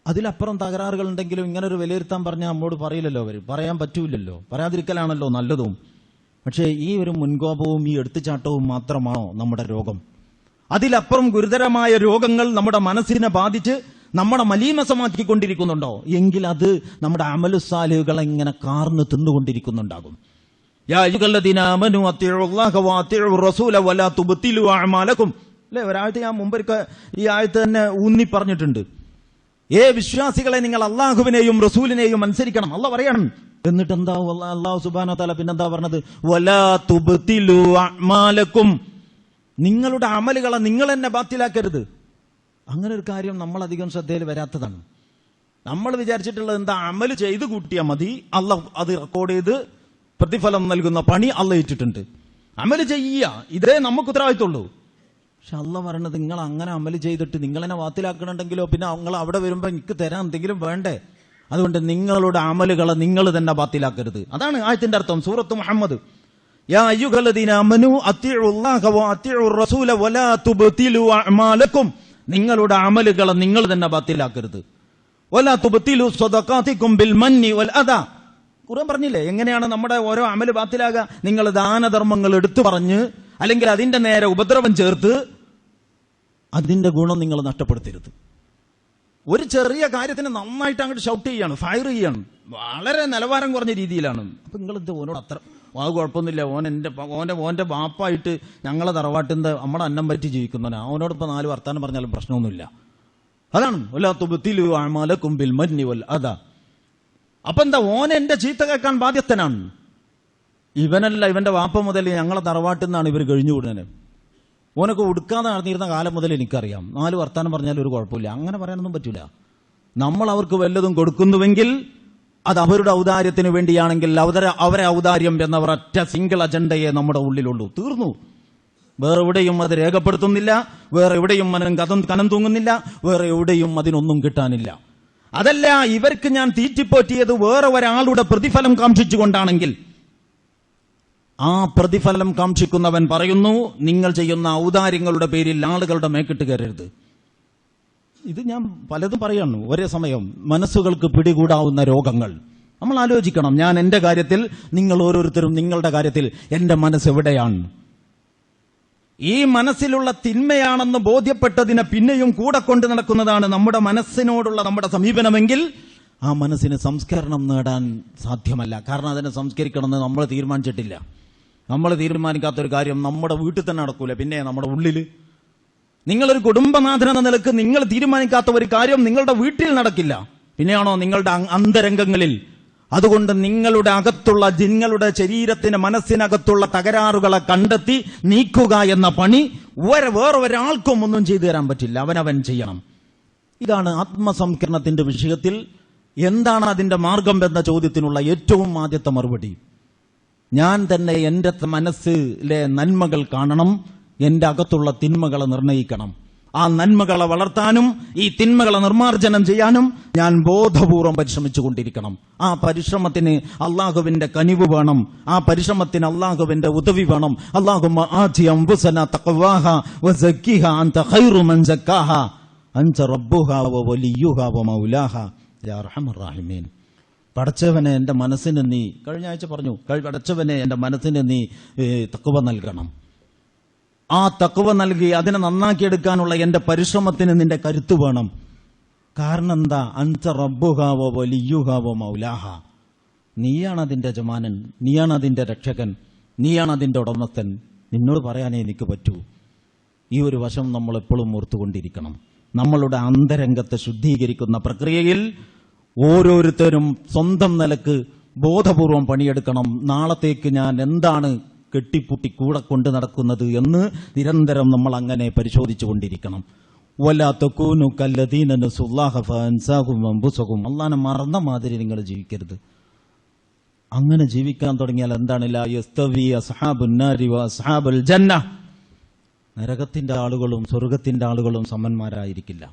അതിലപ്പുറം തകരാറുകൾ ഉണ്ടെങ്കിലും ഇങ്ങനെ ഒരു വിലയിരുത്താൻ പറഞ്ഞാൽ നമ്മോട് പറയില്ലല്ലോ, പറയാൻ പറ്റൂലല്ലോ, പറയാതിരിക്കലാണല്ലോ നല്ലതും. പക്ഷേ ഈ ഒരു മുൻകോപവും ഈ എടുത്തുചാട്ടവും മാത്രമാണോ നമ്മുടെ രോഗം? അതിലപ്പുറം ഗുരുതരമായ രോഗങ്ങൾ നമ്മുടെ മനസ്സിനെ ബാധിച്ച് നമ്മളെ മലീമസമാക്കിക്കൊണ്ടിരിക്കുന്നുണ്ടോ? എങ്കിൽ അത് നമ്മുടെ അമലുസാലിഹുകളെ ഇങ്ങനെ കാർന്ന് തിന്നുകൊണ്ടിരിക്കുന്നുണ്ടാകും. യാ അയ്യുഹല്ലദീന ആമനു അത്തിഉല്ലാഹ വഅത്തിഉർ റസൂല വലാ തുബ്തിലു അഅമാലക്കും. അല്ലേ, ഒരാഴ്ച ഞാൻ മുമ്പൊരിക്കൽ ഈ ആയത്ത് തന്നെ ഊന്നി പറഞ്ഞിട്ടുണ്ട്. വിശ്വാസികളെ, നിങ്ങൾ അള്ളാഹുവിനെയും റസൂലിനെയും അനുസരിക്കണം. അള്ളാഹ് പറയണം. എന്നിട്ട് എന്താ അള്ളാഹു സുബ്ഹാനഹു വ തആല പിന്നെന്താ പറഞ്ഞത്? വലാ തുബ്തിലു അഅമാലക്കും, നിങ്ങളുടെ അമലുകളെ നിങ്ങൾ തന്നെ ബാത്തിലാക്കരുത്. അങ്ങനെ ഒരു കാര്യം നമ്മളധികം ശ്രദ്ധയിൽ വരാത്തതാണ്. നമ്മൾ വിചാരിച്ചിട്ടുള്ളത് എന്താ? അമല് ചെയ്ത് കൂട്ടിയാൽ മതി, അള്ളാഹ് അത് റെക്കോർഡ് ചെയ്ത് പ്രതിഫലം നൽകുന്ന പണി അള്ളാഹ് ഏറ്റിട്ടുണ്ട്. അമല് ചെയ്യുക, ഇതേ നമുക്ക് ഉത്തരവാദിത്തമുള്ളൂ. പക്ഷെ അള്ളാഹ് പറയണത് നിങ്ങൾ അങ്ങനെ അമല് ചെയ്തിട്ട് നിങ്ങളെന്നെ ബാത്തിലാക്കണമെങ്കിലോ പിന്നെ നിങ്ങൾ അവിടെ വരുമ്പോൾ എനിക്ക് തരാൻ എന്തെങ്കിലും വേണ്ടേ? അതുകൊണ്ട് നിങ്ങളുടെ അമലുകളെ നിങ്ങൾ തന്നെ ബാത്തിലാക്കരുത്. അതാണ് ആയത്തിന്റെ അർത്ഥം. സൂറത്ത് മുഹമ്മദ്. യാ അയ്യുഹല്ലദീന ആമനു അത്തിഉല്ലാഹ വഅത്തിഉർ റസൂല വലാ തുബ്തിലു അഅമാലക്കും, നിങ്ങളുടെ അമലുകളെ നിങ്ങൾ തന്നെ ബാത്തിലാക്കരുത്. വലാ തുബ്തിലു സ്വദഖാതികും ബിൽ മന്നി വൽ അദാ. ഖുർആൻ പറഞ്ഞില്ലേ എങ്ങനെയാണ് നമ്മുടെ ഓരോ അമല് ബാത്തിലാകുക? നിങ്ങൾ ദാനധർമ്മങ്ങൾ എടുത്തു പറഞ്ഞ് അല്ലെങ്കിൽ അതിന്റെ നേരെ ഉപദ്രവം ചേർത്ത് അതിന്റെ ഗുണം നിങ്ങൾ നഷ്ടപ്പെടുത്തരുത്. ഒരു ചെറിയ കാര്യത്തിന് നന്നായിട്ട് അങ്ങോട്ട് ഷൗട്ട് ചെയ്യാണ്, ഫയർ ചെയ്യാണ്, വളരെ നിലവാരം കുറഞ്ഞ രീതിയിലാണ്. അപ്പൊ നിങ്ങൾ ഓനോട് അത്ര അത് കുഴപ്പമൊന്നുമില്ല, ഓൻ്റെ ബാപ്പായിട്ട് ഞങ്ങളെ തറവാട്ടിൻ്റെ നമ്മുടെ അന്നം പറ്റി ജീവിക്കുന്നവനാ, അവനോടിപ്പോൾ 4 വർത്താനം പറഞ്ഞാലും പ്രശ്നമൊന്നുമില്ല. അതാണ് വലാ തുബ്തിലു അഅമാലകും ബിൽ മന്നി വൽ അദാ. അപ്പൊ എന്താ, ഓൻ എന്റെ ചീത്ത കേൾക്കാൻ ബാധ്യസ്ഥനാണ്. ഇവനല്ല, ഇവന്റെ വാപ്പ മുതൽ ഞങ്ങളെ തറവാട്ടിൽ നിന്നാണ് ഇവർ കഴിഞ്ഞുകൂടുന്നത്. ഓനൊക്കെ ഉടുക്കാതെ നടന്നിരുന്ന കാലം മുതൽ എനിക്കറിയാം. 4 വർത്താനം പറഞ്ഞാലും ഒരു കുഴപ്പമില്ല, അങ്ങനെ പറയാനൊന്നും പറ്റൂല. നമ്മൾ അവർക്ക് വല്ലതും കൊടുക്കുന്നുവെങ്കിൽ അത് അവരുടെ ഔദാര്യത്തിന് വേണ്ടിയാണെങ്കിൽ അവരെ ഔദാര്യം എന്ന ഒരൊറ്റ സിംഗിൾ അജണ്ടയെ നമ്മുടെ ഉള്ളിലുള്ളൂ, തീർന്നു. വേറെ എവിടെയും അത് രേഖപ്പെടുത്തുന്നില്ല, വേറെ എവിടെയും കനം തൂങ്ങുന്നില്ല, വേറെ എവിടെയും അതിനൊന്നും കിട്ടാനില്ല. അതല്ല, ഇവർക്ക് ഞാൻ തീറ്റിപ്പോറ്റിയത് വേറെ ഒരാളുടെ പ്രതിഫലം കാക്ഷിച്ചുകൊണ്ടാണെങ്കിൽ ആ പ്രതിഫലം കാക്ഷിക്കുന്നവൻ പറയുന്നു, നിങ്ങൾ ചെയ്യുന്ന ഔദാര്യങ്ങളുടെ പേരിൽ ആളുകളുടെ മേക്കിട്ട് കയറരുത്. ഇത് ഞാൻ പലതും പറയണം ഒരേ സമയം. മനസ്സുകൾക്ക് പിടികൂടാവുന്ന രോഗങ്ങൾ നമ്മൾ ആലോചിക്കണം. ഞാൻ എന്റെ കാര്യത്തിൽ, നിങ്ങൾ ഓരോരുത്തരും നിങ്ങളുടെ കാര്യത്തിൽ എന്റെ മനസ്സ് എവിടെയാണ്? ഈ മനസ്സിലുള്ള തിന്മയാണെന്ന് ബോധ്യപ്പെട്ടതിനെ പിന്നെയും കൂടെ കൊണ്ട് നടക്കുന്നതാണ് നമ്മുടെ മനസ്സിനോടുള്ള നമ്മുടെ സമീപനമെങ്കിൽ ആ മനസ്സിന് സംസ്കരണം നേടാൻ സാധ്യമല്ല. കാരണം അതിനെ സംസ്കരിക്കണമെന്ന് നമ്മൾ തീരുമാനിച്ചിട്ടില്ല. നമ്മൾ തീരുമാനിക്കാത്തൊരു കാര്യം നമ്മുടെ വീട്ടിൽ തന്നെ നടക്കൂല, പിന്നെ നമ്മുടെ ഉള്ളിൽ. നിങ്ങളൊരു കുടുംബനാഥൻ എന്ന നിലക്ക് നിങ്ങൾ തീരുമാനിക്കാത്ത ഒരു കാര്യം നിങ്ങളുടെ വീട്ടിൽ നടക്കില്ല, പിന്നെയാണോ നിങ്ങളുടെ അന്തരംഗങ്ങളിൽ. അതുകൊണ്ട് നിങ്ങളുടെ അകത്തുള്ള, നിങ്ങളുടെ ശരീരത്തിന് മനസ്സിനകത്തുള്ള തകരാറുകളെ കണ്ടെത്തി നീക്കുക എന്ന പണി വേറെ ഒരാൾക്കും ഒന്നും ചെയ്തു തരാൻ പറ്റില്ല, അവനവൻ ചെയ്യണം. ഇതാണ് ആത്മസംസ്കരണത്തിന്റെ വിഷയത്തിൽ എന്താണ് അതിന്റെ മാർഗം എന്ന ചോദ്യത്തിനുള്ള ഏറ്റവും ആദ്യത്തെ മറുപടി. ഞാൻ തന്നെ എന്റെ മനസ്സിലെ നന്മകൾ കാണണം, എന്റെ അകത്തുള്ള തിന്മകളെ നിർണയിക്കണം. ആ നന്മകളെ വളർത്താനും ഈ തിന്മകളെ നിർമ്മാർജ്ജനം ചെയ്യാനും ഞാൻ ബോധപൂർവം പരിശ്രമിച്ചുകൊണ്ടിരിക്കണം. ആ പരിശ്രമത്തിന് അള്ളാഹുവിന്റെ കനിവ് വേണം, ആ പരിശ്രമത്തിന് അള്ളാഹുവിന്റെ ഉദവി വേണം. അല്ലാഹുമ്മ ആതി അൻഫുസനാ തഖ്വാഹ വസക്കിഹ അൻത ഖൈറു മൻ സക്കാഹ അൻത റബ്ബുഹാ വവലിയുഹാ വമൗലാഹാ യാ അർഹമർ റഹീമീൻ. പടച്ചവനെ എന്റെ മനസ്സിന് നീ, കഴിഞ്ഞ ആഴ്ച പറഞ്ഞു, പടച്ചവനെ എന്റെ മനസ്സിന് നീ തഖ്വ നൽകണം. ആ തഖ്വ നൽകി അതിനെ നന്നാക്കിയെടുക്കാനുള്ള എന്റെ പരിശ്രമത്തിന് നിന്റെ കരുത്ത് വേണം. കാരണം എന്താ? അൻത റബ്ബുഹാ വവലിയുഹാ വമൗലാഹ. നീയാണ് അതിന്റെ യജമാനൻ, നീയാണ് അതിന്റെ രക്ഷകൻ, നീയാണ് അതിന്റെ ഉടമസ്ഥൻ. നിന്നോട് പറയാനേ എനിക്ക് പറ്റൂ. ഈ ഒരു വശം നമ്മൾ എപ്പോഴും ഓർത്തുകൊണ്ടിരിക്കണം. നമ്മളുടെ അന്തരംഗത്തെ ശുദ്ധീകരിക്കുന്ന പ്രക്രിയയിൽ ഓരോരുത്തരും സ്വന്തം നിലക്ക് ബോധപൂർവം പണിയെടുക്കണം. നാളത്തേക്ക് ഞാൻ എന്താണ് കെട്ടിപ്പൂട്ടി കൂടെ കൊണ്ട് നടക്കുന്നത് എന്ന് നിരന്തരം നമ്മൾ അങ്ങനെ പരിശോധിച്ചു കൊണ്ടിരിക്കണം. വലാ തകൂനു കല്ലദീന നസുല്ലാഹ ഫഅൻസാഹും അൻഫുസഹും. അല്ലാഹനെ മറന്ന മാതിരി നിങ്ങൾ ജീവിക്കരുത്. അങ്ങനെ ജീവിക്കാൻ തുടങ്ങിയാൽ എന്താണ്? ലാ യസ്തവി അസ്ഹാബുൻ നാരി വ അസ്ഹാബുൽ ജന്ന. നരകത്തിന്റെ ആളുകളും സ്വർഗത്തിന്റെ ആളുകളും സമന്മാരായിരിക്കില്ല.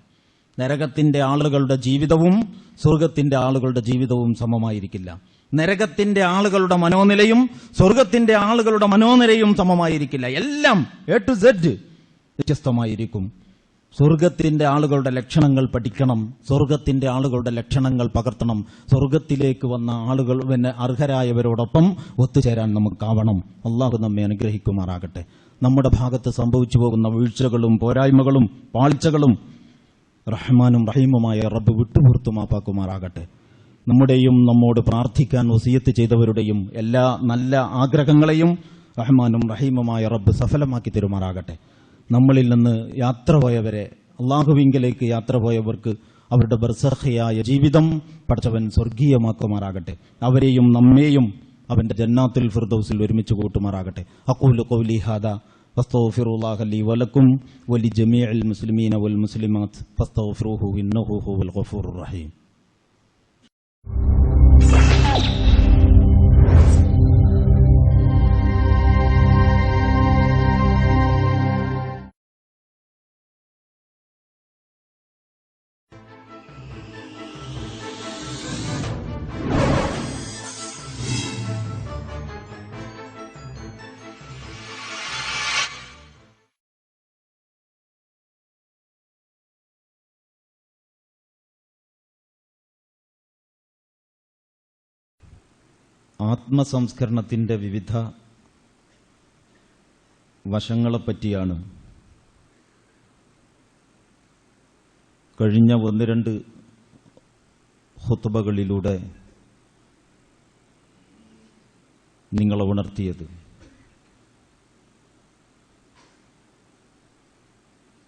നരകത്തിന്റെ ആളുകളുടെ ജീവിതവും സ്വർഗത്തിന്റെ ആളുകളുടെ ജീവിതവും സമമായിരിക്കില്ല. നരകത്തിന്റെ ആളുകളുടെ മനോനിലയും സ്വർഗത്തിന്റെ ആളുകളുടെ മനോനിലയും സമമായിരിക്കില്ല. എല്ലാം എ ടു സെഡ് വ്യത്യസ്തമായിരിക്കും. സ്വർഗത്തിന്റെ ആളുകളുടെ ലക്ഷണങ്ങൾ പഠിക്കണം, സ്വർഗത്തിന്റെ ആളുകളുടെ ലക്ഷണങ്ങൾ പകർത്തണം. സ്വർഗത്തിലേക്ക് വന്ന ആളുകൾ പിന്നെ അർഹരായവരോടൊപ്പം ഒത്തുചേരാൻ നമുക്കാവണം. അള്ളാഹു നമ്മെ അനുഗ്രഹിക്കുമാറാകട്ടെ. നമ്മുടെ ഭാഗത്ത് സംഭവിച്ചു പോകുന്ന വീഴ്ചകളും പോരായ്മകളും പാളിച്ചകളും റഹ്മാനും റഹീമുമായ റബ്ബ് വിട്ടുപുറത്തു മാപ്പാക്കുമാറാകട്ടെ. നമ്മുടെയും നമ്മോട് പ്രാർത്ഥിക്കാൻ വസിയത്ത് ചെയ്തവരുടെയും എല്ലാ നല്ല ആഗ്രഹങ്ങളെയും റഹ്മാനും റഹീമുമായ റബ്ബ് സഫലമാക്കി തരുമാറാകട്ടെ. നമ്മളിൽ നിന്ന് യാത്ര പോയവരെ, അള്ളാഹുവിങ്കലേക്ക് യാത്ര പോയവർക്ക് അവരുടെ ബർസഖിയായ ജീവിതം പടച്ചവൻ സ്വർഗീയമാക്കുമാറാകട്ടെ. അവരെയും നമ്മെയും അവന്റെ ജന്നാത്തുൽ ഫിർദൗസിൽ ഒരുമിച്ച് കൂട്ടുമാറാകട്ടെ. അഖൂലു ഖൗലി ഹാദാ വസ്തഗ്ഫിറുല്ലാഹ ലി വലക്കും വലിജമീഇൽ മുസ്ലിമീന വൽ മുസ്ലിമാത്ത് ഫസ്തഗ്ഫിറൂഹു ഇന്നഹു ഹുവൽ ഗഫൂറുർ റഹീം. ആത്മസംസ്കരണത്തിന്റെ വിവിധ വശങ്ങളെപ്പറ്റിയാണ് കഴിഞ്ഞ 1-2 ഖുത്ബകളിലൂടെ നിങ്ങളെ ഉണർത്തിയത്.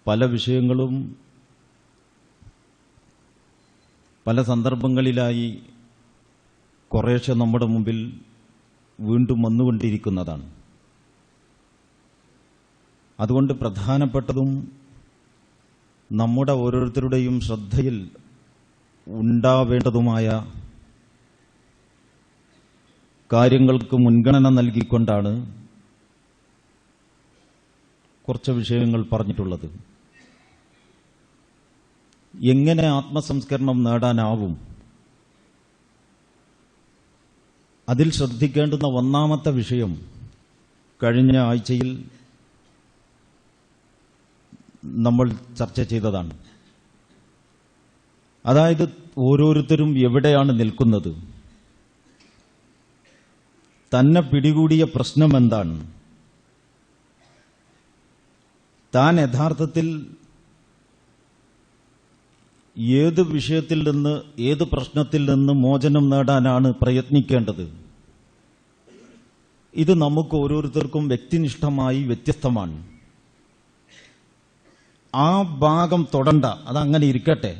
പല വിഷയങ്ങളും പല സന്ദർഭങ്ങളിലായി കുറേശ്ശെ നമ്മുടെ മുമ്പിൽ വീണ്ടും വന്നുകൊണ്ടിരിക്കുന്നതാണ്. അതുകൊണ്ട് പ്രധാനപ്പെട്ടതും നമ്മുടെ ഓരോരുത്തരുടെയും ശ്രദ്ധയിൽ ഉണ്ടാവേണ്ടതുമായ കാര്യങ്ങൾക്ക് മുൻഗണന നൽകിക്കൊണ്ടാണ് കുറച്ച് വിഷയങ്ങൾ പറഞ്ഞിട്ടുള്ളത്. എങ്ങനെ ആത്മസംസ്കരണം നേടാനാവും? അതിൽ ശ്രദ്ധിക്കേണ്ടുന്ന ഒന്നാമത്തെ വിഷയം കഴിഞ്ഞ ആഴ്ചയിൽ നമ്മൾ ചർച്ച ചെയ്തതാണ്. അതായത് ഓരോരുത്തരും എവിടെയാണ് നിൽക്കുന്നത്, തന്നെ പിടികൂടിയ പ്രശ്നം എന്താണ്, താൻ യഥാർത്ഥത്തിൽ ഏത് വിഷയത്തിൽ നിന്ന്, ഏത് പ്രശ്നത്തിൽ നിന്ന് മോചനം നേടാനാണ് പ്രയത്നിക്കേണ്ടത്. ഇത് നമുക്ക് ഓരോരുത്തർക്കും വ്യക്തിനിഷ്ഠമായി വ്യത്യസ്തമാണ്. ആ ഭാഗം തൊടണ്ട, അതങ്ങനെ ഇരിക്കട്ടെ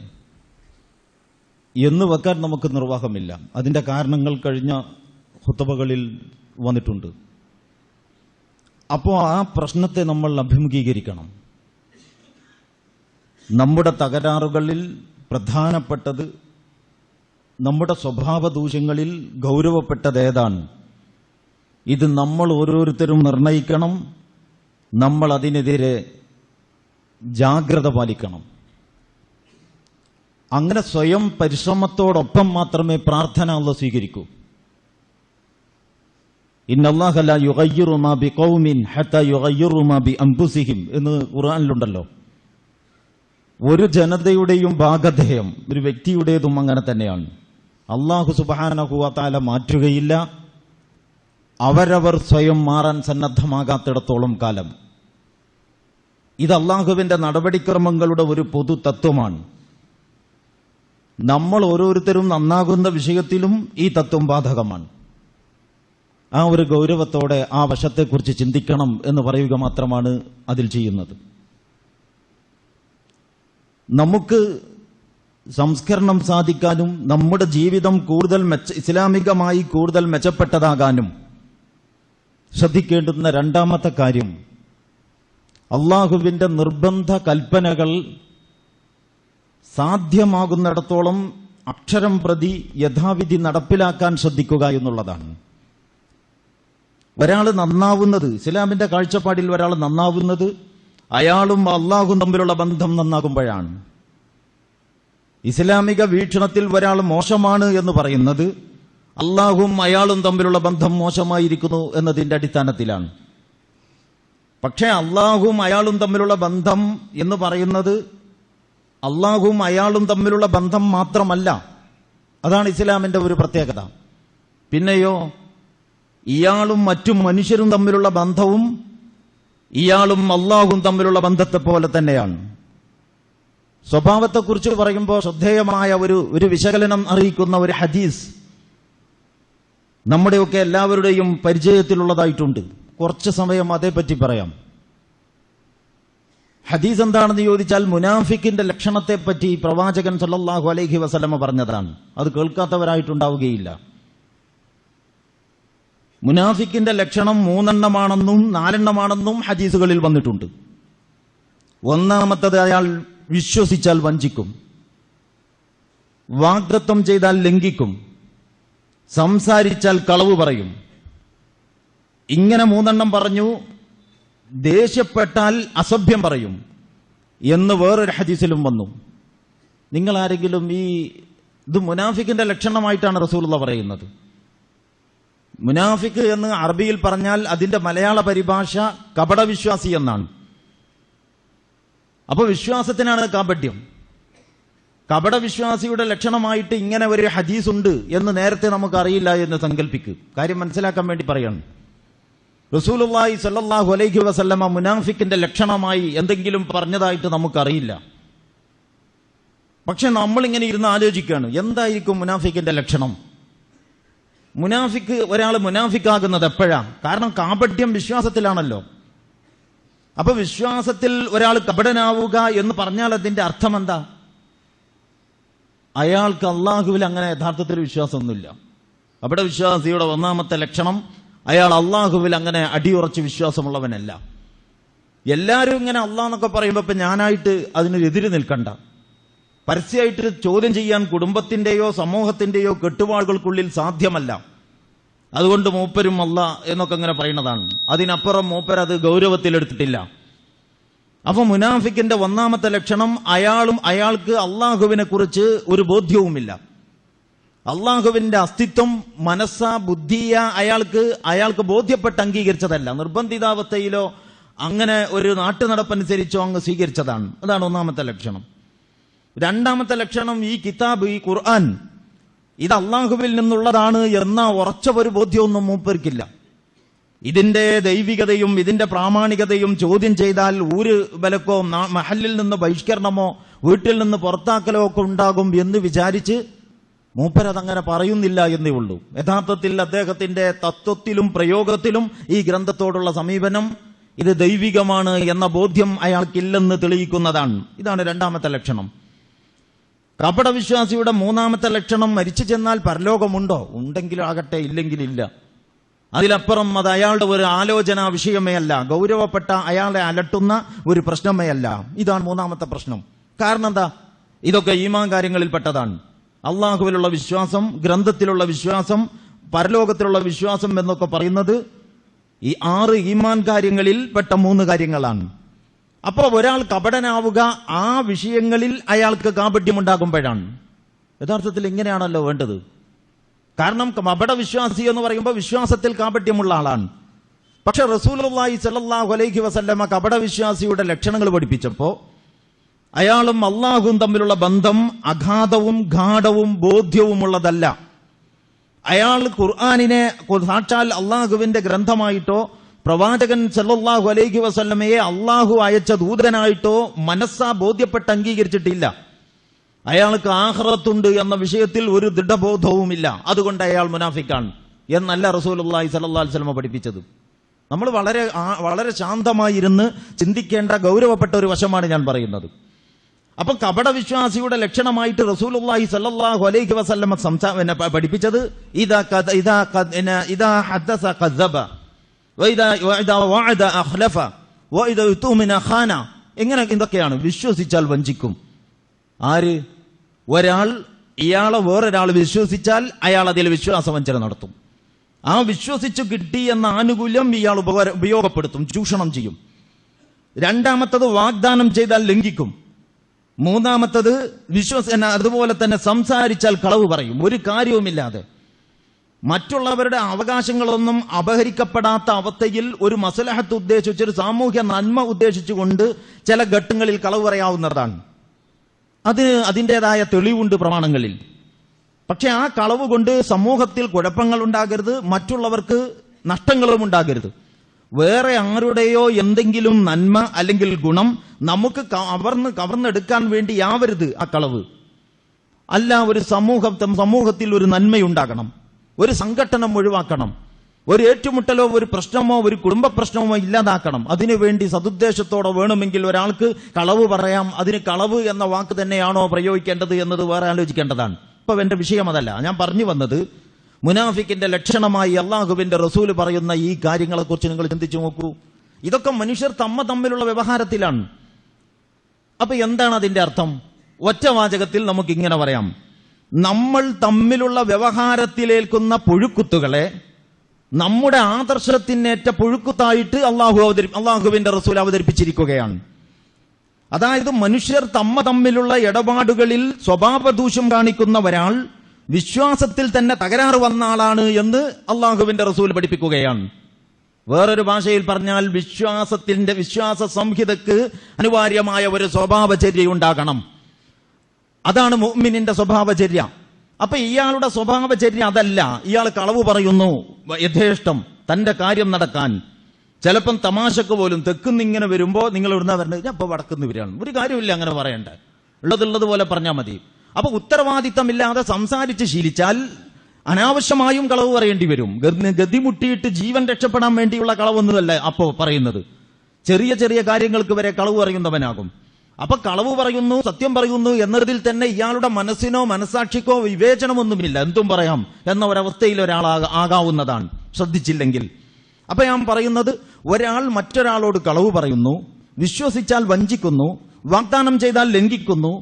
എന്ന് വെക്കാൻ നമുക്ക് നിർവാഹമില്ല. അതിന്റെ കാരണങ്ങൾ കഴിഞ്ഞ ഖുതുബകളിൽ വന്നിട്ടുണ്ട്. അപ്പോൾ ആ പ്രശ്നത്തെ നമ്മൾ അഭിമുഖീകരിക്കണം. നമ്മുടെ തകരാറുകളിൽ പ്രധാനപ്പെട്ടത്, നമ്മുടെ സ്വഭാവദൂഷ്യങ്ങളിൽ ഗൗരവപ്പെട്ടത് ഏതാണ്? ഇത് നമ്മൾ ഓരോരുത്തരും നിർണയിക്കണം. നമ്മൾ അതിനെതിരെ ജാഗ്രത പാലിക്കണം. അങ്ങനെ സ്വയം പരിശ്രമത്തോടൊപ്പം മാത്രമേ പ്രാർത്ഥന അല്ലാഹു സ്വീകരിക്കൂ. ഇന്നല്ലാഹ ലാ യുഗയ്യിറു മാ ബിഖൗമിൻ ഹത്താ യുഗയ്യിറു മാ ബിഅൻഫുസിഹിം എന്ന് ഖുർആനിലുണ്ടല്ലോ. ഒരു ജനതയുടെയും ഭാഗധേയം ഒരു വ്യക്തിയുടേതും അങ്ങനെ തന്നെയാണ്. അല്ലാഹു സുബ്ഹാനഹു വ തആല മാറ്റുകയില്ല അവരവർ സ്വയം മാറാൻ സന്നദ്ധമാകാത്തിടത്തോളം കാലം. ഇത് അല്ലാഹുവിന്റെ നടപടിക്രമങ്ങളുടെ ഒരു പൊതു തത്വമാണ്. നമ്മൾ ഓരോരുത്തരും നന്നാകുന്ന വിഷയത്തിലും ഈ തത്വം ബാധകമാണ്. ആ ഒരു ഗൗരവത്തോടെ ആ വശത്തെക്കുറിച്ച് ചിന്തിക്കണം എന്ന് പറയുക മാത്രമാണ് അതിൽ ചെയ്യുന്നത്. നമുക്ക് സംസ്കരണം സാധിക്കാനും നമ്മുടെ ജീവിതം കൂടുതൽ ഇസ്ലാമികമായി കൂടുതൽ മെച്ചപ്പെട്ടതാകാനും ശ്രദ്ധിക്കേണ്ടുന്ന രണ്ടാമത്തെ കാര്യം, അള്ളാഹുവിന്റെ നിർബന്ധ കൽപ്പനകൾ സാധ്യമാകുന്നിടത്തോളം അക്ഷരം പ്രതി യഥാവിധി നടപ്പിലാക്കാൻ ശ്രദ്ധിക്കുക എന്നുള്ളതാണ്. ഒരാൾ നന്നാവുന്നത്, ഇസ്ലാമിന്റെ കാഴ്ചപ്പാടിൽ ഒരാൾ നന്നാവുന്നത് അയാളും അള്ളാഹും തമ്മിലുള്ള ബന്ധം നന്നാകുമ്പോഴാണ്. ഇസ്ലാമിക വീക്ഷണത്തിൽ ഒരാൾ മോശമാണ് എന്ന് പറയുന്നത് അള്ളാഹും അയാളും തമ്മിലുള്ള ബന്ധം മോശമായിരിക്കുന്നു എന്നതിന്റെ അടിസ്ഥാനത്തിലാണ്. പക്ഷേ അള്ളാഹും അയാളും തമ്മിലുള്ള ബന്ധം എന്ന് പറയുന്നത് അള്ളാഹും അയാളും തമ്മിലുള്ള ബന്ധം മാത്രമല്ല. അതാണ് ഇസ്ലാമിന്റെ ഒരു പ്രത്യേകത. പിന്നെയോ ഇയാളും മറ്റു മനുഷ്യരും തമ്മിലുള്ള ബന്ധവും ഇയാളും അള്ളാഹും തമ്മിലുള്ള ബന്ധത്തെ പോലെ തന്നെയാണ്. സ്വഭാവത്തെക്കുറിച്ച് പറയുമ്പോൾ ശ്രദ്ധേയമായ ഒരു വിശകലനം അറിയിക്കുന്ന ഒരു ഹദീസ് നമ്മുടെയൊക്കെ എല്ലാവരുടെയും പരിചയത്തിലുള്ളതായിട്ടുണ്ട്. കുറച്ച് സമയം അതേപ്പറ്റി പറയാം. ഹദീസ് എന്താണെന്ന് ചോദിച്ചാൽ മുനാഫിക്കിന്റെ ലക്ഷണത്തെപ്പറ്റി പ്രവാചകൻ സല്ലല്ലാഹു അലൈഹി വസല്ലമ പറഞ്ഞതാണ്. അത് കേൾക്കാത്തവരായിട്ടുണ്ടാവുകയില്ല. മുനാഫിക്കിന്റെ ലക്ഷണം 3 എണ്ണമാണെന്നും 4 എണ്ണമാണെന്നും ഹദീസുകളിൽ വന്നിട്ടുണ്ട്. ഒന്നാമത്തത്, അയാൾ വിശ്വസിച്ചാൽ വഞ്ചിക്കും, വാഗ്ദത്തം ചെയ്താൽ ലംഘിക്കും, സംസാരിച്ചാൽ കളവ് പറയും. ഇങ്ങനെ 3 എണ്ണം പറഞ്ഞു. ദേഷ്യപ്പെട്ടാൽ അസഭ്യം പറയും എന്ന് വേറൊരു ഹദീസിലും വന്നു. നിങ്ങൾ ആരെങ്കിലും ഇത് മുനാഫിക്കിന്റെ ലക്ഷണമായിട്ടാണ് റസൂലുള്ളാഹി പറയുന്നത്. മുനാഫിക്ക് എന്ന് അറബിയിൽ പറഞ്ഞാൽ അതിന്റെ മലയാള പരിഭാഷ കപടവിശ്വാസി എന്നാണ്. അപ്പൊ വിശ്വാസത്തിനാണ് കാപട്യം. കപടവിശ്വാസിയുടെ ലക്ഷണമായിട്ട് ഇങ്ങനെ ഒരു ഹദീസ് ഉണ്ട് എന്ന് നേരത്തെ നമുക്ക് അറിയില്ല എന്ന് സങ്കല്പിക്കുക. കാര്യം മനസ്സിലാക്കാൻ വേണ്ടി പറയാണ്. റസൂലുള്ളാഹി സ്വല്ലല്ലാഹു അലൈഹി വസല്ലമ മുനാഫിക്കിന്റെ ലക്ഷണമായി എന്തെങ്കിലും പറഞ്ഞതായിട്ട് നമുക്കറിയില്ല. പക്ഷെ നമ്മളിങ്ങനെ ഇരുന്ന് ആലോചിക്കുകയാണ്, എന്തായിരിക്കും മുനാഫിക്കിന്റെ ലക്ഷണം? ഒരാൾ മുനാഫിക്കാകുന്നത് എപ്പോഴാ? കാരണം കാപട്യം വിശ്വാസത്തിലാണല്ലോ. അപ്പൊ വിശ്വാസത്തിൽ ഒരാൾ കപടനാവുക എന്ന് പറഞ്ഞാൽ അതിന്റെ അർത്ഥം എന്താ? അയാൾക്ക് അള്ളാഹുവിൽ അങ്ങനെ യഥാർത്ഥത്തിൽ വിശ്വാസമൊന്നുമില്ല. അവിടെ വിശ്വാസിയുടെ ഒന്നാമത്തെ ലക്ഷണം അയാൾ അള്ളാഹുവിൽ അങ്ങനെ അടിയുറച്ച് വിശ്വാസമുള്ളവനല്ല. എല്ലാവരും ഇങ്ങനെ അള്ളാഹ് എന്നൊക്കെ പറയുമ്പോൾ ഇപ്പൊ ഞാനായിട്ട് അതിനെതിരെ നിൽക്കണ്ട. പരസ്യമായിട്ട് ചോദ്യം ചെയ്യാൻ കുടുംബത്തിന്റെയോ സമൂഹത്തിന്റെയോ കെട്ടുപാടുകൾക്കുള്ളിൽ സാധ്യമല്ല. അതുകൊണ്ട് മൂപ്പരും അള്ളാഹ് എന്നൊക്കെ ഇങ്ങനെ പറയുന്നതാണ്. അതിനപ്പുറം മൂപ്പർ അത് ഗൗരവത്തിലെടുത്തിട്ടില്ല. അപ്പൊ മുനാഫിക്കിന്റെ ഒന്നാമത്തെ ലക്ഷണം അയാൾക്ക് അള്ളാഹുവിനെ കുറിച്ച് ഒരു ബോധ്യവുമില്ല. അള്ളാഹുവിന്റെ അസ്തിത്വം ബുദ്ധിയ അയാൾക്ക് ബോധ്യപ്പെട്ട് അംഗീകരിച്ചതല്ല. നിർബന്ധിതാവസ്ഥയിലോ അങ്ങനെ ഒരു നാട്ടുനടപ്പനുസരിച്ചോ അങ്ങ് സ്വീകരിച്ചതാണ്. അതാണ് ഒന്നാമത്തെ ലക്ഷണം. രണ്ടാമത്തെ ലക്ഷണം ഈ കിതാബ്, ഈ ഖുർആൻ ഇത് അള്ളാഹുവിൽ നിന്നുള്ളതാണ് എന്ന ഉറച്ച ഒരു ബോധ്യമൊന്നും മൂപ്പർക്കില്ല. ഇതിന്റെ ദൈവികതയും ഇതിന്റെ പ്രാമാണികതയും ചോദ്യം ചെയ്താൽ ഊര് ബലക്കോ മഹലിൽ നിന്ന് ബഹിഷ്കരണമോ വീട്ടിൽ നിന്ന് പുറത്താക്കലോ ഒക്കെ ഉണ്ടാകും എന്ന് വിചാരിച്ച് മൂപ്പരതങ്ങനെ പറയുന്നില്ല എന്നേ ഉള്ളൂ. യഥാർത്ഥത്തിൽ അദ്ദേഹത്തിന്റെ തത്വത്തിലും പ്രയോഗത്തിലും ഈ ഗ്രന്ഥത്തോടുള്ള സമീപനം ഇത് ദൈവികമാണ് എന്ന ബോധ്യം അയാൾക്കില്ലെന്ന് തെളിയിക്കുന്നതാണ്. ഇതാണ് രണ്ടാമത്തെ ലക്ഷണം. കപടവിശ്വാസിയുടെ മൂന്നാമത്തെ ലക്ഷണം മരിച്ചു ചെന്നാൽ പരലോകമുണ്ടോ? ഉണ്ടെങ്കിലാകട്ടെ, ഇല്ലെങ്കിലില്ല. അതിലപ്പുറം അത് അയാളുടെ ഒരു ആലോചനാ വിഷയമേ അല്ല, ഗൗരവപ്പെട്ട അയാളെ അലട്ടുന്ന ഒരു പ്രശ്നമേ അല്ല. ഇതാണ് മൂന്നാമത്തെ പ്രശ്നം. കാരണം എന്താ? ഇതൊക്കെ ഈമാൻ കാര്യങ്ങളിൽപ്പെട്ടതാണ്. അള്ളാഹുവിലുള്ള വിശ്വാസം, ഗ്രന്ഥത്തിലുള്ള വിശ്വാസം, പരലോകത്തിലുള്ള വിശ്വാസം എന്നൊക്കെ പറയുന്നത് ഈ 6 ഈമാൻ കാര്യങ്ങളിൽ പെട്ട 3 കാര്യങ്ങളാണ്. അപ്പോൾ ഒരാൾ കപടനാവുക ആ വിഷയങ്ങളിൽ അയാൾക്ക് കാപട്യമുണ്ടാകുമ്പോഴാണ്. യഥാർത്ഥത്തിൽ ഇങ്ങനെയാണല്ലോ വേണ്ടത്. കാരണം കപടവിശ്വാസി എന്ന് പറയുമ്പോൾ വിശ്വാസത്തിൽ കാപട്യമുള്ള ആളാണ്. പക്ഷെ റസൂലുള്ളാഹി സ്വല്ലല്ലാഹു അലൈഹി വസല്ലമ കപടവിശ്വാസിയുടെ ലക്ഷണങ്ങൾ പഠിപ്പിച്ചപ്പോൾ അയാളും അള്ളാഹുവും തമ്മിലുള്ള ബന്ധം അഗാധവും ഗാഢവും ബോധ്യവുമുള്ളതല്ല. അയാൾ ഖുർആനിനെ സാക്ഷാൽ അള്ളാഹുവിന്റെ ഗ്രന്ഥമായിട്ടോ പ്രവാചകൻ സല്ലല്ലാഹു അലൈഹി വസല്ലമയെ അള്ളാഹു അയച്ച ദൂതനായിട്ടോ ബോധ്യപ്പെട്ട് അംഗീകരിച്ചിട്ടില്ല. അയാൾക്ക് ആഖിറത്തുണ്ട് എന്ന വിഷയത്തിൽ ഒരു ദൃഢബോധവുമില്ല. അതുകൊണ്ട് അയാൾ മുനാഫിക്കാണ് എന്നല്ല റസൂലുള്ളാഹി സ്വല്ലല്ലാഹു അലൈഹി വസല്ലമ പഠിപ്പിച്ചത്. നമ്മൾ വളരെ ശാന്തമായിരുന്ന് ചിന്തിക്കേണ്ട ഗൗരവപ്പെട്ട ഒരു വശമാണ് ഞാൻ പറയുന്നത്. അപ്പൊ കപടവിശ്വാസിയുടെ ലക്ഷണമായിട്ട് റസൂലുള്ളാഹി സ്വല്ലല്ലാഹു അലൈഹി വസല്ലമ പഠിപ്പിച്ചത് ഇദാ ഹദ്ദസ കസ്സബ വഇദാ വഅദ അഖ്ലഫ വഇദാ യുതുമിന ഖാന. എങ്ങനെ ഇതൊക്കെയാണ്? വിശ്വസിച്ചാൽ വഞ്ചിക്കും. ആര്? ഇയാളെ വേറൊരാൾ വിശ്വസിച്ചാൽ അയാൾ അതിൽ വിശ്വാസവഞ്ചന നടത്തും. ആ വിശ്വസിച്ചു കിട്ടി എന്ന ആനുകൂല്യം ഇയാൾ ഉപയോഗപ്പെടുത്തും, ചൂഷണം ചെയ്യും. രണ്ടാമത്തത് വാഗ്ദാനം ചെയ്താൽ ലംഘിക്കും. മൂന്നാമത്തത് അതുപോലെ തന്നെ സംസാരിച്ചാൽ കളവ് പറയും, ഒരു കാര്യവുമില്ലാതെ. മറ്റുള്ളവരുടെ അവകാശങ്ങളൊന്നും അപഹരിക്കപ്പെടാത്ത അവസ്ഥയിൽ ഒരു മസ്ലഹത്ത് ഉദ്ദേശിച്ച്, ഒരു സാമൂഹ്യ നന്മ ഉദ്ദേശിച്ചുകൊണ്ട് ചില ഘട്ടങ്ങളിൽ കളവ് പറയാവുന്നതാണ്. അതിൻ്റെതായ തെളിവുണ്ട് പ്രമാണങ്ങളിൽ. പക്ഷെ ആ കളവ് കൊണ്ട് സമൂഹത്തിൽ കുഴപ്പങ്ങൾ ഉണ്ടാകരുത്, മറ്റുള്ളവർക്ക് നഷ്ടങ്ങളും ഉണ്ടാകരുത്. വേറെ ആരുടെയോ എന്തെങ്കിലും നന്മ അല്ലെങ്കിൽ ഗുണം നമുക്ക് കവർന്നെടുക്കാൻ വേണ്ടി ആവരുത് ആ കളവ്. അല്ല, ഒരു സമൂഹത്തിൽ ഒരു നന്മയുണ്ടാകണം, ഒരു സംഘട്ടനം ഒഴിവാക്കണം, ഒരു ഏറ്റുമുട്ടലോ ഒരു പ്രശ്നമോ ഒരു കുടുംബ പ്രശ്നമോ ഇല്ലാതാക്കണം. അതിനുവേണ്ടി സതുദ്ദേശത്തോടെ വേണമെങ്കിൽ ഒരാൾക്ക് കളവ് പറയാം. അതിന് കളവ് എന്ന വാക്ക് തന്നെയാണോ പ്രയോഗിക്കേണ്ടത് എന്നത് വേറെ ആലോചിക്കേണ്ടതാണ്. ഇപ്പൊ എന്റെ വിഷയം അതല്ല. ഞാൻ പറഞ്ഞു വന്നത് മുനാഫിക്കിന്റെ ലക്ഷണമായി അള്ളാഹുവിന്റെ റസൂല് പറയുന്ന ഈ കാര്യങ്ങളെക്കുറിച്ച് നിങ്ങൾ ചിന്തിച്ചു നോക്കൂ. ഇതൊക്കെ മനുഷ്യർ തമ്മിലുള്ള വ്യവഹാരത്തിലാണ്. അപ്പൊ എന്താണ് അതിന്റെ അർത്ഥം? ഒറ്റ വാചകത്തിൽ നമുക്ക് ഇങ്ങനെ പറയാം: നമ്മൾ തമ്മിലുള്ള വ്യവഹാരത്തിലേൽക്കുന്ന പുഴുക്കുത്തുകളെ നമ്മുടെ ആദർശത്തിനേറ്റ പുഴുക്കുത്തായിട്ട് അള്ളാഹുവിന്റെ റസൂൽ അവതരിപ്പിച്ചിരിക്കുകയാണ്. അതായത് മനുഷ്യർ തമ്മിലുള്ള ഇടപാടുകളിൽ സ്വഭാവദൂഷ്യം കാണിക്കുന്ന ഒരാൾ വിശ്വാസത്തിൽ തന്നെ തകരാറ് വന്ന ആളാണ് എന്ന് അള്ളാഹുവിന്റെ റസൂൽ പഠിപ്പിക്കുകയാണ്. വേറൊരു ഭാഷയിൽ പറഞ്ഞാൽ വിശ്വാസ സംഹിതക്ക് അനിവാര്യമായ ഒരു സ്വഭാവചര്യ ഉണ്ടാകണം. അതാണ് മുഅ്മിനിന്റെ സ്വഭാവചര്യ. അപ്പൊ ഇയാളുടെ സ്വഭാവചര്യ അതല്ല. ഇയാൾ കളവ് പറയുന്നു യഥേഷ്ടം തന്റെ കാര്യം നടക്കാൻ. ചിലപ്പം തമാശക്ക് പോലും തെക്കുന്നിങ്ങനെ വരുമ്പോ നിങ്ങൾ ഇവിടുന്ന വരേണ്ടത്, ഞാൻ ഇപ്പൊ വടക്കുന്ന് വരികയാണ്, ഒരു കാര്യമില്ല അങ്ങനെ പറയണ്ടേ, ഉള്ളതുപോലെ പറഞ്ഞാൽ മതി. അപ്പൊ ഉത്തരവാദിത്തമില്ലാതെ സംസാരിച്ച് ശീലിച്ചാൽ അനാവശ്യമായും കളവ് പറയേണ്ടി വരും. ഗതിമുട്ടിയിട്ട് ജീവൻ രക്ഷപ്പെടാൻ വേണ്ടിയുള്ള കളവൊന്നുമല്ല അപ്പോ പറയുന്നത്. ചെറിയ ചെറിയ കാര്യങ്ങൾക്ക് വരെ കളവ് പറയുന്നവനാകും. അപ്പൊ കളവ് പറയുന്നു, സത്യം പറയുന്നു എന്നതിൽ തന്നെ ഇയാളുടെ മനസ്സിനോ മനസാക്ഷിക്കോ വിവേചനമൊന്നുമില്ല, എന്തും പറയാം എന്ന ഒരവസ്ഥയിൽ ഒരാൾ ആകാവുന്നതാണ് ശ്രദ്ധിച്ചില്ലെങ്കിൽ. അപ്പൊ ഞാൻ പറയുന്നത്, ഒരാൾ മറ്റൊരാളോട് കളവ് പറയുന്നു, വിശ്വസിച്ചാൽ വഞ്ചിക്കുന്നു, വാഗ്ദാനം ചെയ്താൽ ലംഘിക്കുന്നു,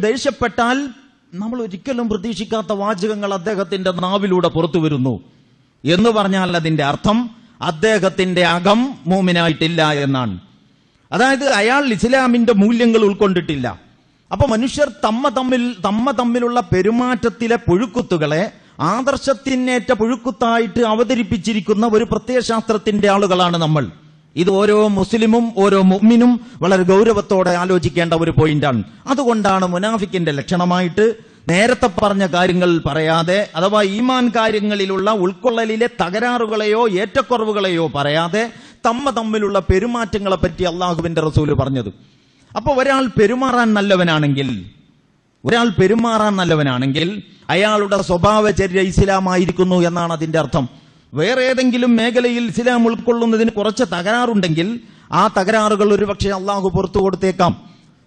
ദേഷ്യപ്പെട്ടാൽ നമ്മൾ ഒരിക്കലും പ്രതീക്ഷിക്കാത്ത വാചകങ്ങൾ അദ്ദേഹത്തിന്റെ നാവിലൂടെ പുറത്തു വരുന്നു എന്ന് പറഞ്ഞാൽ അതിന്റെ അർത്ഥം അദ്ദേഹത്തിന്റെ അകം മൂമിനായിട്ടില്ല എന്നാണ്. അതായത് അയാൾ ഇസ്ലാമിന്റെ മൂല്യങ്ങൾ ഉൾക്കൊണ്ടിട്ടില്ല. അപ്പൊ മനുഷ്യർ തമ്മിലുള്ള പെരുമാറ്റത്തിലെ പുഴുക്കുത്തുകളെ ആദർശത്തിനേറ്റ പുഴുക്കുത്തായിട്ട് അവതരിപ്പിച്ചിരിക്കുന്ന ഒരു പ്രത്യയശാസ്ത്രത്തിന്റെ ആളുകളാണ് നമ്മൾ. ഇത് ഓരോ മുസ്ലിമും ഓരോ മുഅ്മിനും വളരെ ഗൗരവത്തോടെ ആലോചിക്കേണ്ട ഒരു പോയിന്റാണ്. അതുകൊണ്ടാണ് മുനാഫിക്കിന്റെ ലക്ഷണമായിട്ട് നേരത്തെ പറഞ്ഞ കാര്യങ്ങൾ പറയാതെ, അഥവാ ഈമാൻ കാര്യങ്ങളിലുള്ള ഉൾക്കൊള്ളലിലെ തകരാറുകളെയോ ഏറ്റക്കുറവുകളെയോ പറയാതെ തമ്മിലുള്ള പെരുമാറ്റങ്ങളെ പറ്റി അള്ളാഹുവിന്റെ റസൂല് പറഞ്ഞത്. അപ്പൊ ഒരാൾ പെരുമാറാൻ നല്ലവനാണെങ്കിൽ അയാളുടെ സ്വഭാവചര്യ ഇസ്ലാമായിരിക്കുന്നു എന്നാണ് അതിന്റെ അർത്ഥം. വേറെ ഏതെങ്കിലും മേഖലയിൽ ഇസ്ലാം ഉൾക്കൊള്ളുന്നതിന് കുറച്ച് തകരാറുണ്ടെങ്കിൽ ആ തകരാറുകൾ ഒരുപക്ഷെ അള്ളാഹു പുറത്തു കൊടുത്തേക്കാം.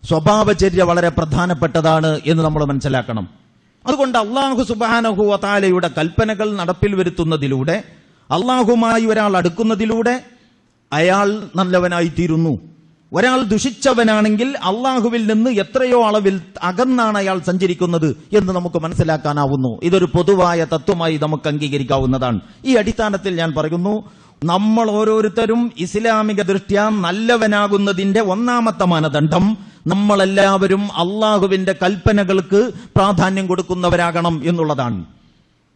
സ്വഭാവചര്യ വളരെ പ്രധാനപ്പെട്ടതാണ് എന്ന് നമ്മൾ മനസ്സിലാക്കണം. അതുകൊണ്ട് അള്ളാഹു സുബ്ഹാനഹു വ തആലയുടെ കൽപ്പനകൾ നടപ്പിൽ വരുത്തുന്നതിലൂടെ, അള്ളാഹുമായി ഒരാൾ അടുക്കുന്നതിലൂടെ അയാൾ നല്ലവനായി തീരുന്നു. ഒരാൾ ദുഷിച്ചവനാണെങ്കിൽ അള്ളാഹുവിൽ നിന്ന് എത്രയോ അളവിൽ അകന്നാണ് അയാൾ സഞ്ചരിക്കുന്നത് എന്ന് നമുക്ക് മനസ്സിലാക്കാനാവുന്നു. ഇതൊരു പൊതുവായ തത്വമായി നമുക്ക് അംഗീകരിക്കാവുന്നതാണ്. ഈ അടിസ്ഥാനത്തിൽ ഞാൻ പറയുന്നു, നമ്മൾ ഓരോരുത്തരും ഇസ്ലാമിക ദൃഷ്ട്യാ നല്ലവനാകുന്നതിന്റെ ഒന്നാമത്തെ മാനദണ്ഡം നമ്മളെല്ലാവരും അള്ളാഹുവിന്റെ കൽപ്പനകൾക്ക് പ്രാധാന്യം കൊടുക്കുന്നവരാകണം എന്നുള്ളതാണ്.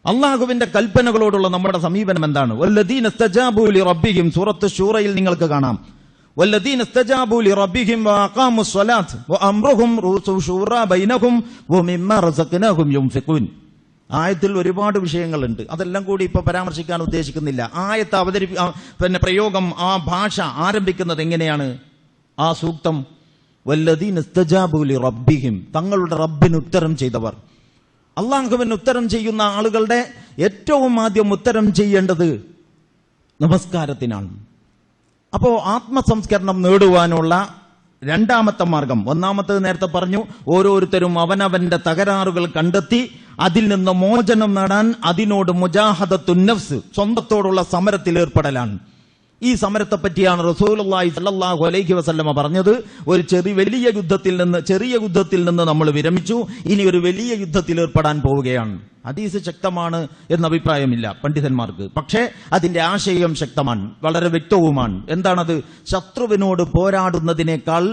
അള്ളാഹുവിന്റെ കൽപ്പനകളോടുള്ള നമ്മുടെ സമീപനം എന്താണ്? വല്ലദീന ഇസ്തജാബൂ ലിറബ്ബിഹിം, സൂറത്ത് ശൂറയിൽ നിങ്ങൾക്ക് കാണാം. വല്ലദീന ഇസ്തജാബൂ ലിറബ്ബിഹിം വഅഖാമുസ് സ്വലാത്ത് വഅംറുഹും ശൂറാ ബൈനഹും വമിമ്മാ റസഖ്നാഹും യുൻഫിഖൂൻ. ആയത്തിൽ ഒരുപാട് വിഷയങ്ങളുണ്ട്, അതെല്ലാം കൂടി ഇപ്പൊ പരാമർശിക്കാൻ ഉദ്ദേശിക്കുന്നില്ല. ആയത്ത് പ്രയോഗം, ആ ഭാഷ ആരംഭിക്കുന്നത് എങ്ങനെയാണ്? ആ സൂക്തം വല്ലദീന ഇസ്തജാബൂ ലിറബ്ബിഹിം, തങ്ങളുടെ റബ്ബിന് ഉത്തരം ചെയ്തവർ. അള്ളാഹുവിന് ഉത്തരം ചെയ്യുന്ന ആളുകളുടെ ഏറ്റവും ആദ്യം ഉത്തരം ചെയ്യേണ്ടത് നമസ്കാരത്തിനാണ്. അപ്പോ ആത്മസംസ്കരണം നേടുവാനുള്ള രണ്ടാമത്തെ മാർഗം, ഒന്നാമത്തേത് നേരത്തെ പറഞ്ഞു, ഓരോരുത്തരും അവനവന്റെ തകരാറുകൾ കണ്ടെത്തി അതിൽ നിന്ന് മോചനം നേടാൻ അതിനോട് മുജാഹദത്തുൻ നഫ്സ്, സ്വന്തത്തോടുള്ള സമരത്തിൽ ഏർപ്പെടലാണ്. ഈ സമരത്തെ പറ്റിയാണ് റസൂലുള്ളാഹി സ്വല്ലല്ലാഹു അലൈഹി വസല്ലമ പറഞ്ഞത്. ഒരു ചെറിയ യുദ്ധത്തിൽ നിന്ന് നമ്മൾ വിരമിച്ചു, ഇനി ഒരു വലിയ യുദ്ധത്തിൽ ഏർപ്പെടാൻ പോവുകയാണ്. ഹദീസ് ശക്തമാണ് എന്ന അഭിപ്രായമില്ല പണ്ഡിതന്മാർക്ക്, പക്ഷേ അതിന്റെ ആശയം ശക്തമാണ്, വളരെ വ്യക്തവുമാണ്. എന്താണത്? ശത്രുവിനോട് പോരാടുന്നതിനേക്കാൾ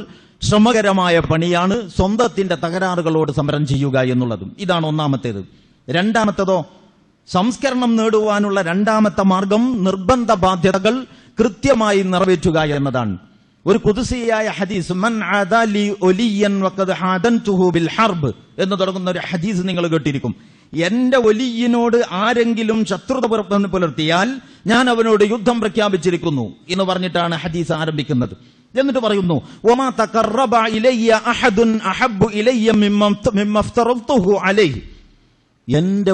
ശ്രമകരമായ പണിയാണ് സ്വന്തത്തിന്റെ തകരാറുകളോട് സമരം ചെയ്യുക എന്നുള്ളതും. ഇതാണ് ഒന്നാമത്തേത്. രണ്ടാമത്തേതോ, സംസ്കരണം നേടുവാനുള്ള രണ്ടാമത്തെ മാർഗം നിർബന്ധ ബാധ്യതകൾ കൃത്യമായി നിറവേറ്റുക എന്നതാണ്. ഒരു ഖുദ്സിയായ ഹദീസ്, മൻ ആദാ ലി ഒലിയൻ വഖദ് ഹാദൻതുഹു ബിൽ ഹർബ് എന്ന് തുടങ്ങുന്ന ഒരു ഹദീസ് നിങ്ങൾ കേട്ടിരിക്കും. എന്റെ ഒലിയിനോട് ആരെങ്കിലും ശത്രുത പുലർത്തിയാൽ ഞാൻ അവനോട് യുദ്ധം പ്രഖ്യാപിച്ചിരിക്കുന്നു എന്ന് പറഞ്ഞിട്ടാണ് ഹദീസ് ആരംഭിക്കുന്നത്. എന്നിട്ട് പറയുന്നു, വമാ തഖറബ ഇലയ്യ അഹദുൻ അഹബ്ബു ഇലയ്യ മിമ്മ ഇഫ്തറതുഹു അലൈഹി, എന്റെ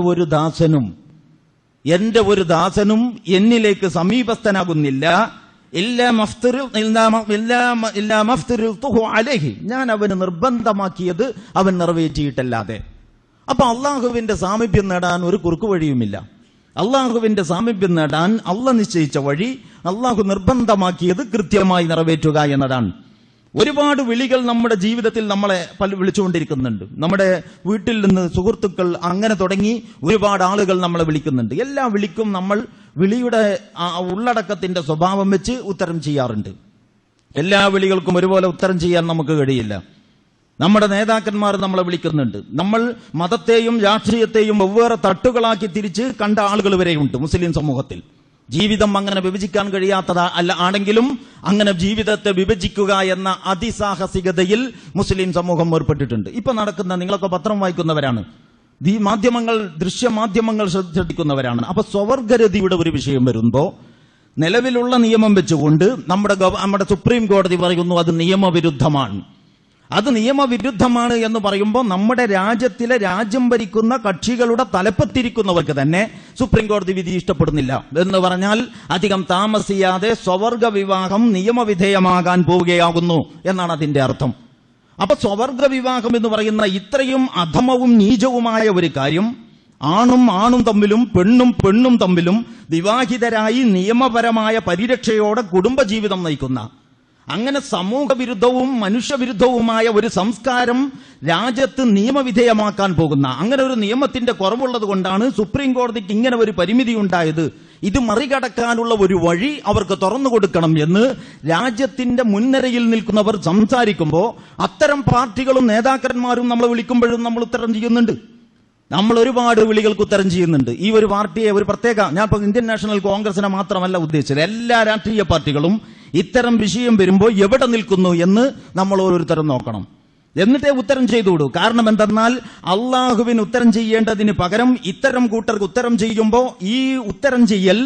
ഒരു ദാസനും എന്നിലേക്ക് സമീപസ്ഥനാകുന്നില്ല ഞാൻ അവന് നിർബന്ധമാക്കിയത് അവൻ നിറവേറ്റിയിട്ടല്ലാതെ. അപ്പൊ അള്ളാഹുവിന്റെ സാമീപ്യം നേടാൻ ഒരു കുറുക്കു വഴിയുമില്ല. അള്ളാഹുവിന്റെ സാമീപ്യം നേടാൻ അള്ളാഹ് നിശ്ചയിച്ച വഴി, അള്ളാഹു നിർബന്ധമാക്കിയത് കൃത്യമായി നിറവേറ്റുക എന്നതാണ്. ഒരുപാട് വിളികൾ നമ്മുടെ ജീവിതത്തിൽ നമ്മളെ വിളിച്ചുകൊണ്ടിരിക്കുന്നുണ്ട്. നമ്മുടെ വീട്ടിൽ നിന്ന് സുഹൃത്തുക്കൾ, അങ്ങനെ തുടങ്ങി ഒരുപാട് ആളുകൾ നമ്മളെ വിളിക്കുന്നുണ്ട്. എല്ലാ വിളിക്കും നമ്മൾ വിളിയുടെ ഉള്ളടക്കത്തിന്റെ സ്വഭാവം വെച്ച് ഉത്തരം ചെയ്യാറുണ്ട്. എല്ലാ വിളികൾക്കും ഒരുപോലെ ഉത്തരം ചെയ്യാൻ നമുക്ക് കഴിയില്ല. നമ്മുടെ നേതാക്കന്മാർ നമ്മളെ വിളിക്കുന്നുണ്ട്. നമ്മൾ മതത്തെയും രാഷ്ട്രീയത്തെയും വെവ്വേറെ തട്ടുകളാക്കി തിരിച്ച് കണ്ട ആളുകൾ വരെയുണ്ട് മുസ്ലിം സമൂഹത്തിൽ. ജീവിതം അങ്ങനെ വിഭജിക്കാൻ കഴിയാത്തതാ ആണെങ്കിലും അങ്ങനെ ജീവിതത്തെ വിഭജിക്കുക എന്ന അതിസാഹസികതയിൽ മുസ്ലിം സമൂഹം ഏർപ്പെട്ടിട്ടുണ്ട്. ഇപ്പൊ നടക്കുന്ന, നിങ്ങളൊക്കെ പത്രം വായിക്കുന്നവരാണ്, ഈ മാധ്യമങ്ങൾ, ദൃശ്യമാധ്യമങ്ങൾ ശ്രദ്ധിക്കുന്നവരാണ്. അപ്പൊ സ്വവർഗരതിയുടെ ഒരു വിഷയം വരുമ്പോ നിലവിലുള്ള നിയമം വെച്ചുകൊണ്ട് നമ്മുടെ സുപ്രീം കോടതി പറയുന്നു അത് നിയമവിരുദ്ധമാണ്. അത് നിയമവിരുദ്ധമാണ് എന്ന് പറയുമ്പോൾ നമ്മുടെ രാജ്യത്തിലെ രാജ്യം ഭരിക്കുന്ന കക്ഷികളുടെ തലപ്പത്തിരിക്കുന്നവർക്ക് തന്നെ സുപ്രീം കോടതി വിധി ഇഷ്ടപ്പെടുന്നില്ല എന്ന് പറഞ്ഞാൽ അധികം താമസിയാതെ സ്വവർഗ വിവാഹം നിയമവിധേയമാകാൻ പോവുകയാകുന്നു എന്നാണ് അതിന്റെ അർത്ഥം. അപ്പൊ സ്വവർഗ വിവാഹം എന്ന് പറയുന്ന ഇത്രയും അധമവും നീചവുമായ ഒരു കാര്യം, ആണും തമ്മിലും പെണ്ണും തമ്മിലും വിവാഹിതരായി നിയമപരമായ പരിരക്ഷയോടെ കുടുംബജീവിതം നയിക്കുന്ന, അങ്ങനെ സമൂഹവിരുദ്ധവും മനുഷ്യവിരുദ്ധവുമായ ഒരു സംസ്കാരം രാജ്യത്ത് നിയമവിധേയമാക്കാൻ പോകുന്ന അങ്ങനെ ഒരു നിയമത്തിന്റെ കുറവുള്ളത് കൊണ്ടാണ് സുപ്രീം കോടതിക്ക് ഇങ്ങനെ ഒരു പരിമിതി ഉണ്ടായത്. ഇത് മറികടക്കാനുള്ള ഒരു വഴി അവർക്ക് തുറന്നു കൊടുക്കണം എന്ന് രാജ്യത്തിന്റെ മുൻനിരയിൽ നിൽക്കുന്നവർ സംസാരിക്കുമ്പോൾ അത്തരം പാർട്ടികളും നേതാക്കന്മാരും നമ്മളെ വിളിക്കുമ്പോഴും നമ്മൾ ഉത്തരം ചെയ്യുന്നുണ്ട്. നമ്മൾ ഒരുപാട് വിളികൾക്ക് ഉത്തരം ചെയ്യുന്നുണ്ട്. ഈ ഒരു പാർട്ടിയെ ഒരു പ്രത്യേക, ഞാൻ ഇപ്പോൾ ഇന്ത്യൻ നാഷണൽ കോൺഗ്രസിനെ മാത്രമല്ല ഉദ്ദേശിച്ചത്, എല്ലാ രാഷ്ട്രീയ പാർട്ടികളും ഇത്തരം വിഷയം വരുമ്പോൾ എവിടെ നിൽക്കുന്നു എന്ന് നമ്മൾ ഓരോരുത്തരും നോക്കണം. എന്നിട്ടേ ഉത്തരം ചെയ്തുവിടൂ. കാരണം എന്തെന്നാൽ അള്ളാഹുവിന് ഉത്തരം ചെയ്യേണ്ടതിന് പകരം ഇത്തരം കൂട്ടർക്ക് ഉത്തരം ചെയ്യുമ്പോൾ ഈ ഉത്തരം ചെയ്യൽ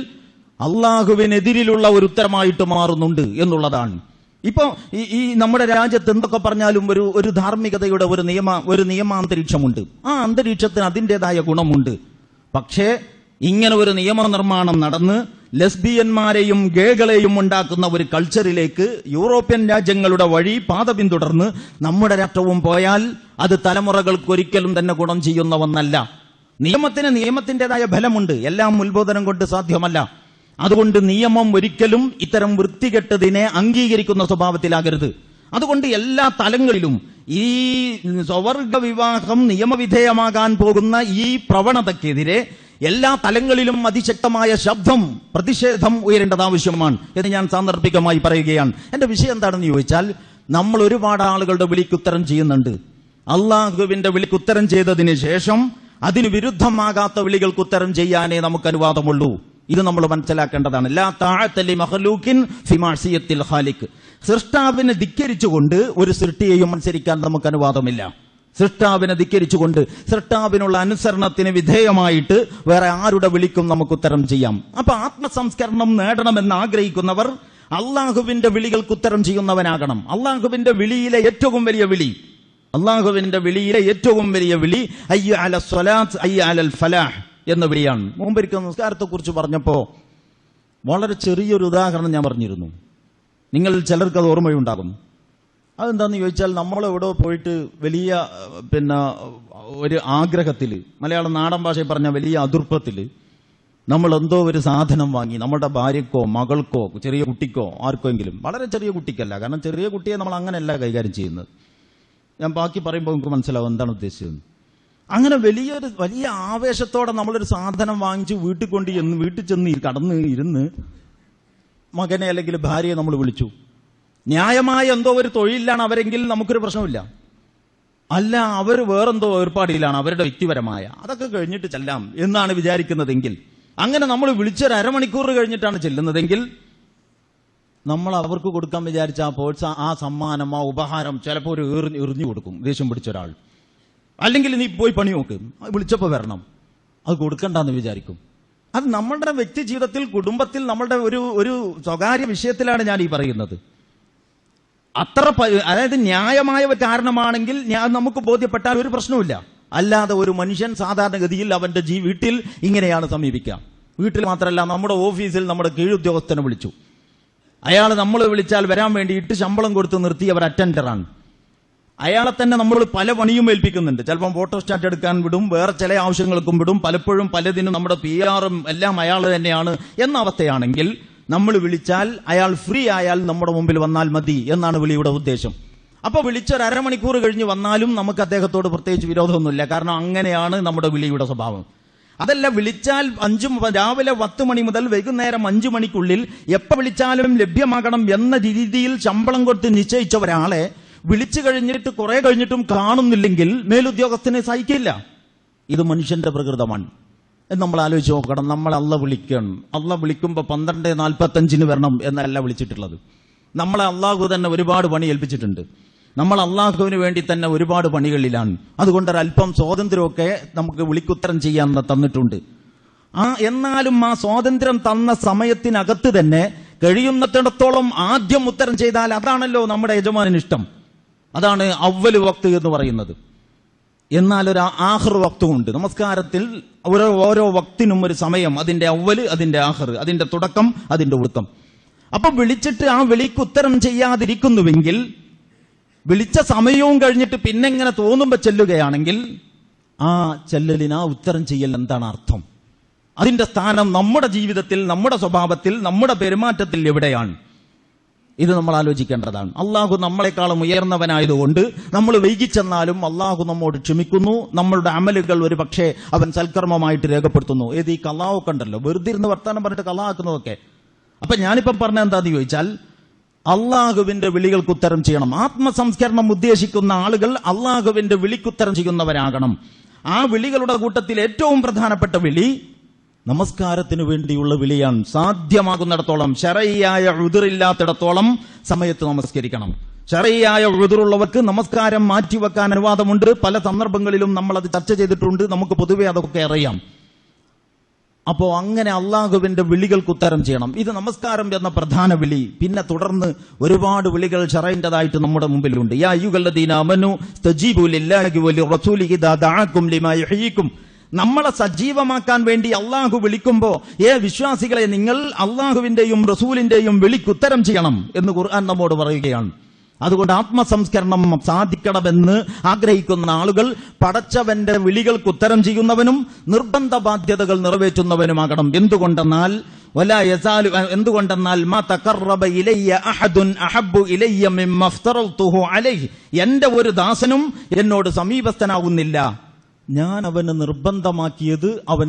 അള്ളാഹുവിനെതിരിലുള്ള ഒരു ഉത്തരമായിട്ട് മാറുന്നുണ്ട് എന്നുള്ളതാണ്. ഇപ്പൊ ഈ നമ്മുടെ രാജ്യത്ത് എന്തൊക്കെ പറഞ്ഞാലും ഒരു ധാർമ്മികതയുടെ ഒരു നിയമാന്തരീക്ഷമുണ്ട്. ആ അന്തരീക്ഷത്തിന് അതിൻ്റെതായ ഗുണമുണ്ട്. പക്ഷേ ഇങ്ങനെ ഒരു നിയമനിർമ്മാണം നടന്ന് ലെസ്ബിയന്മാരെയും ഗേകളെയും ഉണ്ടാക്കുന്ന ഒരു കൾച്ചറിലേക്ക് യൂറോപ്യൻ രാജ്യങ്ങളുടെ വഴി പാത പിന്തുടർന്ന് നമ്മുടെ രാഷ്ട്രവും പോയാൽ അത് തലമുറകൾക്ക് ഒരിക്കലും തന്നെ ഗുണം ചെയ്യുന്ന ഒന്നല്ല. നിയമത്തിൻ്റെതായ ഫലമുണ്ട്, എല്ലാം ഉത്ബോധനം കൊണ്ട് സാധ്യമല്ല. അതുകൊണ്ട് നിയമം ഒരിക്കലും ഇത്തരം വൃത്തികെട്ടതിനെ അംഗീകരിക്കുന്ന സ്വഭാവത്തിലാകരുത്. അതുകൊണ്ട് എല്ലാ തലങ്ങളിലും ഈ സ്വവർഗ വിവാഹം നിയമവിധേയമാകാൻ പോകുന്ന ഈ പ്രവണതയ്ക്കെതിരെ എല്ലാ തലങ്ങളിലും അതിശക്തമായ ശബ്ദം, പ്രതിഷേധം ഉയരേണ്ടത് ആവശ്യമാണ് എന്ന് ഞാൻ സാന്ദർഭികമായി പറയുകയാണ്. എന്റെ വിഷയം എന്താണെന്ന് ചോദിച്ചാൽ, നമ്മൾ ഒരുപാട് ആളുകളുടെ വിളിക്കുത്തരം ചെയ്യുന്നുണ്ട്. അള്ളാഹുവിന്റെ വിളിക്കുത്തരം ചെയ്തതിന് ശേഷം അതിന് വിരുദ്ധമാകാത്ത വിളികൾക്ക് ഉത്തരം ചെയ്യാനേ നമുക്ക് അനുവാദമുള്ളൂ. ഇത് നമ്മൾ മനസ്സിലാക്കേണ്ടതാണ്. ലാ തഅത ലി മഖ്ലൂഖിൻ ഫി മഅസിയത്തിൽ ഖാലിഖ്. സൃഷ്ടാവിനെ ധിക്കരിച്ചുകൊണ്ട് ഒരു സൃഷ്ടിയെയും അനുസരിക്കാൻ നമുക്ക് അനുവാദമില്ല. സൃഷ്ടാവിനെ ധിക്കരിച്ചുകൊണ്ട് സൃഷ്ടാവിനുള്ള അനുസരണത്തിന് വിധേയമായിട്ട് വേറെ ആരുടെ വിളിക്കും നമുക്ക് ഉത്തരം ചെയ്യാം. അപ്പൊ ആത്മസംസ്കരണം നേടണമെന്ന് ആഗ്രഹിക്കുന്നവർ അള്ളാഹുവിന്റെ വിളികൾക്ക് ഉത്തരം ചെയ്യുന്നവനാകണം. അള്ളാഹുവിന്റെ വിളിയിലെ ഏറ്റവും വലിയ വിളി അയ്യ അല സ്വലാത്ത് അയ്യ അലൽ ഫലാഹ് എന്ന വിളിയാണ്. മുമ്പൊരിക്കൽ നിസ്കാരത്തെക്കുറിച്ച് പറഞ്ഞപ്പോൾ വളരെ ചെറിയൊരു ഉദാഹരണം ഞാൻ പറഞ്ഞിരുന്നു. നിങ്ങൾ ചിലർക്ക് അത് ഓർമ്മയുണ്ടാകും. അതെന്താന്ന് ചോദിച്ചാൽ, നമ്മളെവിടെ പോയിട്ട് വലിയ ഒരു ആഗ്രഹത്തിൽ, മലയാളം നാടൻ ഭാഷയിൽ പറഞ്ഞ വലിയ അതുർപ്പത്തിൽ നമ്മൾ എന്തോ ഒരു സാധനം വാങ്ങി നമ്മുടെ ഭാര്യക്കോ മകൾക്കോ ചെറിയ കുട്ടിക്കോ ആർക്കെങ്കിലും, വളരെ ചെറിയ കുട്ടിക്കല്ല, കാരണം ചെറിയ കുട്ടിയെ നമ്മൾ അങ്ങനെയല്ല കൈകാര്യം ചെയ്യുന്നത്. ഞാൻ ബാക്കി പറയുമ്പോൾ നമുക്ക് മനസ്സിലാവും എന്താണ് ഉദ്ദേശിച്ചത്. അങ്ങനെ വലിയ ആവേശത്തോടെ നമ്മളൊരു സാധനം വാങ്ങിച്ച് വീട്ടിൽ ചെന്ന് കടന്ന് ഇരുന്ന് മകനെ അല്ലെങ്കിൽ ഭാര്യയെ നമ്മൾ വിളിച്ചു. ന്യായമായ എന്തോ ഒരു തൊഴിലാണ് അവരെങ്കിൽ നമുക്കൊരു പ്രശ്നമില്ല. അല്ല, അവർ വേറെന്തോ ഏർപ്പാടിയിലാണ്, അവരുടെ വ്യക്തിപരമായ, അതൊക്കെ കഴിഞ്ഞിട്ട് ചെല്ലാം എന്നാണ് വിചാരിക്കുന്നതെങ്കിൽ, അങ്ങനെ നമ്മൾ വിളിച്ചൊരു അരമണിക്കൂർ കഴിഞ്ഞിട്ടാണ് ചെല്ലുന്നതെങ്കിൽ നമ്മൾ അവർക്ക് കൊടുക്കാൻ വിചാരിച്ച ആ സമ്മാനം, ആ ഉപഹാരം ചിലപ്പോൾ ഒരു എറിഞ്ഞു കൊടുക്കും ദേഷ്യം പിടിച്ച ഒരാൾ. അല്ലെങ്കിൽ നീ പോയി പണി നോക്ക്, വിളിച്ചപ്പോൾ വരണം, അത് കൊടുക്കണ്ടെന്ന് വിചാരിക്കും. അത് നമ്മുടെ വ്യക്തി ജീവിതത്തിൽ, കുടുംബത്തിൽ, നമ്മളുടെ ഒരു സ്വകാര്യ വിഷയത്തിലാണ് ഞാൻ ഈ പറയുന്നത്. അതായത് ന്യായമായ ഒരു കാരണമാണെങ്കിൽ നമുക്ക് ബോധ്യപ്പെട്ടാൽ ഒരു പ്രശ്നവുമില്ല. അല്ലാതെ ഒരു മനുഷ്യൻ സാധാരണഗതിയിൽ അവന്റെ വീട്ടിൽ ഇങ്ങനെയാണ് സമീപിക്കുക. വീട്ടിൽ മാത്രമല്ല, നമ്മുടെ ഓഫീസിൽ നമ്മുടെ കീഴുദ്യോഗസ്ഥനെ വിളിച്ചു. അയാൾ നമ്മൾ വിളിച്ചാൽ വരാൻ വേണ്ടിയിട്ട് ശമ്പളം കൊടുത്ത് നിർത്തിയവർ അറ്റൻഡറാണ്. അയാളെ തന്നെ നമ്മൾ പല പണിയും ഏൽപ്പിക്കുന്നുണ്ട്. ചിലപ്പം ഫോട്ടോസ്റ്റാറ്റ് എടുക്കാൻ വിടും, വേറെ ചില ആവശ്യങ്ങൾക്കും വിടും. പലപ്പോഴും പലതിനും നമ്മുടെ PR-ഉം എല്ലാം അയാൾ തന്നെയാണ് എന്ന അവസ്ഥയാണെങ്കിൽ നമ്മൾ വിളിച്ചാൽ അയാൾ ഫ്രീ ആയാൽ നമ്മുടെ മുമ്പിൽ വന്നാൽ മതി എന്നാണ് വിളിയുടെ ഉദ്ദേശം. അപ്പൊ വിളിച്ചൊരു അരമണിക്കൂർ കഴിഞ്ഞ് വന്നാലും നമുക്ക് അദ്ദേഹത്തോട് പ്രത്യേകിച്ച് വിരോധമൊന്നുമില്ല. കാരണം അങ്ങനെയാണ് നമ്മുടെ വിളിയുടെ സ്വഭാവം. അതല്ല, വിളിച്ചാൽ രാവിലെ 10 മണി മുതൽ വൈകുന്നേരം 5 മണിക്കുള്ളിൽ എപ്പോൾ വിളിച്ചാലും ലഭ്യമാകണം എന്ന രീതിയിൽ ശമ്പളം കൊടുത്ത് നിശ്ചയിച്ച ഒരാളെ വിളിച്ചു കഴിഞ്ഞിട്ട് കുറെ കഴിഞ്ഞിട്ടും കാണുന്നില്ലെങ്കിൽ മേലുദ്യോഗസ്ഥനെ സഹിക്കില്ല. ഇത് മനുഷ്യന്റെ പ്രകൃതമാണ് എന്ന് നമ്മൾ ആലോചിച്ച് നോക്കണം. നമ്മൾ അള്ള വിളിക്കുമ്പോൾ 12:45 വരണം എന്നല്ല വിളിച്ചിട്ടുള്ളത്. നമ്മളെ അള്ളാഹു തന്നെ ഒരുപാട് പണി ഏൽപ്പിച്ചിട്ടുണ്ട്. നമ്മൾ അള്ളാഹുവിന് വേണ്ടി തന്നെ ഒരുപാട് പണികളിലാണ്. അതുകൊണ്ടൊരല്പം സ്വാതന്ത്ര്യമൊക്കെ നമുക്ക് വിളിക്കുത്തരം ചെയ്യാൻ തന്നിട്ടുണ്ട്. എന്നാലും ആ സ്വാതന്ത്ര്യം തന്ന സമയത്തിനകത്ത് തന്നെ കഴിയുന്നിടത്തോളം ആദ്യം ഉത്തരം ചെയ്താൽ അതാണല്ലോ നമ്മുടെ യജമാനന് ഇഷ്ടം. അതാണ് അവ്വൽ വക്ത് എന്ന് പറയുന്നത്. എന്നാൽ ഒരു ആഖിർ വക്തും ഉണ്ട്. നമസ്കാരത്തിൽ ഓരോ വക്തിനും ഒരു സമയം, അതിന്റെ അവ്വൽ, അതിന്റെ ആഖിർ, അതിന്റെ തുടക്കം, അതിന്റെ ഒടുക്കം. അപ്പൊ വിളിച്ചിട്ട് ആ വിളിക്ക് ഉത്തരം ചെയ്യാതിരിക്കുന്നുവെങ്കിൽ, വിളിച്ച സമയവും കഴിഞ്ഞിട്ട് പിന്നെ ഇങ്ങനെ തോന്നുമ്പോ ചെല്ലുകയാണെങ്കിൽ, ആ ചെല്ലലിന്, ആ ഉത്തരം ചെയ്യൽ എന്താണ് അർത്ഥം? അതിന്റെ സ്ഥാനം നമ്മുടെ ജീവിതത്തിൽ, നമ്മുടെ സ്വഭാവത്തിൽ, നമ്മുടെ പെരുമാറ്റത്തിൽ എവിടെയാണ്? ഇത് നമ്മൾ ആലോചിക്കേണ്ടതാണ്. അള്ളാഹു നമ്മളെക്കാളും ഉയർന്നവനായതുകൊണ്ട് നമ്മൾ വൈകിച്ചെന്നാലും അള്ളാഹു നമ്മോട് ക്ഷമിക്കുന്നു. നമ്മളുടെ അമലുകൾ ഒരു പക്ഷേ അവൻ സൽക്കർമ്മമായിട്ട് രേഖപ്പെടുത്തുന്നു. ഏത് ഈ കള്ളാവൊക്കെ ഉണ്ടല്ലോ, വെറുതെ ഇരുന്ന് വർത്താനം പറഞ്ഞിട്ട് കള്ളാക്കുന്നതൊക്കെ. അപ്പൊ ഞാനിപ്പം പറഞ്ഞ എന്താന്ന് ചോദിച്ചാൽ, അള്ളാഹുവിന്റെ വിളികൾക്ക് ഉത്തരം ചെയ്യണം. ആത്മസംസ്കരണം ഉദ്ദേശിക്കുന്ന ആളുകൾ അള്ളാഹുവിന്റെ വിളിക്കുത്തരം ചെയ്യുന്നവരാകണം. ആ വിളികളുടെ കൂട്ടത്തിൽ ഏറ്റവും പ്രധാനപ്പെട്ട വിളി നമസ്കാരത്തിന് വേണ്ടിയുള്ള വിളിയാണ്. സാധ്യമാകുന്നിടത്തോളം, ശരഈയായ ഉദുറില്ലാത്തിടത്തോളം സമയത്ത് നമസ്കരിക്കണം. ശരഈയായ ഉദുറുള്ളവർക്ക് നമസ്കാരം മാറ്റിവെക്കാൻ അനുവാദമുണ്ട്. പല സന്ദർഭങ്ങളിലും നമ്മൾ അത് ചർച്ച ചെയ്തിട്ടുണ്ട്. നമുക്ക് പൊതുവെ അതൊക്കെ അറിയാം. അപ്പോ അങ്ങനെ അള്ളാഹുവിന്റെ വിളികൾക്ക് ഉത്തരം ചെയ്യണം. ഇത് നമസ്കാരം എന്ന പ്രധാന വിളി. പിന്നെ തുടർന്ന് ഒരുപാട് വിളികൾ ശറഈന്റേതായിട്ട് നമ്മുടെ മുമ്പിലുണ്ട്. യാ അയ്യുഹല്ലദീന ആമനൂ സ്തജീബൂ ലില്ലാഹി വലിറസൂലിഹി ഇദാ ദഅാകും ലിമാ യുഹ്യീകും. നമ്മളെ സജീവമാക്കാൻ വേണ്ടി അള്ളാഹു വിളിക്കുമ്പോ, വിശ്വാസികളെ, നിങ്ങൾ അള്ളാഹുവിന്റെയും റസൂലിന്റെയും വിളിക്കുത്തരം ചെയ്യണം എന്ന് ഖുർആൻ നമ്മോട് പറയുകയാണ്. അതുകൊണ്ട് ആത്മസംസ്കരണം സാധിക്കണമെന്ന് ആഗ്രഹിക്കുന്ന ആളുകൾ പടച്ചവന്റെ വിളികൾക്ക് ഉത്തരം ചെയ്യുന്നവനും നിർബന്ധ ബാധ്യതകൾ നിറവേറ്റുന്നവനുമാകണം. എന്തുകൊണ്ടെന്നാൽ മാ തഖറബ ഇലയ്യ അഹദുൻ അഹബ്ബു ഇലയ്യ മിമ്മ അഫ്തറതുഹു അലൈഹി. എന്റെ ഒരു ദാസനും എന്നോട് സമീപസ്ഥനാകുന്നില്ല ഞാൻ അവന് നിർബന്ധമാക്കിയത് അവൻ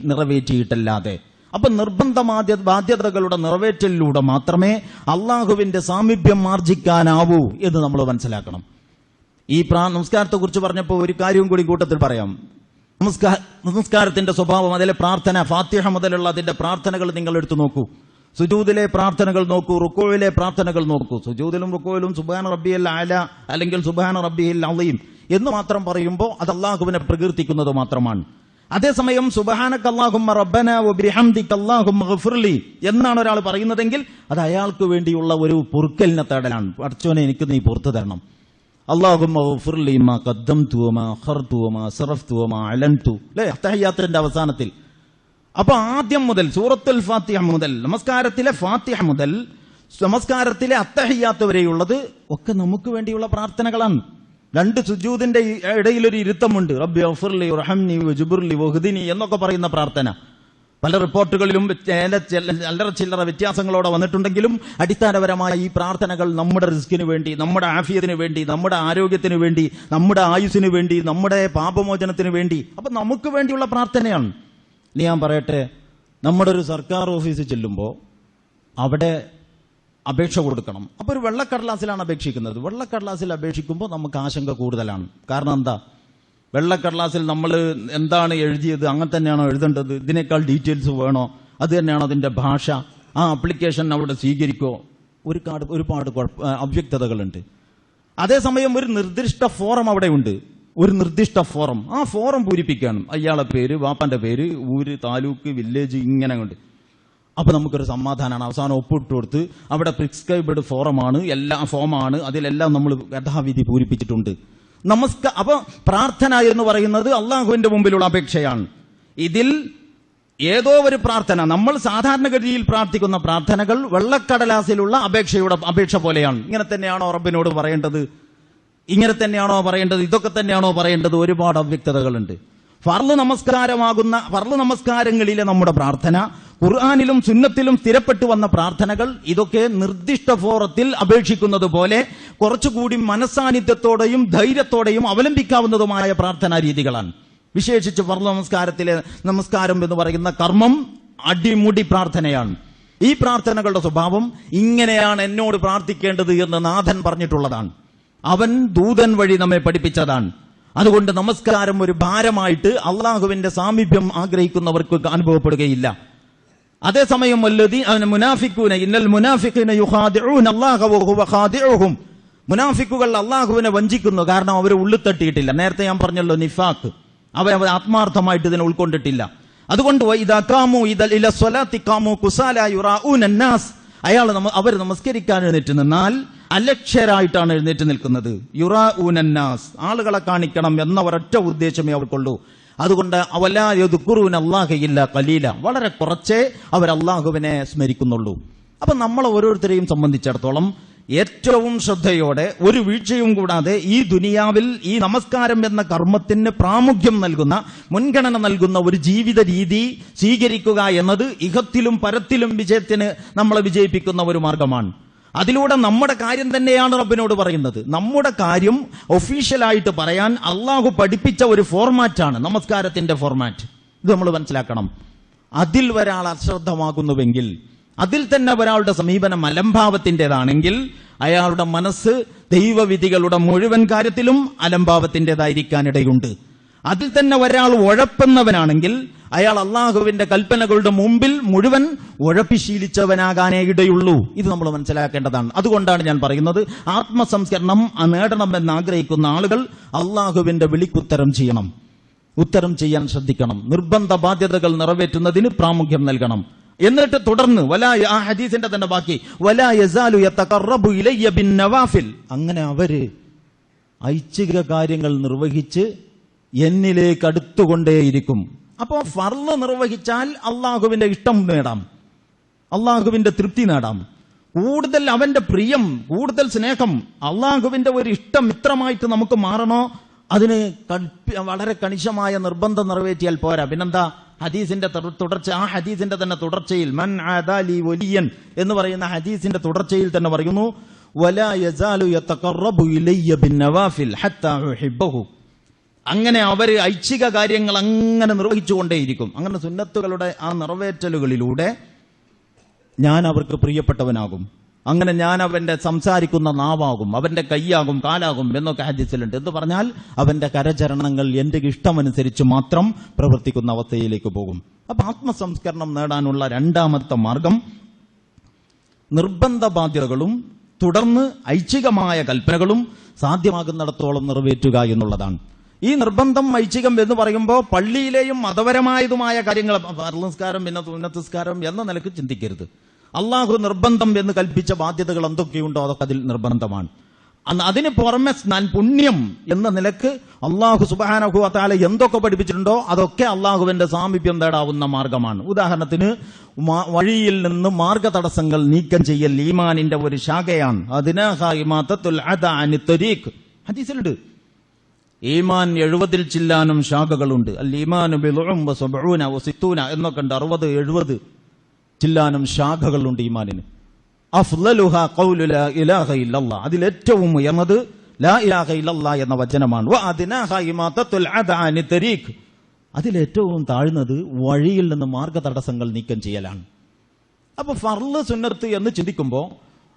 നിറവേറ്റിയിട്ടല്ലാതെ. അപ്പൊ നിർബന്ധ ബാധ്യതകളുടെ നിറവേറ്റലിലൂടെ മാത്രമേ അള്ളാഹുവിന്റെ സാമീപ്യം ആർജിക്കാനാവൂ എന്ന് നമ്മൾ മനസ്സിലാക്കണം. ഈ നമസ്കാരത്തെ കുറിച്ച് പറഞ്ഞപ്പോൾ ഒരു കാര്യവും കൂടി കൂട്ടത്തിൽ പറയാം. നമസ്കാരത്തിന്റെ സ്വഭാവം, അതിലെ പ്രാർത്ഥന, ഫാത്തിഹ മുതലുള്ള അതിന്റെ പ്രാർത്ഥനകൾ നിങ്ങൾ എടുത്തു നോക്കൂ. സുജൂദിലെ പ്രാർത്ഥനകൾ നോക്കൂ, റുക്കൂഇലെ പ്രാർത്ഥനകൾ നോക്കൂ. സുജൂദിലും റുക്കൂഇലും സുബ്ഹാന റബ്ബിയൽ അഅല അല്ലെങ്കിൽ സുബ്ഹാന റബ്ബിയൽ അളീം എന്ന് മാത്രം പറയുമ്പോൾ അത് അള്ളാഹുവിനെ പ്രകീർത്തിക്കുന്നത് മാത്രമാണ്. അതേസമയം സുബ്ഹാനക അല്ലാഹുമ്മ റബ്ബന വബിഹംദിക അല്ലാഹുമ്മ ഗഫിർലി എന്നാണ് ഒരാൾ പറയുന്നതെങ്കിൽ അത് അയാൾക്ക് വേണ്ടിയുള്ള ഒരു പൊറുക്കലിനെ തേടലാണ്. പടച്ചോനെ, എനിക്ക് നീ പുറത്തു തരണം. അല്ലാഹുമ്മ ഗഫിർലി മാ ഖദ്ദംതു വമാ അഖർതു വമാ അസ്റഫ്തു വമാ അലൻതു, അല്ലേ, തഹയ്യാത്തിന്റെ അവസാനത്തിൽ. അപ്പൊ ആദ്യം മുതൽ സൂറത്തുൽ ഫാത്തിഹ മുതൽ, നമസ്കാരത്തിലെ ഫാത്തിഹ മുതൽ നമസ്കാരത്തിലെ അത്തഹിയ്യാത്ത് വരെയുള്ളത് ഒക്കെ നമുക്ക് വേണ്ടിയുള്ള പ്രാർത്ഥനകളാണ്. രണ്ട് സുജൂദിന്റെ ഇടയിലൊരു ഇരുത്തമുണ്ട്. റബ്ബി ഗഫിർലി വർഹംനി വജ്ബുർലി വഹ്ദിനി എന്നൊക്കെ പറയുന്ന പ്രാർത്ഥന പല റിപ്പോർട്ടുകളിലും അല്ലറ ചില്ലറ വ്യത്യാസങ്ങളോടെ വന്നിട്ടുണ്ടെങ്കിലും അടിസ്ഥാനപരമായ ഈ പ്രാർത്ഥനകൾ നമ്മുടെ റിസ്കിന് വേണ്ടി, നമ്മുടെ ആഫിയത്തിന് വേണ്ടി, നമ്മുടെ ആരോഗ്യത്തിന് വേണ്ടി, നമ്മുടെ ആയുസ്സിന് വേണ്ടി, നമ്മുടെ പാപമോചനത്തിന് വേണ്ടി, അപ്പൊ നമുക്ക് വേണ്ടിയുള്ള പ്രാർത്ഥനയാണ്. ഇനി ഞാൻ പറയട്ടെ, നമ്മുടെ ഒരു സർക്കാർ ഓഫീസിൽ ചെല്ലുമ്പോൾ അവിടെ അപേക്ഷ കൊടുക്കണം. അപ്പോൾ ഒരു വെള്ളക്കടലാസിലാണ് അപേക്ഷിക്കുന്നത്. വെള്ളക്കടലാസിൽ അപേക്ഷിക്കുമ്പോൾ നമുക്ക് ആശങ്ക കൂടുതലാണ്. കാരണം എന്താ? വെള്ളക്കടലാസിൽ നമ്മൾ എന്താണ് എഴുതിയത് അങ്ങനെ തന്നെയാണോ എഴുതേണ്ടത്? ഇതിനേക്കാൾ ഡീറ്റെയിൽസ് വേണോ? അത് തന്നെയാണോ അതിന്റെ ഭാഷ? ആ ആപ്ലിക്കേഷൻ അവിടെ സ്വീകരിക്കോ? ഒരുപാട് അവ്യക്തതകളുണ്ട്. അതേസമയം ഒരു നിർദ്ദിഷ്ട ഫോറം അവിടെ ഉണ്ട്. ഒരു നിർദ്ദിഷ്ട ഫോറം, ആ ഫോറം പൂരിപ്പിക്കുകയാണ്. അയാളുടെ പേര്, വാപ്പന്റെ പേര്, ഊര്, താലൂക്ക്, വില്ലേജ്, ഇങ്ങനെ ഉണ്ട്. അപ്പൊ നമുക്കൊരു സമാധാനമാണ്. അവസാനം ഒപ്പിട്ട് കൊടുത്ത് അവിടെ പ്രിസ്ക്രൈബ്ഡ് ഫോറമാണ്, എല്ലാ ഫോമാണ്, അതിലെല്ലാം നമ്മൾ യഥാവിധി പൂരിപ്പിച്ചിട്ടുണ്ട്. അപ്പൊ പ്രാർത്ഥന എന്ന് പറയുന്നത് അള്ളാഹുവിന്റെ മുമ്പിലുള്ള അപേക്ഷയാണ്. ഇതിൽ ഏതോ ഒരു പ്രാർത്ഥന, നമ്മൾ സാധാരണഗതിയിൽ പ്രാർത്ഥിക്കുന്ന പ്രാർത്ഥനകൾ വെള്ളക്കടലാസിലുള്ള അപേക്ഷ പോലെയാണ്. ഇങ്ങനെ തന്നെയാണോ റബ്ബിനോട് പറയേണ്ടത്? ഇങ്ങനെ തന്നെയാണോ പറയേണ്ടത്? ഇതൊക്കെ തന്നെയാണോ പറയേണ്ടത്? ഒരുപാട് അവ്യക്തതകളുണ്ട്. ഫർള് നമസ്കാരങ്ങളിലെ നമ്മുടെ പ്രാർത്ഥന, ഖുർആനിലും സുന്നത്തിലും സ്ഥിരപ്പെട്ടു വന്ന പ്രാർത്ഥനകൾ, ഇതൊക്കെ നിർദ്ദിഷ്ട ഫോറത്തിൽ അപേക്ഷിക്കുന്നത് പോലെ കുറച്ചുകൂടി മനസ്സാന്നിധ്യത്തോടെയും ധൈര്യത്തോടെയും അവലംബിക്കാവുന്നതുമായ പ്രാർത്ഥനാ രീതികളാണ്. വിശേഷിച്ച് ഫർള് നമസ്കാരം എന്ന് പറയുന്ന കർമ്മം അടിമുടി പ്രാർത്ഥനയാണ്. ഈ പ്രാർത്ഥനകളുടെ സ്വഭാവം ഇങ്ങനെയാണ് എന്നോട് പ്രാർത്ഥിക്കേണ്ടത് എന്ന് നാഥൻ പറഞ്ഞിട്ടുള്ളതാണ്. അവൻ ദൂതൻ വഴി നമ്മെ പഠിപ്പിച്ചതാണ്. അതുകൊണ്ട് നമസ്കാരം ഒരു ഭാരമായിട്ട് അള്ളാഹുവിന്റെ സാമീപ്യം ആഗ്രഹിക്കുന്നവർക്ക് അനുഭവപ്പെടുകയില്ല. അതേസമയം മുനാഫിക്കുകൾ അള്ളാഹുവിനെ വഞ്ചിക്കുന്നു. കാരണം അവർ ഉള്ളിൽ തട്ടിയിട്ടില്ല. നേരത്തെ ഞാൻ പറഞ്ഞല്ലോ, നിഫാഖ്, അവർ ആത്മാർത്ഥമായിട്ട് ഇതിനെ ഉൾക്കൊണ്ടിട്ടില്ല. അതുകൊണ്ട് അവർ നമസ്കരിക്കാൻ എഴുന്നേറ്റ് നിന്നാൽ അലക്ഷ്യരായിട്ടാണ് എഴുന്നേറ്റ് നിൽക്കുന്നത്. യുറാഊനന്നാസ്, ആളുകളെ കാണിക്കണം എന്ന ഒരൊറ്റ ഉദ്ദേശമേ അവർക്കുള്ളൂ. അതുകൊണ്ട് അവലാ യദ്കുറൂന അല്ലാഹ ഇല്ലാ ഖലീല, വളരെ കുറച്ചേ അവർ അള്ളാഹുവിനെ സ്മരിക്കുന്നുള്ളൂ. അപ്പൊ നമ്മൾ ഓരോരുത്തരെയും സംബന്ധിച്ചിടത്തോളം ഏറ്റവും ശ്രദ്ധയോടെ ഒരു വീഴ്ചയും കൂടാതെ ഈ ദുനിയാവിൽ ഈ നമസ്കാരം എന്ന കർമ്മത്തിന് പ്രാമുഖ്യം നൽകുന്ന, മുൻഗണന നൽകുന്ന ഒരു ജീവിത രീതി സ്വീകരിക്കുക എന്നത് ഇഹത്തിലും പരത്തിലും വിജയത്തിന് നമ്മളെ വിജയിപ്പിക്കുന്ന ഒരു മാർഗമാണ്. അതിലൂടെ നമ്മുടെ കാര്യം തന്നെയാണ് റബ്ബിനോട് പറയുന്നത്. നമ്മുടെ കാര്യം ഒഫീഷ്യലായിട്ട് പറയാൻ അള്ളാഹു പഠിപ്പിച്ച ഒരു ഫോർമാറ്റാണ് നമസ്കാരത്തിന്റെ ഫോർമാറ്റ്. ഇത് നമ്മൾ മനസ്സിലാക്കണം. അതിൽ ഒരാൾ അശ്രദ്ധമാകുന്നുവെങ്കിൽ, അതിൽ തന്നെ ഒരാളുടെ സമീപനം അലംഭാവത്തിൻ്റെതാണെങ്കിൽ അയാളുടെ മനസ്സ് ദൈവവിധികളുടെ മുഴുവൻ കാര്യത്തിലും അലംഭാവത്തിൻ്റെതായിരിക്കാനിടയുണ്ട്. അതിൽ തന്നെ ഒരാൾ ഉഴപ്പുന്നവനാണെങ്കിൽ അയാൾ അള്ളാഹുവിന്റെ കൽപ്പനകളുടെ മുമ്പിൽ മുഴുവൻ ഉഴപ്പിശീലിച്ചവനാകാനേ ഇടയുള്ളൂ. ഇത് നമ്മൾ മനസ്സിലാക്കേണ്ടതാണ്. അതുകൊണ്ടാണ് ഞാൻ പറയുന്നത്, ആത്മസംസ്കരണം നേടണമെന്ന് ആഗ്രഹിക്കുന്ന ആളുകൾ അള്ളാഹുവിന്റെ വിളിക്കുത്തരം ചെയ്യണം, ഉത്തരം ചെയ്യാൻ ശ്രദ്ധിക്കണം. നിർബന്ധ ബാധ്യതകൾ നിറവേറ്റുന്നതിന് പ്രാമുഖ്യം നൽകണം. എന്നിട്ട് തുടർന്ന് ആ ഹദീസിന്റെ തന്നെ ബാക്കി, വലാ യസാലു യതഖറബു ഇലയ്യ ബിന്നവാഫിൽ, അങ്ങനെ അവര് ഐച്ഛിക കാര്യങ്ങൾ നിർവഹിച്ച് എന്നിലേക്ക് അടുത്തുകൊണ്ടേയിരിക്കും. അപ്പോൾ ഫർള് നിർവഹിച്ചാൽ അള്ളാഹുവിന്റെ ഇഷ്ടം നേടാം, അള്ളാഹുവിന്റെ തൃപ്തി നേടാം. കൂടുതൽ അവന്റെ പ്രിയം, കൂടുതൽ സ്നേഹം, അള്ളാഹുവിന്റെ ഒരു ഇഷ്ടം ഇത്രമായിട്ട് നമുക്ക് മാറണോ, അതിന് വളരെ കണിശമായ നിർബന്ധം നിറവേറ്റിയാൽ പോരാ. പിന്നെന്താ, ഹദീസിന്റെ തുടർച്ച, ആ ഹദീസിന്റെ തന്നെ തുടർച്ചയിൽ മൻ ആദാലി വലിയൻ എന്ന് പറയുന്ന ഹദീസിന്റെ തുടർച്ചയിൽ തന്നെ പറയുന്നു, വലാ യസാലു യതഖറബു ഇലയ്യ ബിന്നവാഫിൽ ഹത്താ ഉഹിബ്ബഹു. അങ്ങനെ അവര് ഐച്ഛിക കാര്യങ്ങൾ അങ്ങനെ നിർവഹിച്ചുകൊണ്ടേയിരിക്കും. അങ്ങനെ സുന്നത്തുകളുടെ ആ നിറവേറ്റലുകളിലൂടെ ഞാൻ അവർക്ക് പ്രിയപ്പെട്ടവനാകും. അങ്ങനെ ഞാൻ അവന്റെ സംസാരിക്കുന്ന നാവാകും, അവന്റെ കൈയാകും, കാലാകും എന്നൊക്കെ ഹദീസിലുണ്ട്. എന്ന് പറഞ്ഞാൽ അവന്റെ കരചരണങ്ങൾ എന്റെ ഇഷ്ടമനുസരിച്ച് മാത്രം പ്രവർത്തിക്കുന്ന അവസ്ഥയിലേക്ക് പോകും. അപ്പൊ ആത്മസംസ്കരണം നേടാനുള്ള രണ്ടാമത്തെ മാർഗം നിർബന്ധ ബാധ്യതകളും തുടർന്ന് ഐച്ഛികമായ കൽപ്പനകളും സാധ്യമാകുന്നിടത്തോളം നിറവേറ്റുക എന്നുള്ളതാണ്. ഈ നിർബന്ധം ഐച്ഛികം എന്ന് പറയുമ്പോൾ പള്ളിയിലെയും മതപരമായതുമായ കാര്യങ്ങൾ, ഫർള് പിന്നെ സുന്നത്ത് നിസ്കാരം എന്ന നിലക്ക് ചിന്തിക്കരുത്. അള്ളാഹു നിർബന്ധം എന്ന് കൽപ്പിച്ച ബാധ്യതകൾ എന്തൊക്കെയുണ്ടോ അതൊക്കെ അതിൽ നിർബന്ധമാണ്. അതിന് പുറമെ പുണ്യം എന്ന നിലക്ക് അള്ളാഹു സുബ്ഹാനഹു വ തആല എന്തൊക്കെ പഠിപ്പിച്ചിട്ടുണ്ടോ അതൊക്കെ അള്ളാഹുവിന്റെ സാമീപ്യം നേടാവുന്ന മാർഗമാണ്. ഉദാഹരണത്തിന് വഴിയിൽ നിന്ന് മാർഗ തടസ്സങ്ങൾ നീക്കം ചെയ്യൽ ഈമാനിന്റെ ഒരു ശാഖയാണ്. ഹദീസിലുണ്ട് ഈമാൻ 70 ചില്ലാനും ശാഖകളുണ്ട്. അൽ ഈമാനു ബിളുഉം വസബഊന വസിത്തൂന എന്നൊക്കെ ഉണ്ട്. 60-70 ചില്ലാനും ശാഖകളുണ്ട് ഈമാനിന്. അഫ്ളലുഹാ ഖൗലു ലാ ഇലാഹ ഇല്ലല്ലാഹ്, അതിലേറ്റവും ഉയർന്നത് ലാ ഇലാഹ ഇല്ലല്ലാഹ് എന്ന വചനമാണ്. വ അദ്നാഹാ ഇമാതത്തുൽ അദാ അനി തരീഖ്, അതിലേറ്റവും താഴ്ന്നത് വഴിയിൽ നിന്ന് മാർഗ തടസ്സങ്ങൾ നീക്കം ചെയ്യലാണ്. അപ്പൊ ഫർള് സുന്നത്ത് എന്ന് ചിന്തിക്കുമ്പോൾ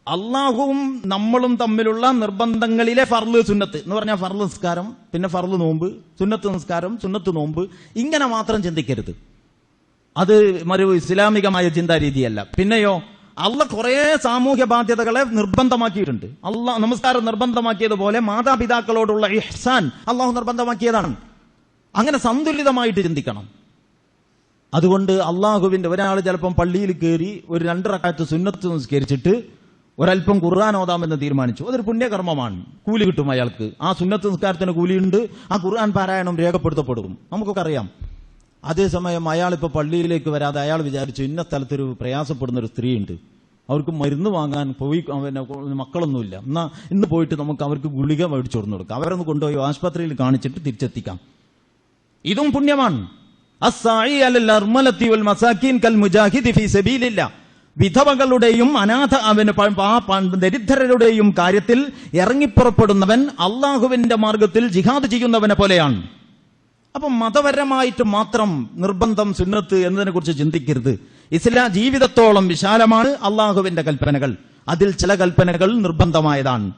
അള്ളാഹുവും നമ്മളും തമ്മിലുള്ള നിർബന്ധങ്ങളിലെ ഫർള് സുന്നത്ത് എന്ന് പറഞ്ഞാൽ ഫർള് നിസ്കാരം, പിന്നെ ഫർള് നോമ്പ്, സുന്നത്ത് നിസ്കാരം, സുന്നത്ത് നോമ്പ്, ഇങ്ങനെ മാത്രം ചിന്തിക്കരുത്. അത് ഒരു ഇസ്ലാമികമായ ചിന്താരീതിയല്ല. പിന്നെയോ അള്ളാഹ് കുറെ സാമൂഹ്യ ബാധ്യതകളെ നിർബന്ധമാക്കിയിട്ടുണ്ട്. അള്ളാഹ് നമസ്കാരം നിർബന്ധമാക്കിയതുപോലെ മാതാപിതാക്കളോടുള്ള ഇഹ്സാൻ അള്ളാഹു നിർബന്ധമാക്കിയതാണ്. അങ്ങനെ സന്തുലിതമായിട്ട് ചിന്തിക്കണം. അതുകൊണ്ട് അള്ളാഹുവിന്റെ ഒരാൾ ചിലപ്പം പള്ളിയിൽ കയറി ഒരു 2 റക്അത്ത് സുന്നത്ത് നിസ്കരിച്ചിട്ട് ഒരൽപ്പം ഖുർആൻ ഓതാമെന്ന് തീരുമാനിച്ചു. അതൊരു പുണ്യകർമ്മമാണ്, കൂലി കിട്ടും അയാൾക്ക്. ആ സുന്നത്ത് നിസ്കാരത്തിന് കൂലിയുണ്ട്, ആ ഖുർആൻ പാരായണം രേഖപ്പെടുത്തപ്പെടും, നമുക്കൊക്കെ അറിയാം. അതേസമയം അയാളിപ്പോൾ പള്ളിയിലേക്ക് വരാതെ അയാൾ വിചാരിച്ചു ഇന്ന സ്ഥലത്തൊരു പ്രയാസപ്പെടുന്ന ഒരു സ്ത്രീയുണ്ട്, അവർക്ക് മരുന്ന് വാങ്ങാൻ പോയി, മക്കളൊന്നുമില്ല, എന്നാ ഇന്ന് പോയിട്ട് നമുക്ക് അവർക്ക് ഗുളിക മേടിച്ചു കൊടുക്കാം, അവരൊന്ന് കൊണ്ടുപോയി ആശുപത്രിയിൽ കാണിച്ചിട്ട് തിരിച്ചെത്തിക്കാം. ഇതും പുണ്യമാണ്. അസ്സായി അലൽ അർമലത്തി വൽ മസാകിൻ കൽ മുജാഹിദി ഫീ സബീലില്ലാഹ്, വിധവകളുടെയും ദരിദ്രരുടെയും കാര്യത്തിൽ ഇറങ്ങിപ്പുറപ്പെടുന്നവൻ അള്ളാഹുവിന്റെ മാർഗത്തിൽ ജിഹാദ് ചെയ്യുന്നവനെ പോലെയാണ്. അപ്പം മതപരമായിട്ട് മാത്രം നിർബന്ധം സുന്നത്ത് എന്നതിനെ കുറിച്ച് ചിന്തിക്കരുത്. ഇസ്ലാം ജീവിതത്തോളം വിശാലമാണ്. അള്ളാഹുവിന്റെ കൽപ്പനകൾ, അതിൽ ചില കൽപ്പനകൾ നിർബന്ധമായതാണ്.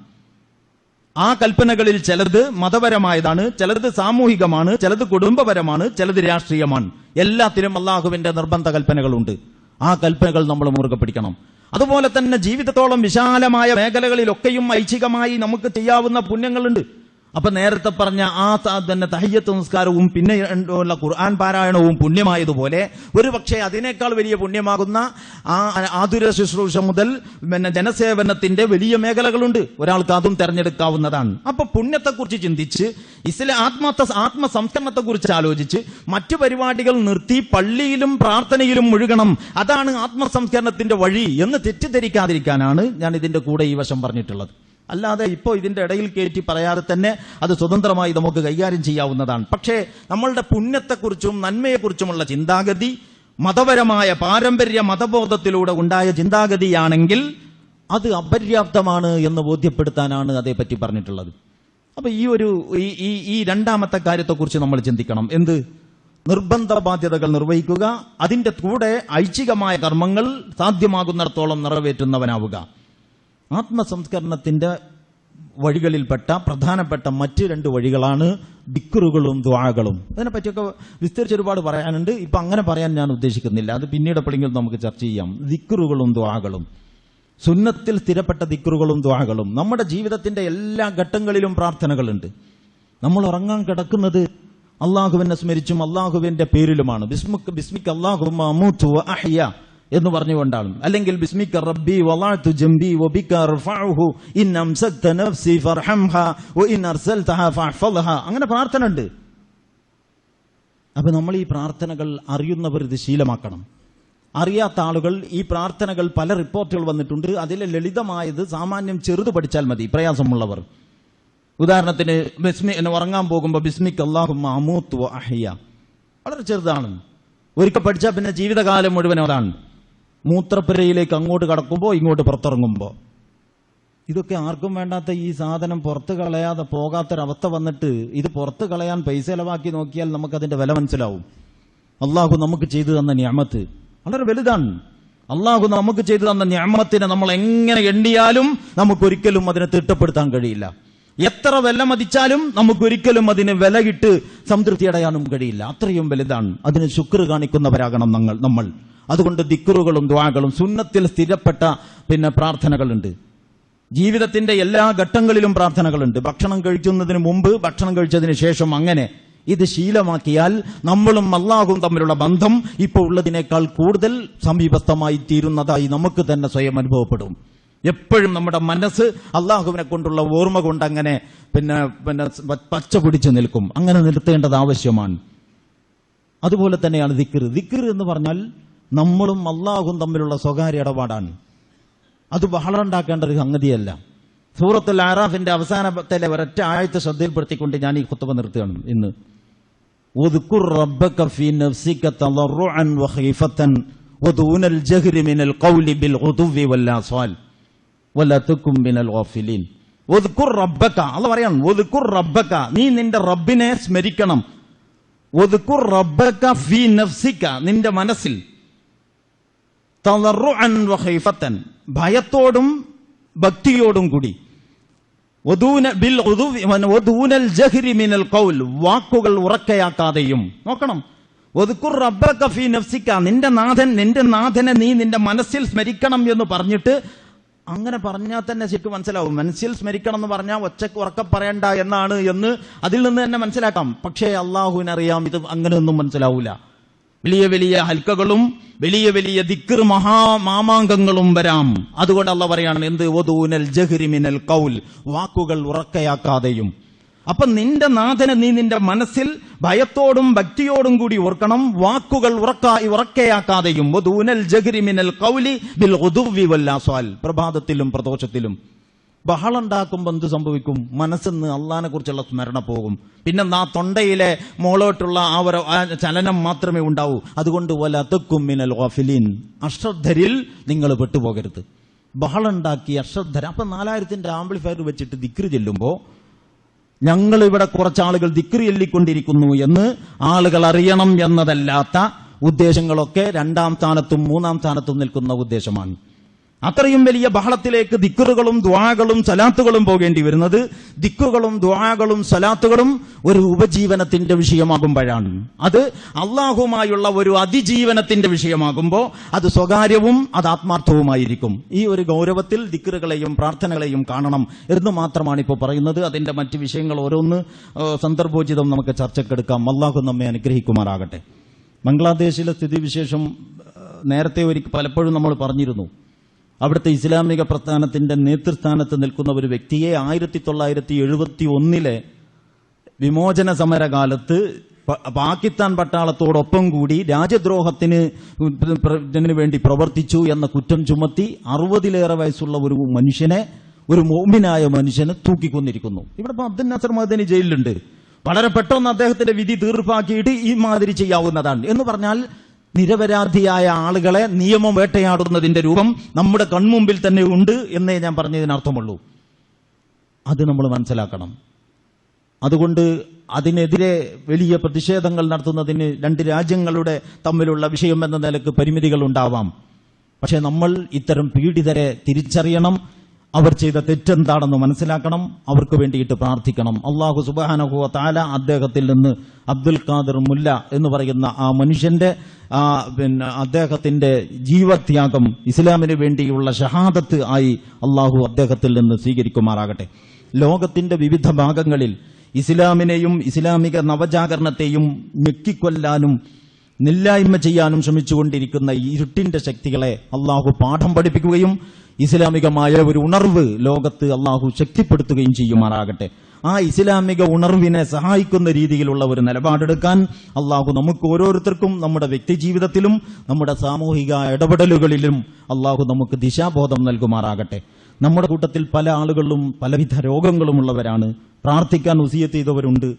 ആ കൽപ്പനകളിൽ ചിലത് മതപരമായതാണ്, ചിലത് സാമൂഹികമാണ്, ചിലത് കുടുംബപരമാണ്, ചിലത് രാഷ്ട്രീയമാണ്. എല്ലാത്തിലും അള്ളാഹുവിന്റെ നിർബന്ധ കൽപ്പനകളുണ്ട്. ആ കൽപ്പനകൾ നമ്മൾ മുറുകെ പിടിക്കണം. അതുപോലെ തന്നെ ജീവിതത്തോളം വിശാലമായ മേഖലകളിലൊക്കെയും ഐച്ഛികമായി നമുക്ക് ചെയ്യാവുന്ന പുണ്യങ്ങളുണ്ട്. അപ്പൊ നേരത്തെ പറഞ്ഞ തന്നെ തഹയ്യത്ത് നിസ്കാരവും പിന്നെ ഉള്ള ഖുർആൻ പാരായണവും പുണ്യമായതുപോലെ ഒരു പക്ഷേ അതിനേക്കാൾ വലിയ പുണ്യമാകുന്ന ആതുര ശുശ്രൂഷ മുതൽ പിന്നെ ജനസേവനത്തിന്റെ വലിയ മേഖലകളുണ്ട്. ഒരാൾക്ക് അതും തെരഞ്ഞെടുക്കാവുന്നതാണ്. അപ്പൊ പുണ്യത്തെക്കുറിച്ച് ചിന്തിച്ച് ആത്മസംസ്കരണത്തെക്കുറിച്ച് ആലോചിച്ച് മറ്റു പരിപാടികൾ നിർത്തി പള്ളിയിലും പ്രാർത്ഥനയിലും മുഴുകണം, അതാണ് ആത്മസംസ്കരണത്തിന്റെ വഴി എന്ന് തെറ്റിദ്ധരിക്കാതിരിക്കാനാണ് ഞാൻ ഇതിന്റെ കൂടെ ഈ വശം പറഞ്ഞിട്ടുള്ളത്. അല്ലാതെ ഇപ്പോൾ ഇതിന്റെ ഇടയിൽ കയറ്റി പറയാതെ തന്നെ അത് സ്വതന്ത്രമായി നമുക്ക് കൈകാര്യം ചെയ്യാവുന്നതാണ്. പക്ഷേ നമ്മളുടെ പുണ്യത്തെക്കുറിച്ചും നന്മയെക്കുറിച്ചുമുള്ള ചിന്താഗതി മതപരമായ പാരമ്പര്യ മതബോധത്തിലൂടെ ഉണ്ടായ ചിന്താഗതിയാണെങ്കിൽ അത് അപര്യാപ്തമാണ് എന്ന് ബോധ്യപ്പെടുത്താനാണ് അതേപറ്റി പറഞ്ഞിട്ടുള്ളത്. അപ്പൊ ഈ രണ്ടാമത്തെ കാര്യത്തെക്കുറിച്ച് നമ്മൾ ചിന്തിക്കണം. എന്ത്? നിർബന്ധ ബാധ്യതകൾ നിർവഹിക്കുക, അതിന്റെ കൂടെ ഐച്ഛികമായ കർമ്മങ്ങൾ സാധ്യമാകുന്നിടത്തോളം നിറവേറ്റുന്നവനാവുക. ആത്മസംസ്കരണത്തിന്റെ വഴികളിൽപ്പെട്ട പ്രധാനപ്പെട്ട മറ്റ് 2 വഴികളാണ് ദിക്റുകളും ദുആകളും. അതിനെപ്പറ്റിയൊക്കെ വിസ്തരിച്ച് ഒരുപാട് പറയാനുണ്ട്. ഇപ്പൊ അങ്ങനെ പറയാൻ ഞാൻ ഉദ്ദേശിക്കുന്നില്ല, അത് പിന്നീട് എപ്പോഴെങ്കിലും നമുക്ക് ചർച്ച ചെയ്യാം. ദിക്റുകളും ദുആകളും, സുന്നത്തിൽ സ്ഥിരപ്പെട്ട ദിക്റുകളും ദുആകളും. നമ്മുടെ ജീവിതത്തിന്റെ എല്ലാ ഘട്ടങ്ങളിലും പ്രാർത്ഥനകളുണ്ട്. നമ്മൾ ഉറങ്ങാൻ കിടക്കുന്നത് അള്ളാഹുവിനെ സ്മരിച്ചും അള്ളാഹുവിന്റെ പേരിലുമാണ്. ബിസ്മിക അല്ലാഹുമ്മ അമൂതു വ അഹ്യ എന്ന് പറഞ്ഞുകൊണ്ടാണ്. അല്ലെങ്കിൽ ബിസ്മിക റബ്ബി വളഅതു ജംബി വബിക റഫഉഹു ഇൻ അംസക്ത നഫ്സി ഫർഹംഹാ വഇൻ അർസൽതഹാ ഫഹ്ഫദ്ഹാ. അങ്ങനെ പ്രാർത്ഥന ഉണ്ട്. അപ്പൊ നമ്മൾ ഈ പ്രാർത്ഥനകൾ അറിയുന്നവർ ഇത് ശീലമാക്കണം. അറിയാത്ത ആളുകൾ ഈ പ്രാർത്ഥനകൾ പല റിപ്പോർട്ടുകൾ വന്നിട്ടുണ്ട്. അതിലെ ലളിതമായത് സാമാന്യം ചെറുത് പഠിച്ചാൽ മതി പ്രയാസമുള്ളവർ. ഉദാഹരണത്തിന് ഉറങ്ങാൻ പോകുമ്പോൾ ബിസ്മിക അല്ലാഹുമ്മ അമൂതു വ അഹ്യ വളരെ ചെറുതാണ്. ഒരിക്കൽ പഠിച്ചാൽ പിന്നെ ജീവിതകാലം മുഴുവൻ അതാണ്. മൂത്രപ്പുരയിലേക്ക് അങ്ങോട്ട് കടക്കുമ്പോൾ ഇങ്ങോട്ട് പുറത്തിറങ്ങുമ്പോൾ ഇതൊക്കെ ആർക്കും വേണ്ടാത്ത ഈ സാധനം പുറത്ത് കളയാതെ പോകാത്തൊരവസ്ഥ വന്നിട്ട് ഇത് പുറത്ത് കളയാൻ പൈസ ചെലവാക്കി നോക്കിയാൽ നമുക്കതിന്റെ വില മനസ്സിലാവും. അള്ളാഹു നമുക്ക് ചെയ്തു തന്ന നിഅമത്ത് വളരെ വലുതാണ്. അള്ളാഹു നമുക്ക് ചെയ്തു തന്ന നിഅമത്തിനെ നമ്മൾ എങ്ങനെ എണ്ണിയാലും നമുക്കൊരിക്കലും അതിനെ തിട്ടപ്പെടുത്താൻ കഴിയില്ല. എത്ര വില മതിച്ചാലും നമുക്കൊരിക്കലും അതിന് വിലയിട്ട് സംതൃപ്തി അടയാനും കഴിയില്ല. അത്രയും വലുതാണ്. അതിന് ശുക്ർ കാണിക്കുന്നവരാകണം നമ്മൾ. അതുകൊണ്ട് ദിക്റുകളും ദുആകളും സുന്നത്തിൽ സ്ഥിരപ്പെട്ട പ്രാർത്ഥനകളുണ്ട്. ജീവിതത്തിന്റെ എല്ലാ ഘട്ടങ്ങളിലും പ്രാർത്ഥനകളുണ്ട്. ഭക്ഷണം കഴിക്കുന്നതിന് മുമ്പ്, ഭക്ഷണം കഴിച്ചതിന് ശേഷം, അങ്ങനെ ഇത് ശീലമാക്കിയാൽ നമ്മളും അല്ലാഹുവും തമ്മിലുള്ള ബന്ധം ഇപ്പോൾ ഉള്ളതിനേക്കാൾ കൂടുതൽ സമീപസ്ഥമായി തീരുന്നതായി നമുക്ക് തന്നെ സ്വയം അനുഭവപ്പെടും. എപ്പോഴും നമ്മുടെ മനസ്സ് അള്ളാഹുവിനെ കൊണ്ടുള്ള ഓർമ്മ കൊണ്ട് അങ്ങനെ പച്ച പിടിച്ചു നിൽക്കും. അങ്ങനെ നിർത്തേണ്ടത് ആവശ്യമാണ്. അതുപോലെ തന്നെയാണ് ദിക്ർ. ദിക്ർ എന്ന് പറഞ്ഞാൽ നമ്മളും അള്ളാഹുവും തമ്മിലുള്ള സ്വകാര്യ ഇടപാടാണ്. അത് ബഹളം ഉണ്ടാക്കേണ്ട ഒരു സംഗതിയല്ല. സൂറത്തുൽ അറാഫിന്റെ അവസാനത്തിലെ ഒരൊറ്റ ആയത്ത് ശ്രദ്ധയിൽപ്പെടുത്തിക്കൊണ്ട് ഞാൻ ഈ ഖുത്ബ നിർത്തുകയാണ് ഇന്ന്. ഉദ്കുർ റബ്ബക ഫീ നഫ്സിക തളറുഅൻ വഖീഫതൻ വദൂനൽ ജഹ്രി മിനൽ ഖൗലി ബിൽ ഗുദുവി വൽ ആസാൽ വലാ തകും മിനൽ ഗാഫിലീൻ. ഉദ്കുർ റബ്ബക, അല്ലാഹു പറയാണ് ഉദ്കുർ റബ്ബക, നീ നിന്റെ റബ്ബിനെ സ്മരിക്കണം. ഉദ്കുർ റബ്ബക ഫീ നഫ്സിക, നിന്റെ മനസ്സിൽ, തളറുഅൻ വഖീഫതൻ, ഭയത്തോടും ഭക്തിയോടും കൂടി, വദൂനൽ ജഹ്രി മിനൽ ഖൗൽ, വാക്കുകൾ ഉറക്കയാക്കാതെയും. നോക്കണം, വദ്കുർ റബ്ബക ഫീ നഫ്സിക, നിന്റെ നാഥനെ നീ നിന്റെ മനസ്സിൽ സ്മരിക്കണം എന്ന് പറഞ്ഞിട്ട്, അങ്ങനെ പറഞ്ഞാൽ തന്നെ ശരിക്കും മനസ്സിലാവും. മനസ്സിൽ സ്മരിക്കണം എന്ന് പറഞ്ഞാൽ ഒച്ചക്ക് ഉറക്കം പറയണ്ട എന്നാണ് എന്ന് അതിൽ നിന്ന് തന്നെ മനസ്സിലാക്കാം. പക്ഷേ അള്ളാഹുവിനറിയാം ഇത് അങ്ങനെയൊന്നും മനസ്സിലാവൂല. വലിയ വലിയ ഹൽക്കകളും വലിയ വലിയ ദിക്ർ മാമാങ്കങ്ങളും വരാം. അതുകൊണ്ട് അള്ളാഹ് പറയാണ് എന്ത്? വദൂനൽ ജഹ്രി മിനൽ ഖൗൽ, വാക്കുകൾ ഉറക്കയാക്കാതെയും. അപ്പൊ നിന്റെ നാഥനെ നീ നിന്റെ മനസ്സിൽ ഭയത്തോടും ഭക്തിയോടും കൂടി ഓർക്കണം, വാക്കുകൾ ഉറക്കയാക്കാതെയും. വദൂനൽ ജഹ്രി മിനൽ ഖൗലി ബിൽ ഗുദുവി വൽ ആസാൽ, പ്രഭാതത്തിലും പ്രദോഷത്തിലും. ബഹളുണ്ടാക്കുമ്പോൾ എന്ത് സംഭവിക്കും? മനസ്സിന്ന് അള്ളാഹിനെ കുറിച്ചുള്ള സ്മരണ പോകും. പിന്നെ ആ തൊണ്ടയിലെ മോളോട്ടുള്ള ആ ചലനം മാത്രമേ ഉണ്ടാവൂ. അതുകൊണ്ട് വലാ തകും മിനൽ ഗാഫിലീൻ, അശ്രദ്ധരിൽ നിങ്ങൾ പെട്ടുപോകരുത്. ബഹളുണ്ടാക്കി അശ്രദ്ധര. അപ്പൊ 4000ന്റെ ആംപ്ലിഫയർ വെച്ചിട്ട് ദിക്ർ ചെല്ലുമ്പോ ഞങ്ങൾ ഇവിടെ കുറച്ചാളുകൾ ദിക്ർ ചൊല്ലിക്കൊണ്ടിരിക്കുന്നു എന്ന് ആളുകൾ അറിയണം എന്നതല്ലാത്ത ഉദ്ദേശങ്ങളൊക്കെ 2ാം സ്ഥാനത്തും 3ാം സ്ഥാനത്തും നിൽക്കുന്ന ഉദ്ദേശമാണ്. അത്രയും വലിയ ബഹളത്തിലേക്ക് ദിക്റുകളും ദുആകളും സലാത്തുകളും പോകേണ്ടി വരുന്നത് ദിക്റുകളും ദുആകളും സലാത്തുകളും ഒരു ഉപജീവനത്തിന്റെ വിഷയമാകുമ്പോഴാണ്. അത് അള്ളാഹുമായുള്ള ഒരു അതിജീവനത്തിന്റെ വിഷയമാകുമ്പോൾ അത് സ്വകാര്യവും അത് ആത്മാർത്ഥവുമായിരിക്കും. ഈ ഒരു ഗൗരവത്തിൽ ദിക്റുകളെയും പ്രാർത്ഥനകളെയും കാണണം എന്ന് മാത്രമാണ് ഇപ്പോൾ പറയുന്നത്. അതിന്റെ മറ്റ് വിഷയങ്ങൾ ഓരോന്ന് സന്ദർഭോചിതം നമുക്ക് ചർച്ചക്കെടുക്കാം. അള്ളാഹു നമ്മെ അനുഗ്രഹിക്കുമാറാകട്ടെ. ബംഗ്ലാദേശിലെ സ്ഥിതിവിശേഷം നേരത്തെ പലപ്പോഴും നമ്മൾ പറഞ്ഞിരുന്നു. അവിടുത്തെ ഇസ്ലാമിക പ്രസ്ഥാനത്തിന്റെ നേതൃസ്ഥാനത്ത് നിൽക്കുന്ന ഒരു വ്യക്തിയെ 1971 വിമോചന സമരകാലത്ത് പാകിസ്ഥാൻ പട്ടാളത്തോടൊപ്പം കൂടി രാജ്യദ്രോഹത്തിന് വേണ്ടി പ്രവർത്തിച്ചു എന്ന കുറ്റം ചുമത്തി 60-ലേറെ വയസ്സുള്ള ഒരു മനുഷ്യനെ, ഒരു മോമിനായ മനുഷ്യനെ തൂക്കിക്കൊന്നിരിക്കുന്നു. ഇവിടെ അബ്ദുൽ നാസർ മദനി ജയിലിലുണ്ട്. വളരെ പെട്ടെന്ന് അദ്ദേഹത്തിന്റെ വിധി തീർപ്പാക്കിയിട്ട് ഈ മാതിരി ചെയ്യാവുന്നതാണ് എന്ന് പറഞ്ഞാൽ നിരപരാധിയായ ആളുകളെ നിയമം വേട്ടയാടുന്നതിന്റെ രൂപം നമ്മുടെ കൺമുമ്പിൽ തന്നെ ഉണ്ട് എന്നേ ഞാൻ പറഞ്ഞതിനർത്ഥമുള്ളൂ. അത് നമ്മൾ മനസ്സിലാക്കണം. അതുകൊണ്ട് അതിനെതിരെ വലിയ പ്രതിഷേധങ്ങൾ നടത്തുന്നതിന് രണ്ട് രാജ്യങ്ങളുടെ തമ്മിലുള്ള വിഷയം എന്ന നിലക്ക് പരിമിതികൾ ഉണ്ടാവാം. പക്ഷെ നമ്മൾ ഇത്തരം പീഡിതരെ തിരിച്ചറിയണം. അവർ ചെയ്ത തെറ്റെന്താണെന്ന് മനസ്സിലാക്കണം. അവർക്ക് വേണ്ടിയിട്ട് പ്രാർത്ഥിക്കണം. അല്ലാഹു സുബ്ഹാനഹു വ തആല അദ്ദേഹത്തിൽ നിന്ന് അബ്ദുൽ ഖാദിർ മുല്ല എന്ന് പറയുന്ന ആ മനുഷ്യന്റെ അദ്ദേഹത്തിന്റെ ജീവത്യാഗം ഇസ്ലാമിന് വേണ്ടിയുള്ള ഷഹാദത്ത് ആയി അല്ലാഹു അദ്ദേഹത്തിൽ നിന്ന് സ്വീകരിക്കുമാറാകട്ടെ. ലോകത്തിന്റെ വിവിധ ഭാഗങ്ങളിൽ ഇസ്ലാമിനെയും ഇസ്ലാമിക നവജാഗരണത്തെയും ഞെക്കിക്കൊല്ലാനും നില്ലായ്മ ചെയ്യാനും ശ്രമിച്ചുകൊണ്ടിരിക്കുന്ന ഇരുട്ടിന്റെ ശക്തികളെ അല്ലാഹു പാഠം പഠിപ്പിക്കുകയും ഇസ്ലാമികമായ ഒരു ഉണർവ് ലോകത്ത് അല്ലാഹു ശക്തിപ്പെടുത്തുകയും ചെയ്യുമാറാകട്ടെ. ആ ഇസ്ലാമിക ഉണർവിനെ സഹായിക്കുന്ന രീതിയിലുള്ള ഒരു നിലപാടെടുക്കാൻ അല്ലാഹു നമുക്ക് ഓരോരുത്തർക്കും നമ്മുടെ വ്യക്തിജീവിതത്തിലും നമ്മുടെ സാമൂഹിക ഇടപെടലുകളിലും അല്ലാഹു നമുക്ക് ദിശാബോധം നൽകുമാറാകട്ടെ. നമ്മുടെ കൂട്ടത്തിൽ പല ആളുകളും പലവിധ രോഗങ്ങളുമുള്ളവരാണ്. പ്രാർത്ഥിക്കാൻ വസിയത്ത് ചെയ്തവരുണ്ട്.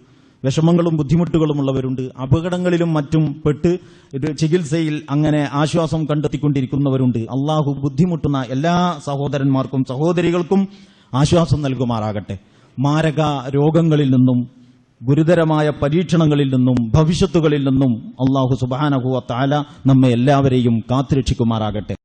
വിഷമങ്ങളും ബുദ്ധിമുട്ടുകളും ഉള്ളവരുണ്ട്. അപകടങ്ങളിലും മറ്റും പെട്ട് ചികിത്സയിൽ അങ്ങനെ ആശ്വാസം കണ്ടെത്തിക്കൊണ്ടിരിക്കുന്നവരുണ്ട്. അള്ളാഹു ബുദ്ധിമുട്ടുന്ന എല്ലാ സഹോദരന്മാർക്കും സഹോദരികൾക്കും ആശ്വാസം നൽകുമാറാകട്ടെ. മാരക രോഗങ്ങളിൽ നിന്നും ഗുരുതരമായ പരീക്ഷണങ്ങളിൽ നിന്നും ഭവിഷ്യത്തുകളിൽ നിന്നും അള്ളാഹു സുബ്ഹാനഹു വ തആല നമ്മെ എല്ലാവരെയും കാത്തുരക്ഷിക്കുമാറാകട്ടെ.